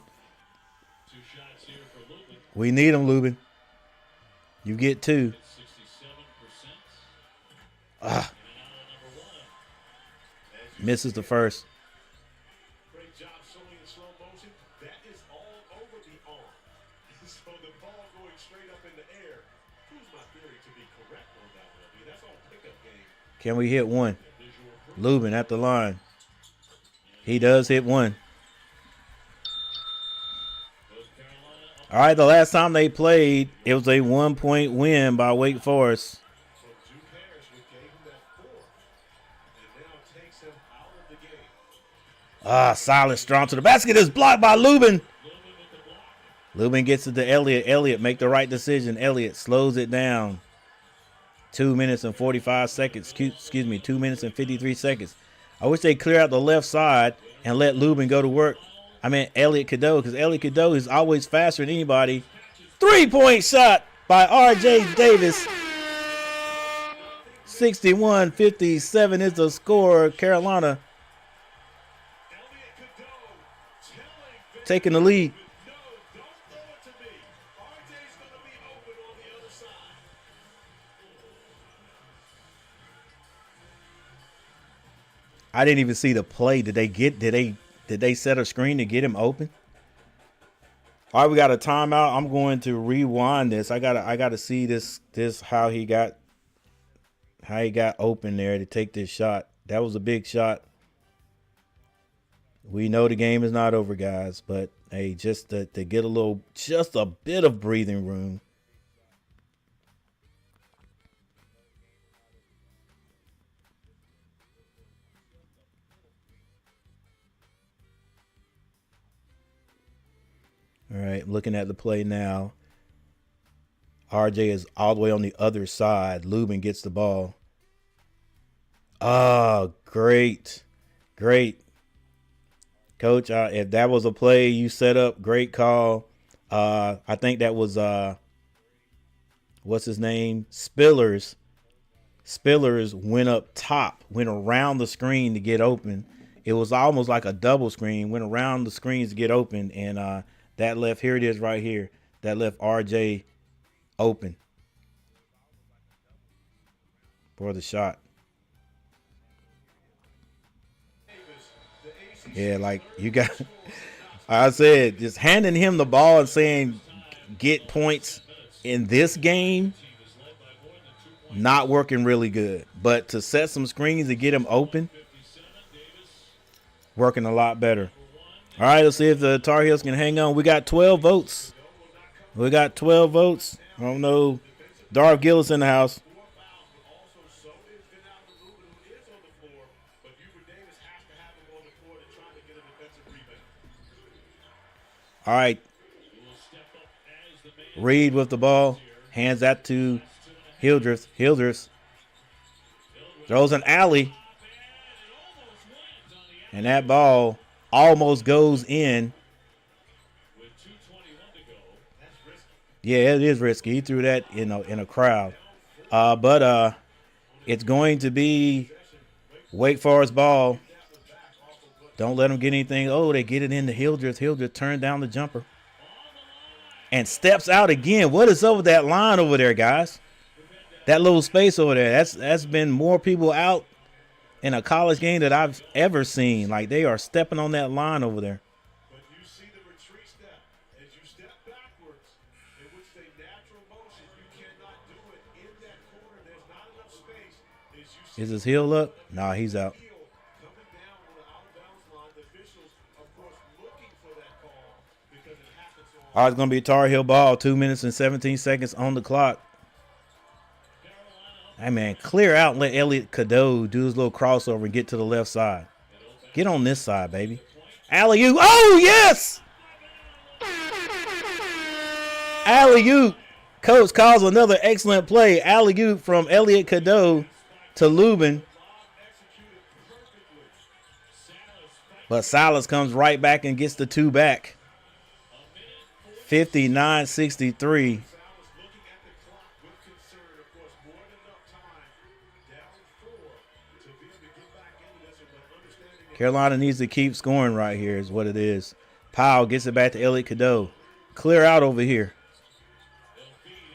We need him, Lubin. You get 2. Misses the first. Great job showing the slow motion. That is all over the arm. So the ball going straight up in the air. Who's my theory to be correct on that one? I mean, that's all pickup game. Can we hit one? Lubin at the line. He does hit one. All right, the last time they played, it was a 1-point win by Wake Forest. So 2 pairs would gave him that 4. And now takes him out of Silas strong to the basket. Is blocked by Lubin. Lubin gets it to Elliott. Elliott make the right decision. Elliott slows it down. 2 minutes and 45 seconds. Excuse me, 2 minutes and 53 seconds. I wish they clear out the left side and let Lubin go to work. I mean Elliott Cadeau, because Elliott Cadeau is always faster than anybody. 3-point shot by R.J. Davis. 61-57 is the score. Carolina taking the lead. No, don't throw it to me. RJ's going to be open on the other side. I didn't even see the play. Did they set a screen to get him open? All right, we got a timeout. I'm going to rewind this. I gotta see this how he got open there to take this shot. That was a big shot. We know the game is not over, guys, but hey, just to get just a bit of breathing room. All right, looking at the play now. RJ is all the way on the other side. Lubin gets the ball. Oh, great. Great. Coach, if that was a play you set up, great call. I think that was, what's his name? Spillers. Spillers went up top, went around the screen to get open. It was almost like a double screen, went around the screens to get open, and that left, here it is right here, that left RJ open for the shot. Yeah, like you got, I said, just handing him the ball and saying get points in this game, not working really good. But to set some screens and get him open, working a lot better. All right, let's see if the Tar Heels can hang on. We got 12 votes. We got 12 votes. I don't know. Darv Gillis in the house. All right. Reed with the ball. Hands that to Hildreth. Hildreth throws an alley. And that ball almost goes in. Yeah, it is risky. He threw that in a crowd. But it's going to be Wake Forest ball. Don't let them get anything. Oh, they get it into Hildreth. Hildreth turned down the jumper. And steps out again. What is over that line over there, guys? That little space over there. That's been more people out in a college game that I've ever seen. Like, they are stepping on that line over there. But you see the retreat step. As you step backwards, in which they natural motion, you cannot do it in that corner. There's not enough space. As you see Is his heel up? Nah, he's out. coming down on the out-of-bounds line, the officials, of course, looking for that call because it happens so All right, it's going to be Tar Heel ball. 2 minutes and 17 seconds on the clock. Hey, man, clear out and let Elliott Cadeau do his little crossover and get to the left side. Get on this side, baby. Alley-oop. Oh, yes! Alley-oop. Coach calls another excellent play. Alley-oop from Elliott Cadeau to Lubin. But Silas comes right back and gets the two back. 59-63. Carolina needs to keep scoring right here is what it is. Powell gets it back to Elliott Cadeau. Clear out over here.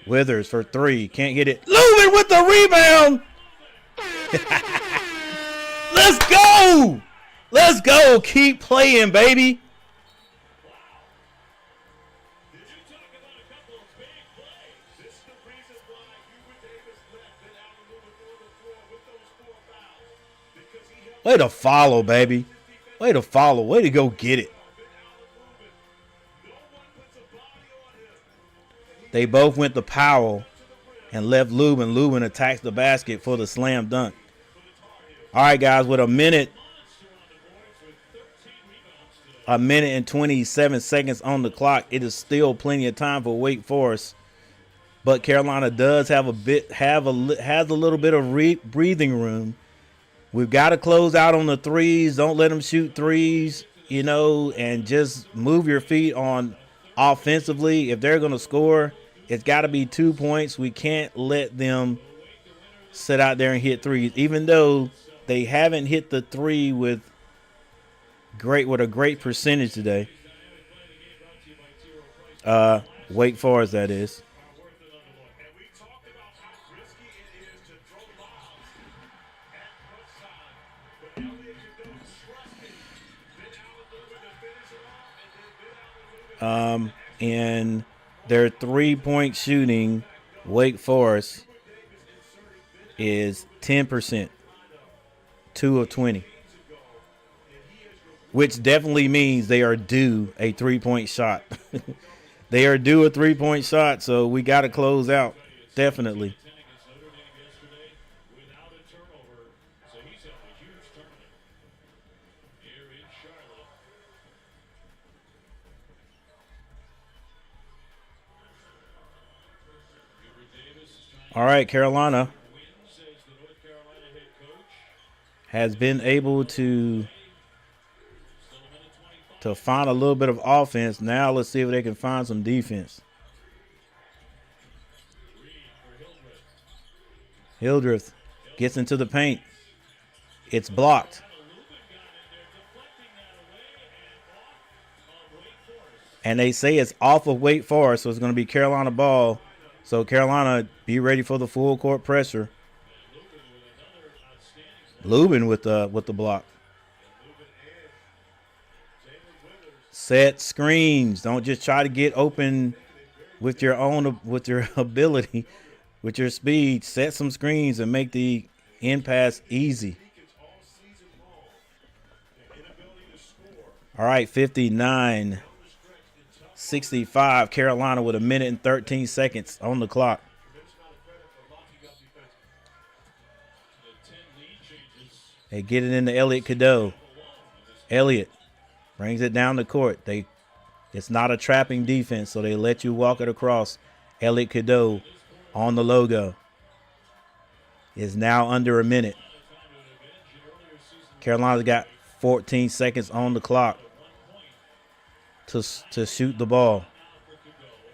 Withers for three. Can't get it. Lubin with the rebound. Let's go. Let's go. Keep playing, baby. Way to follow, baby. Way to follow. Way to go get it. They both went to Powell and left Lubin. Lubin attacks the basket for the slam dunk. All right, guys, with a minute a minute and 27 seconds on the clock. It is still plenty of time for Wake Forest, but Carolina does have has a little bit of breathing room. We've got to close out on the threes. Don't let them shoot threes, and just move your feet on offensively. If they're going to score, it's got to be 2 points. We can't let them sit out there and hit threes, even though they haven't hit the three with a great percentage today. Wake Forest, that is. And we talked about how risky it is to throw bombs at crunch time. But Elliott can go trusting Ben Allen Lubin to finish it off, and then Ben Allen Lubin. And their 3-point shooting, Wake Forest, is 10%, 2 of 20, which definitely means they are due a 3-point shot. They are due a 3-point shot, so we got to close out, definitely. All right, Carolina has been able to find a little bit of offense. Now let's see if they can find some defense. Hildreth gets into the paint. It's blocked. And they say it's off of Wake Forest, so it's going to be Carolina ball. So Carolina, be ready for the full court pressure. Lubin with the block. Set screens. Don't just try to get open with your ability, with your speed. Set some screens and make the in pass easy. All right, 59-65. Carolina with a minute and 13 seconds on the clock. They get it into Elliott Cadeau. Elliott brings it down the court. It's not a trapping defense, so they let you walk it across. Elliott Cadeau on the logo is now under a minute. Carolina's got 14 seconds on the clock to shoot the ball.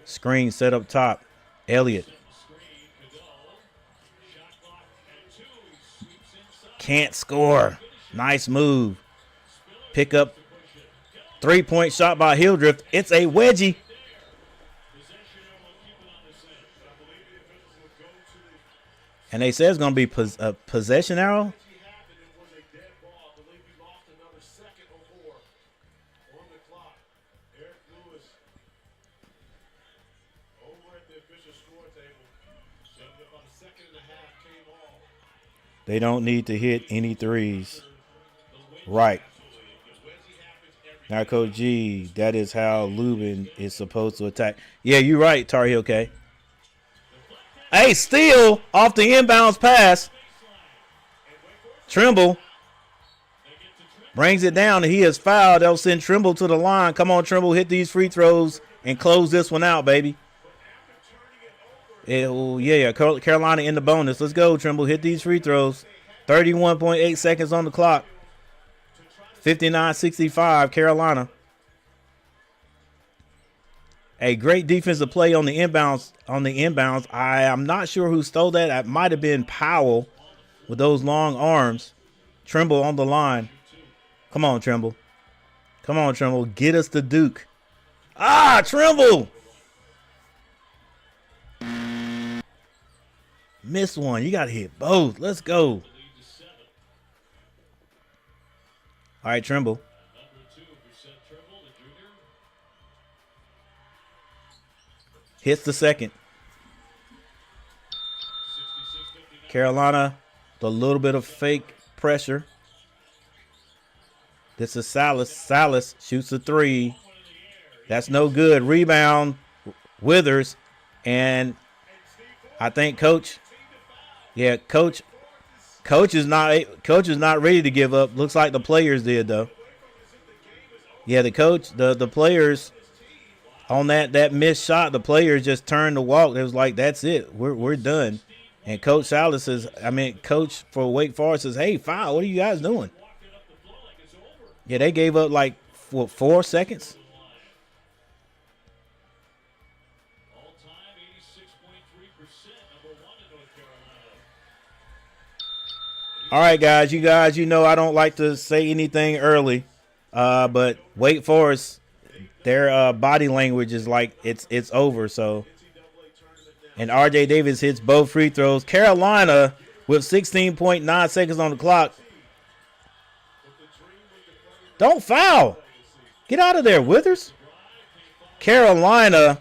Screen set up top. Elliott can't score. Nice move. Pick up 3-point shot by Hildreth. It's a wedgie. And they say it's going to be a possession arrow. They don't need to hit any threes. Right. Now, Coach G, that is how Lubin is supposed to attack. Yeah, you're right, Tar Heel K. Hey, steal off the inbounds pass. Trimble brings it down, and he is fouled. They'll send Trimble to the line. Come on, Trimble, hit these free throws and close this one out, baby. Carolina in the bonus. Let's go, Trimble. Hit these free throws. 31.8 seconds on the clock. 59-65, Carolina. A great defensive play on the inbounds. I am not sure who stole that. That might have been Powell with those long arms. Trimble on the line. Come on, Trimble. Come on, Trimble. Get us the Duke. Trimble. Missed one. You got to hit both. Let's go. All right, Trimble. Hits the second. Carolina, with a little bit of fake pressure. This is Salas. Salas shoots a three. That's no good. Rebound, Withers. And I think Coach is not ready to give up. Looks like the players did, though. Yeah, the coach, the players on that missed shot, the players just turned to walk. It was like, that's it. We're done. And Coach Salas says, Coach for Wake Forest says, hey, foul. What are you guys doing? Yeah, they gave up like, what, 4 seconds? All-time 86.3%, number 1 in North Carolina. All right, guys, you know I don't like to say anything early, but Wake Forest, their body language is like it's over. So, and R.J. Davis hits both free throws. Carolina with 16.9 seconds on the clock. Don't foul. Get out of there, Withers. Carolina,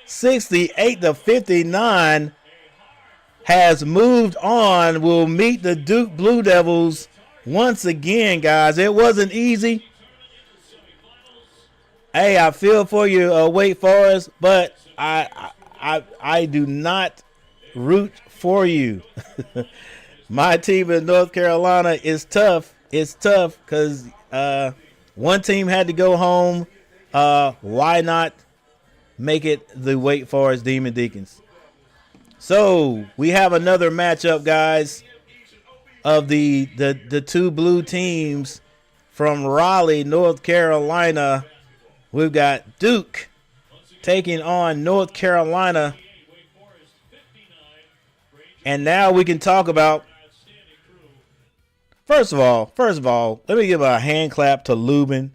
68-59. Has moved on. Will meet the Duke Blue Devils once again, guys. It wasn't easy. Hey, I feel for you, Wake Forest, but I do not root for you. My team in North Carolina is tough. It's tough because one team had to go home. Why not make it the Wake Forest Demon Deacons? So we have another matchup, guys, of the two blue teams from Raleigh, North Carolina. We've got Duke taking on North Carolina. And now we can talk about, first of all, let me give a hand clap to Lubin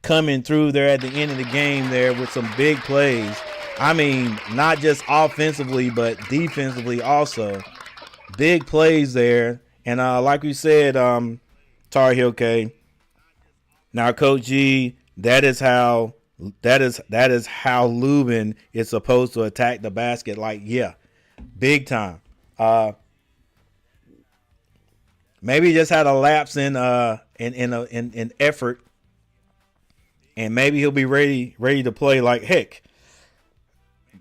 coming through there at the end of the game there with some big plays. I mean, not just offensively, but defensively also. Big plays there. And like we said, Tar Heel K. Now, Coach G, that is how Lubin is supposed to attack the basket. Like, yeah, big time. Maybe he just had a lapse in effort, and maybe he'll be ready to play. Like, heck,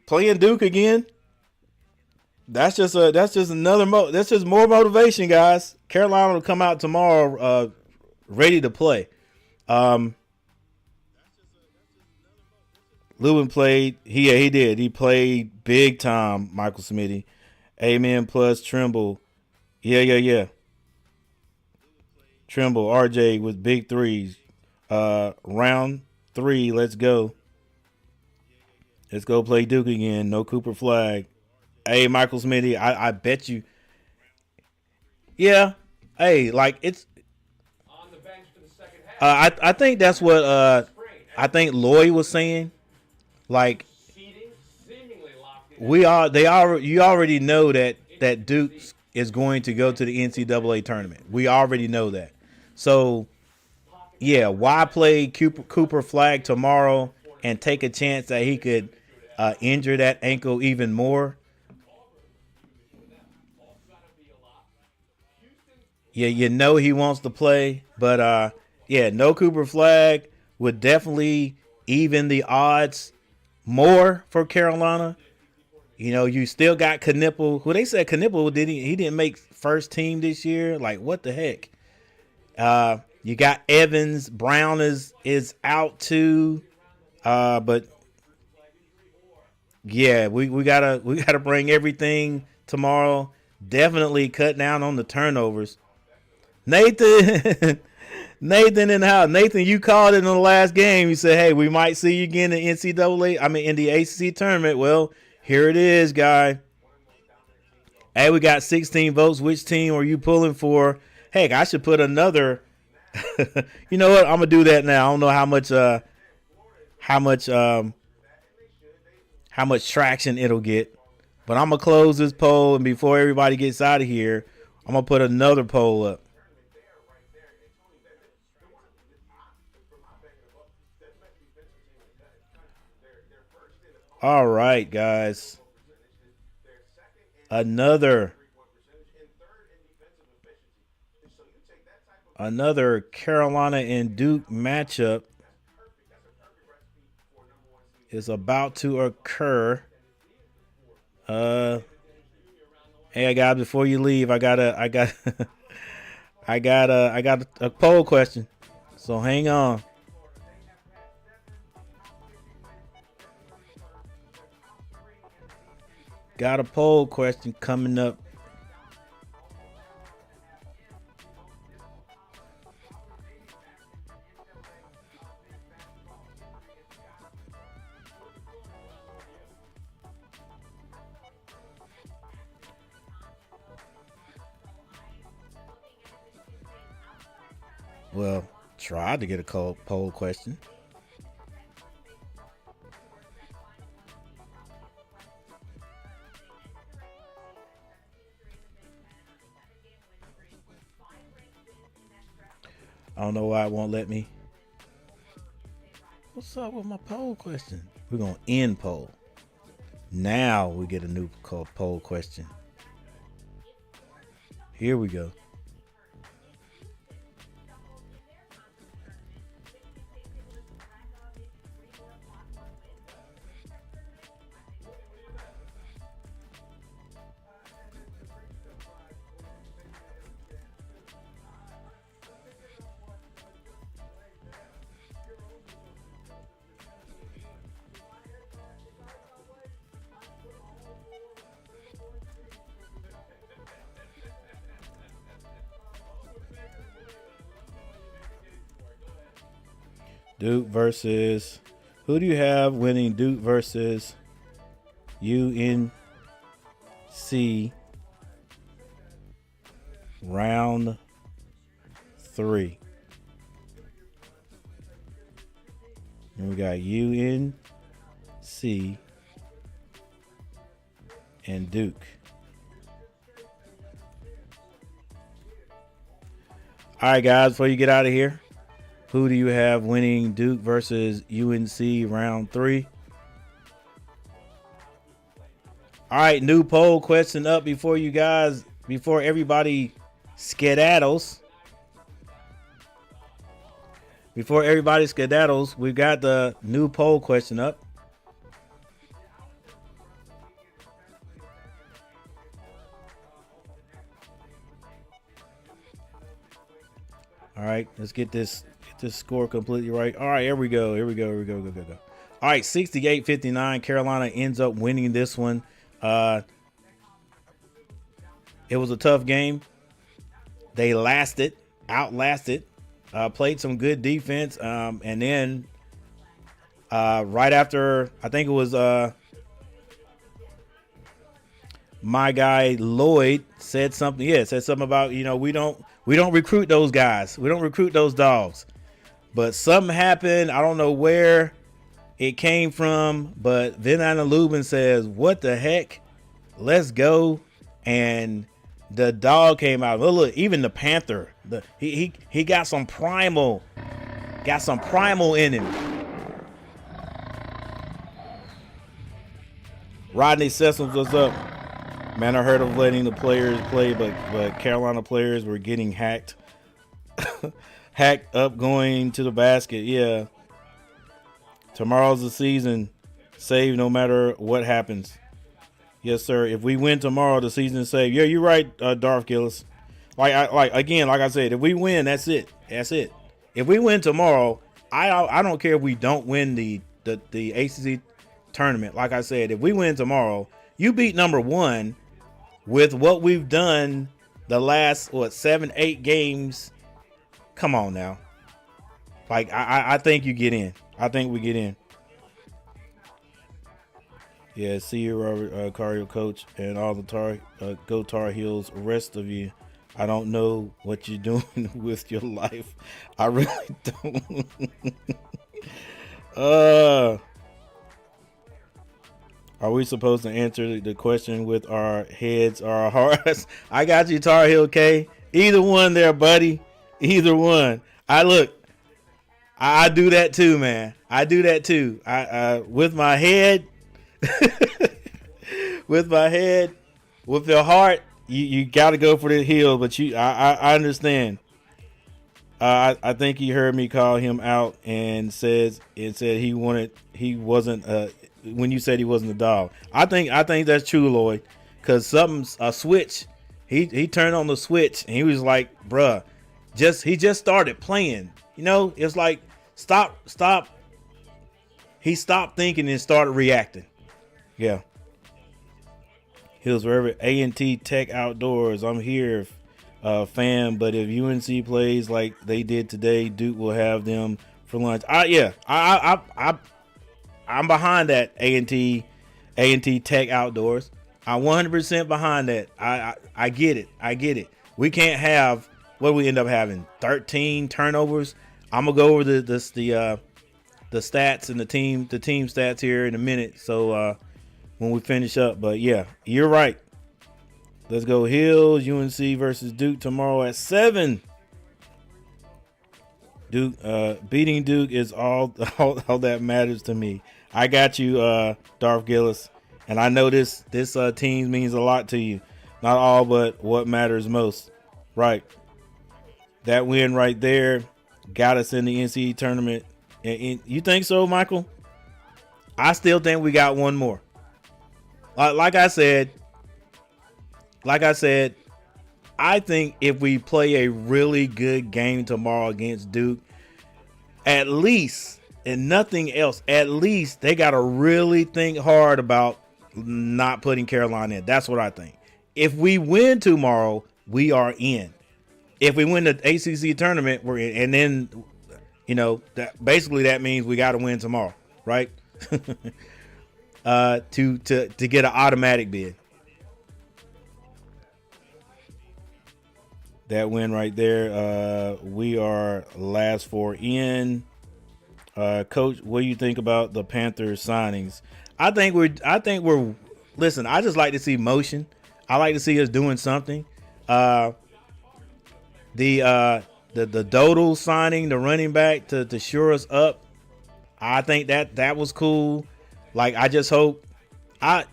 playing Duke again. That's just another that's just more motivation, guys. Carolina will come out tomorrow ready to play. Lubin played. He did. He played big time, Michael Smitty. Amen plus Trimble. Yeah. Trimble, RJ with big threes. Round 3, let's go. Let's go play Duke again. No Cooper flag. Hey, Michael Smitty, I bet you. Yeah. Hey, like it's. On the bench for the second half. I think that's what I think Lloyd was saying. Like Seemingly locked in. you already know that Duke is going to go to the NCAA tournament. We already know that. So yeah, why play Cooper flag tomorrow and take a chance that he could injure that ankle even more? Yeah, you know he wants to play, but yeah, no Cooper flag would definitely even the odds more for Carolina. You know, you still got Knipple. Who they said Knipple he didn't make first team this year. Like, what the heck? You got Evans. Brown is out too. But yeah, we gotta bring everything tomorrow. Definitely cut down on the turnovers. Nathan in the house. Nathan, you called it in the last game. You said, hey, we might see you again in in the ACC tournament. Well, here it is, guy. Hey, we got 16 votes. Which team are you pulling for? Heck, I should put another. You know what? I'm gonna do that now. I don't know how much traction it'll get, but I'm gonna close this poll, and before everybody gets out of here, I'm gonna put another poll up. All right, guys. Another Carolina and Duke matchup is about to occur. Hey, guys, before you leave, I got I got a poll question, so hang on. Got a poll question coming up. Well, tried to get a poll question. I don't know why it won't let me. What's up with my poll question? We're going to end poll. Now we get a new poll question. Here we go. Duke versus, who do you have winning Duke versus UNC round 3? And we got UNC and Duke. All right, guys, before you get out of here, who do you have winning Duke versus UNC round 3? All right, new poll question up before everybody skedaddles. Before everybody skedaddles, we got the new poll question up. All right, let's get this score completely right. All right, here we go. Go. All right, 68-59. Carolina ends up winning this one. It was a tough game. They outlasted, played some good defense. And then right after, I think it was my guy Lloyd said something. Yeah, said something about, we don't recruit those guys. We don't recruit those dogs. But something happened. I don't know where it came from, but Vinana Lubin says, what the heck? Let's go. And the dog came out. Look, even the Panther, he got some primal in him. Rodney Sessoms, what's up? Man, I heard of letting the players play, but Carolina players were getting hacked. Hacked up going to the basket. Yeah. Tomorrow's the season. Saved no matter what happens. Yes, sir. If we win tomorrow, the season's saved. Yeah, you're right, Darth Gillis. Like I said, if we win, that's it. If we win tomorrow, I don't care if we don't win the ACC tournament. Like I said, if we win tomorrow, you beat number 1 with what we've done the last 7-8 games. Come on now. Like, I think you get in. I think we get in. Yeah, see you, Robert, Cario, coach, and all the Go Tar Heels, rest of you. I don't know what you're doing with your life. I really don't. Are we supposed to answer the question with our heads or our hearts? I got you, Tar Heel K. Either one there, buddy. Either one. I do that too, man. I do that too. I with my head, with your heart, you got to go for the heel. But I understand. I think he heard me call him out and said he wasn't. When you said he wasn't a dog, I think that's true, Lloyd. Cause a switch. He turned on the switch and he was like, bruh, he just started playing. You know, it's like stop. He stopped thinking and started reacting. Yeah. Hills wherever A&T Tech Outdoors. I'm here, fan. But if UNC plays like they did today, Duke will have them for lunch. I'm behind that A&T Tech Outdoors. I'm 100% behind that. I get it. We can't have what we end up having 13 turnovers. I'm gonna go over the stats and the team stats here in a minute. So when we finish up, but yeah, you're right. Let's go Hills. UNC versus Duke tomorrow at 7. Duke beating Duke is all that matters to me. I got you, Darth Gillis, and I know this team means a lot to you. Not all, but what matters most. Right. That win right there got us in the NCAA tournament. And you think so, Michael? I still think we got one more. Like I said, I think if we play a really good game tomorrow against Duke, at least, and nothing else, at least they got to really think hard about not putting Carolina in. That's what I think. If we win tomorrow, we are in. If we win the ACC tournament, we're in. And then, you know, that means we got to win tomorrow, right? To get an automatic bid. That win right there. We are last 4 in. Coach, what do you think about the Panthers signings? I think we're listen, I just like to see motion. I like to see us doing something. The Dodal signing, the running back to shore us up. I think that was cool. Like I just hope that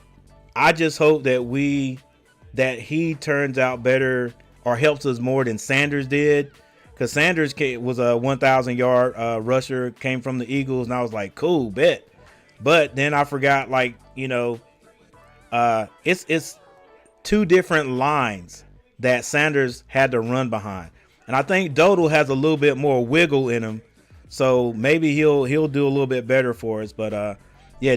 he turns out better or helps us more than Sanders did, because Sanders was a 1,000-yard rusher, came from the Eagles, and I was like, cool, bet. But then I forgot, like, you know, it's 2 different lines that Sanders had to run behind, and I think Dodal has a little bit more wiggle in him, so maybe he'll do a little bit better for us. But yeah,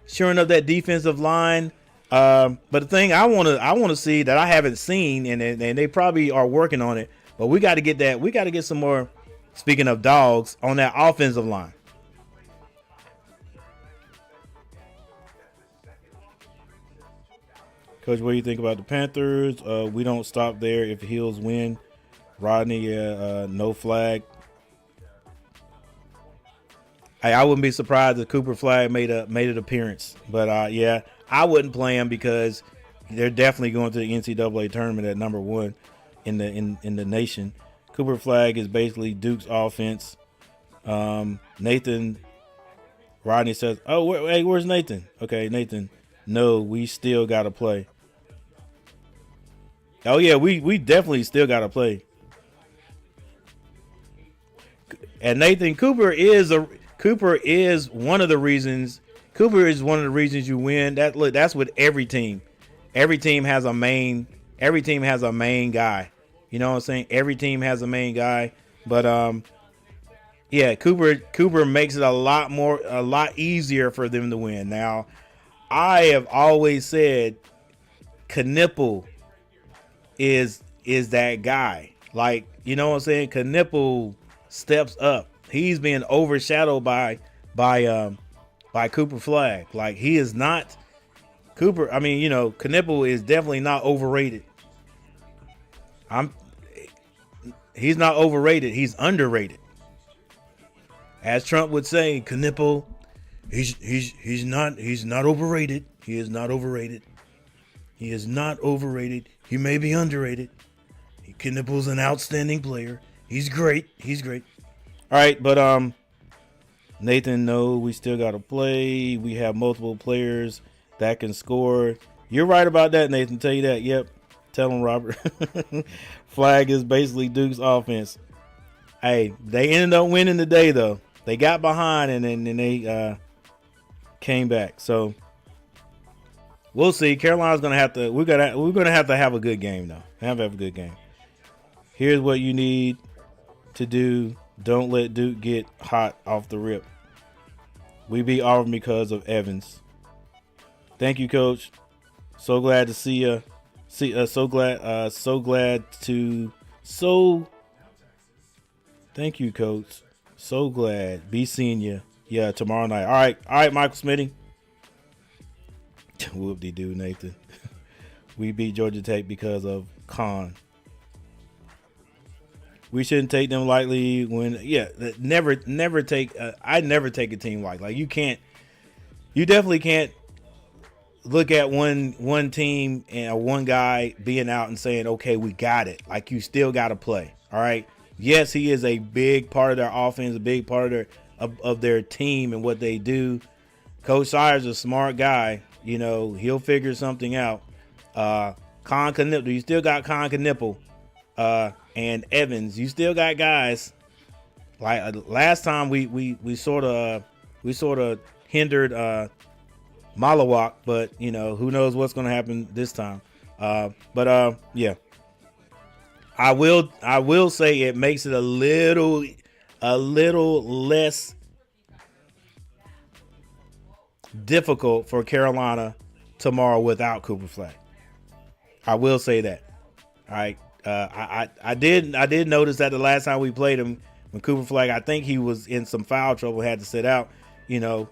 shoring up that defensive line. But the thing I want to see that I haven't seen, and they probably are working on it, but we got to get that. We got to get some more, speaking of dogs, on that offensive line. Coach, what do you think about the Panthers? We don't stop there. If Hills win, Rodney, no flag. I wouldn't be surprised if Cooper Flag made an appearance, but yeah, I wouldn't play him because they're definitely going to the NCAA tournament at number 1 in the nation. Cooper Flag is basically Duke's offense. Nathan Rodney says, "Oh, where's Nathan?" Okay, Nathan. No, we still got to play. Oh yeah, we definitely still got to play. And Nathan, Cooper is one of the reasons. Cooper is one of the reasons you win. That's with every team. Every team has a main guy. You know what I'm saying? Every team has a main guy. But yeah, Cooper makes it a lot easier for them to win. Now, I have always said Knipple is that guy. Like, you know what I'm saying? Knipple steps up. He's being overshadowed by Cooper Flag. Like, he is not Cooper. I mean, you know, Knipple is definitely not overrated. He's not overrated. He's underrated. As Trump would say, Knipple, he's not overrated. He is not overrated. He is not overrated. He may be underrated. Knipple's an outstanding player. He's great. All right, but Nathan, no, we still got to play. We have multiple players that can score. You're right about that, Nathan. Tell you that. Yep. Tell him, Robert. Flag is basically Duke's offense. Hey, they ended up winning today, though. They got behind and then they came back. So we'll see. Carolina's gonna have to. We're gonna have to have a good game, though. Have a good game. Here's what you need to do. Don't let Duke get hot off the rip. We beat Auburn because of Evans. Thank you, Coach. So glad to see you. Thank you, Coach. So glad. Be seeing you. Yeah, tomorrow night. All right, Michael Smitty. Whoop-de-doo, Nathan. We beat Georgia Tech because of Khan. We shouldn't take them lightly never take, I never take a team lightly. Like you definitely can't look at one team and one guy being out and saying, okay, we got it. Like you still got to play. All right. Yes, he is a big part of their offense, a big part of their team and what they do. Coach Sire's a smart guy. You know, he'll figure something out. Con Knipple, you still got Con Knipple and Evans. You still got guys. Like last time we sort of hindered Malawak, but you know, who knows what's going to happen this time. Yeah. I will say it makes it a little less difficult for Carolina tomorrow without Cooper Flag. I will say that. All right. I did notice that the last time we played him, when Cooper Flag, I think he was in some foul trouble, had to sit out. You know,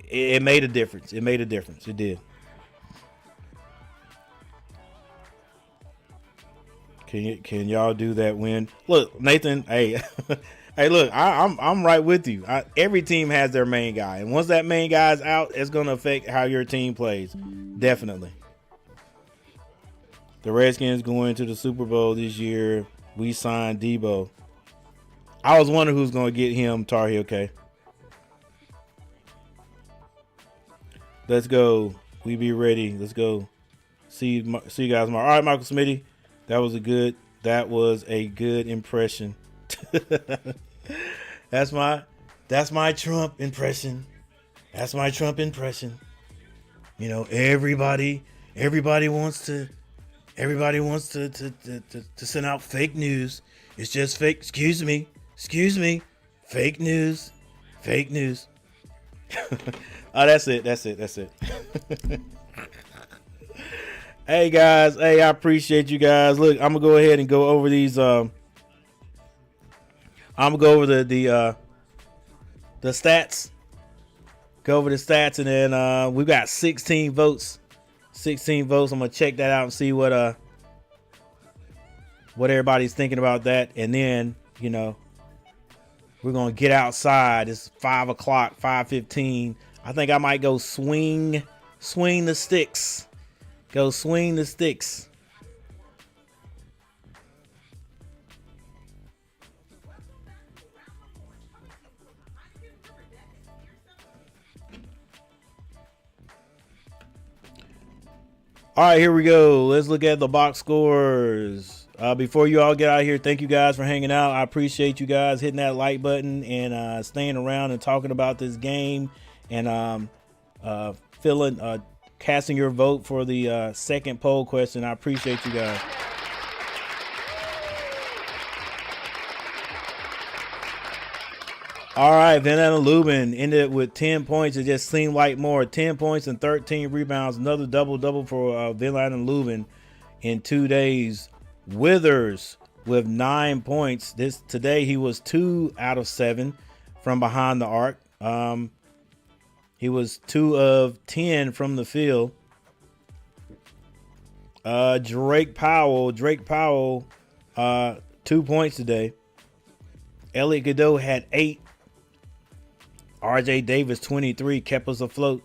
it made a difference. It made a difference. It did. Can y'all do that win? Look, Nathan. Hey, hey, look. I'm right with you. Every team has their main guy, and once that main guy's out, it's going to affect how your team plays. Definitely. The Redskins going to the Super Bowl this year. We signed Debo. I was wondering who's going to get him. Tar Heel K. Let's go. We be ready. Let's go. See you guys tomorrow. All right, Michael Smitty. That was a good impression. That's my Trump impression. That's my Trump impression. You know, everybody wants to send out fake news. It's just fake. Excuse me. Fake news. Oh, that's it. Hey guys, I appreciate you guys. Look, I'm gonna go ahead and go over these. I'm gonna go over the stats. Go over the stats, and then we got 16 votes. 16 votes. I'm gonna check that out and see what everybody's thinking about that, and then you know we're gonna get outside. It's 5 o'clock, 5:15. I think I might go swing the sticks. Go swing the sticks. All right, here we go. Let's look at the box scores. Before you all get out of here, thank you guys for hanging out. I appreciate you guys hitting that like button and staying around and talking about this game and casting your vote for the second poll question. I appreciate you guys. All right, Van Allen Lubin ended with 10 points. It just seemed like more. 10 points and 13 rebounds. Another double-double for Van Allen Lubin in 2 days. Withers with 9 points. Today he was 2 out of 7 from behind the arc. He was 2 of 10 from the field. Drake Powell, 2 points today. Elliot Godot had 8. RJ Davis, 23, kept us afloat.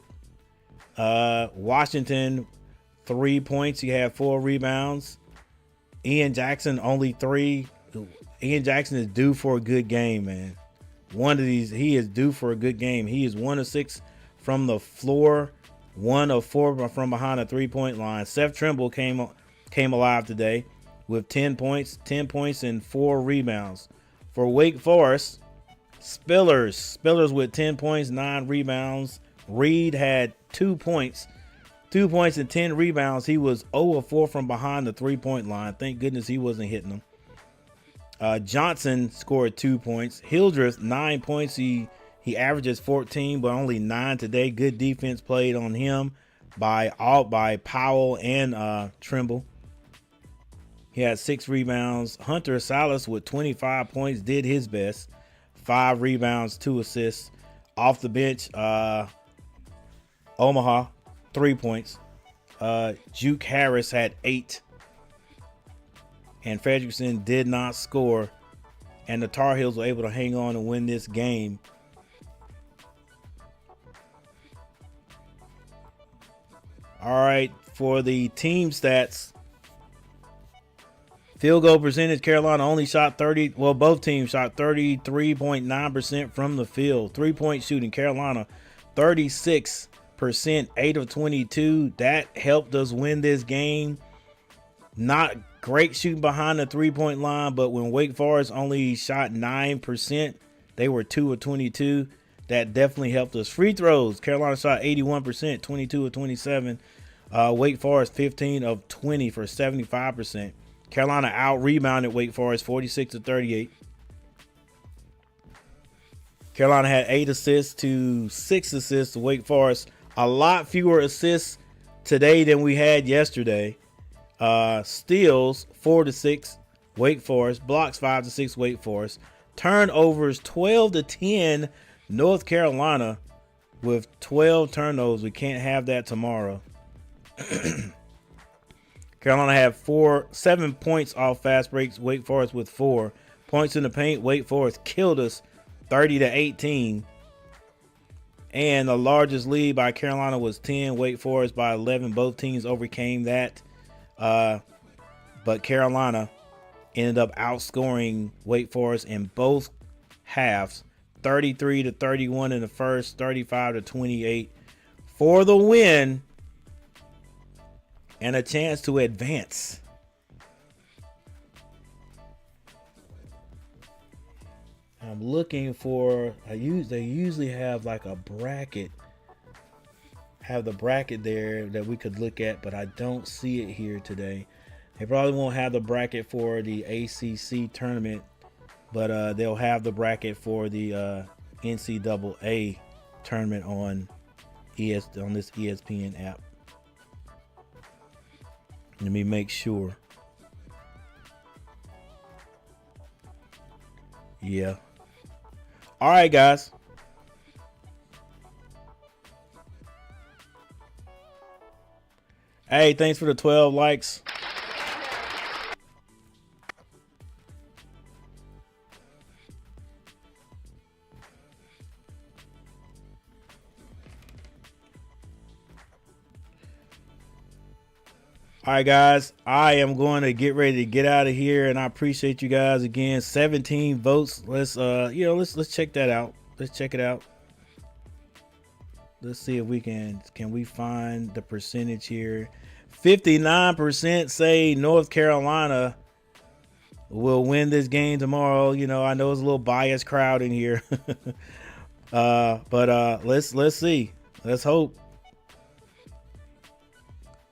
Washington, 3 points. He had 4 rebounds. Ian Jackson, only 3. Ian Jackson is due for a good game, man. He is due for a good game. He is 1 of 6 from the floor, 1 of 4 from behind the 3-point line. Seth Trimble came alive today with 10 points and 4 rebounds. For Wake Forest, Spillers with 10 points, 9 rebounds. Reed had 2 points 2 points and 10 rebounds. He was 0 of 4 from behind the three-point line. Thank goodness he wasn't hitting them. Johnson scored 2 points. Hildreth, 9 points. He averages 14, but only 9 today. Good defense played on him by Powell and Trimble. He had 6 rebounds. Hunter Salas with 25 points did his best. 5 rebounds, 2 assists. Off the bench, Omaha, 3 points. Juke Harris had 8. And Fredrickson did not score. And the Tar Heels were able to hang on and win this game. All right, for the team stats. Field goal percentage, Carolina only shot 30. Well, both teams shot 33.9% from the field. 3-point shooting, Carolina 36%, 8 of 22. That helped us win this game. Not great shooting behind the 3-point line, but when Wake Forest only shot 9%, they were 2 of 22. That definitely helped us. Free throws, Carolina shot 81%, 22 of 27. Wake Forest 15 of 20 for 75%. Carolina out-rebounded Wake Forest 46 to 38. Carolina had 8 assists to 6 assists to Wake Forest. A lot fewer assists today than we had yesterday. Steals 4 to 6 Wake Forest. Blocks 5 to 6 Wake Forest. Turnovers 12 to 10 North Carolina with 12 turnovers. We can't have that tomorrow. Carolina had 7 points off fast breaks. Wake Forest with 4 points in the paint. Wake Forest killed us 30 to 18. And the largest lead by Carolina was 10. Wake Forest by 11. Both teams overcame that. But Carolina ended up outscoring Wake Forest in both halves. 33 to 31 in the first, 35 to 28 for the win and a chance to advance. I'm looking for, they usually have like a bracket, have the bracket there that we could look at, but I don't see it here today. They probably won't have the bracket for the ACC tournament, but they'll have the bracket for the NCAA tournament on this ESPN app. Let me make sure. Yeah. All right, guys. Hey, thanks for the 12 likes. All right, guys, I am going to get ready to get out of here, and I appreciate you guys again. 17 votes. Let's let's check that out. Let's check it out. Let's see if we can we find the percentage here. 59% say North Carolina will win this game tomorrow. You know, I know it's a little biased crowd in here. but let's see. Let's hope.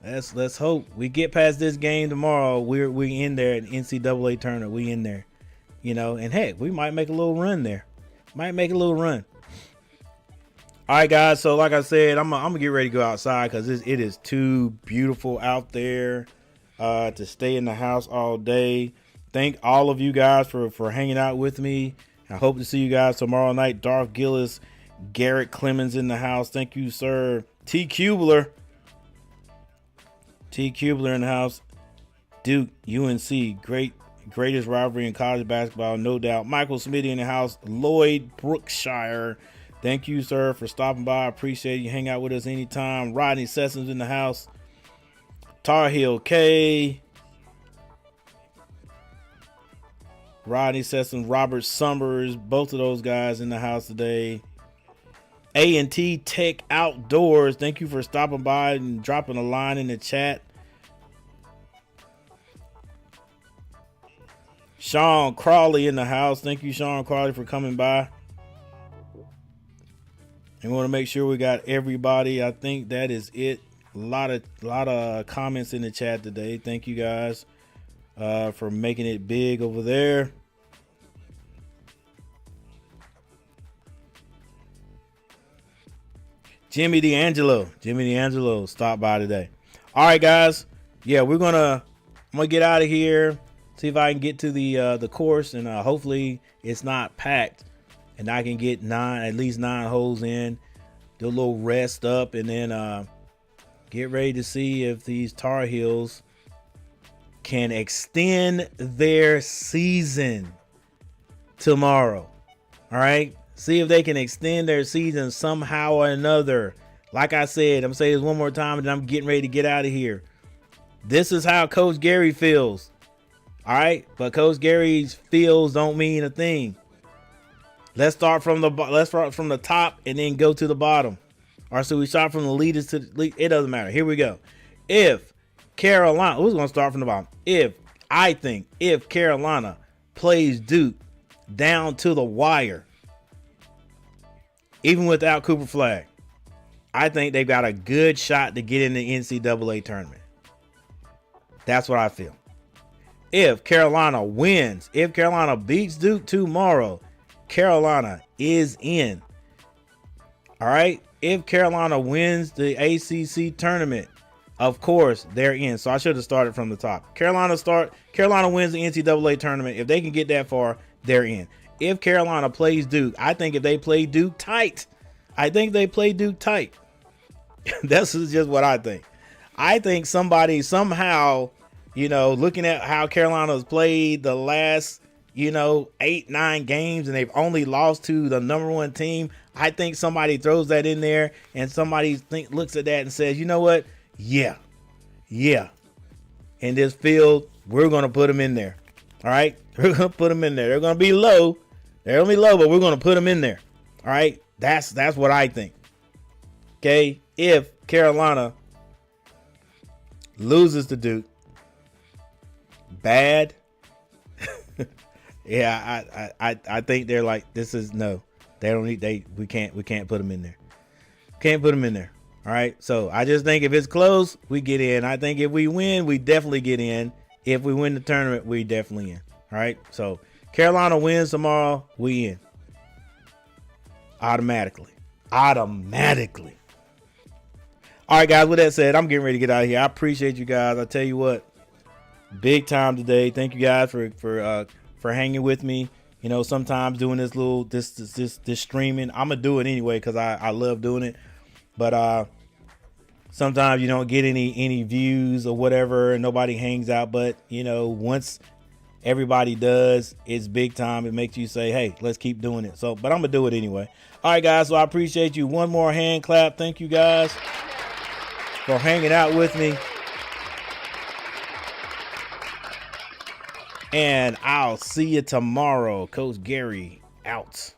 Let's hope we get past this game tomorrow. We in there in NCAA tournament. We in there, you know. And heck, we might make a little run there. Might make a little run. All right, guys. So like I said, I'm gonna get ready to go outside because it is too beautiful out there to stay in the house all day. Thank all of you guys for hanging out with me. I hope to see you guys tomorrow night. Darth Gillis, Garrett Clemens in the house. Thank you, sir. T. Kubler in the house. Duke, UNC, greatest rivalry in college basketball, no doubt. Michael Smitty in the house. Lloyd Brookshire, thank you, sir, for stopping by. I appreciate you. Hang out with us anytime. Rodney Sessoms in the house. Tar Heel K. Rodney Sessoms, Robert Summers, both of those guys in the house today. A&T Tech Outdoors, thank you for stopping by and dropping a line in the chat. Sean Crawley in the house. Thank you, Sean Crawley, for coming by. And we want to make sure we got everybody. I think that is it. lot of comments in the chat today. Thank you guys for making it big over there. Jimmy D'Angelo stopped by today. All right, guys. Yeah, I'm gonna get out of here. See if I can get to the course, and hopefully it's not packed, and I can get at least nine holes in. Do a little rest up, and then get ready to see if these Tar Heels can extend their season tomorrow. All right. See if they can extend their season somehow or another. Like I said, I'm going to say this one more time, and I'm getting ready to get out of here. This is how Coach Gary feels. All right. But Coach Gary's feels don't mean a thing. Let's start from the top and then go to the bottom. All right. So we start from the leaders to the lead. It doesn't matter. Here we go. If Carolina, who's going to start from the bottom? If Carolina plays Duke down to the wire, even without Cooper Flagg, I think they've got a good shot to get in the NCAA tournament. That's what I feel. If Carolina wins, if Carolina beats Duke tomorrow, Carolina is in. All right. If Carolina wins the ACC tournament, of course they're in. So I should have started from the top. Carolina wins the NCAA tournament. If they can get that far, they're in. If Carolina plays Duke, I think if they play Duke tight, That's just what I think. I think somebody somehow, looking at how Carolina's played the last, 8-9 games, and they've only lost to the number one team. I think somebody throws that in there, and somebody looks at that and says, you know what? Yeah. In this field, we're going to put them in there. All right. We're going to put them in there. They're going to be low. But we're going to put them in there. All right. That's what I think. Okay. If Carolina loses to Duke, bad. Yeah, I think they're like, this is no. They don't need we can't put them in there. Can't put them in there. All right. So I just think if it's close, we get in. I think if we win, we definitely get in. If we win the tournament, we definitely in. All right. So Carolina wins tomorrow, we in. Automatically. All right, guys, with that said, I'm getting ready to get out of here. I appreciate you guys. I tell you what, big time today. Thank you guys for hanging with me. Sometimes doing this little this streaming. I'm gonna do it anyway because I love doing it. But sometimes you don't get any views or whatever, and nobody hangs out. But once everybody does, it's big time. It makes you say, hey, let's keep doing it. So, but I'm gonna do it anyway. All right, guys. So I appreciate you. One more hand clap. Thank you guys for hanging out with me. And I'll see you tomorrow. Coach Gary out.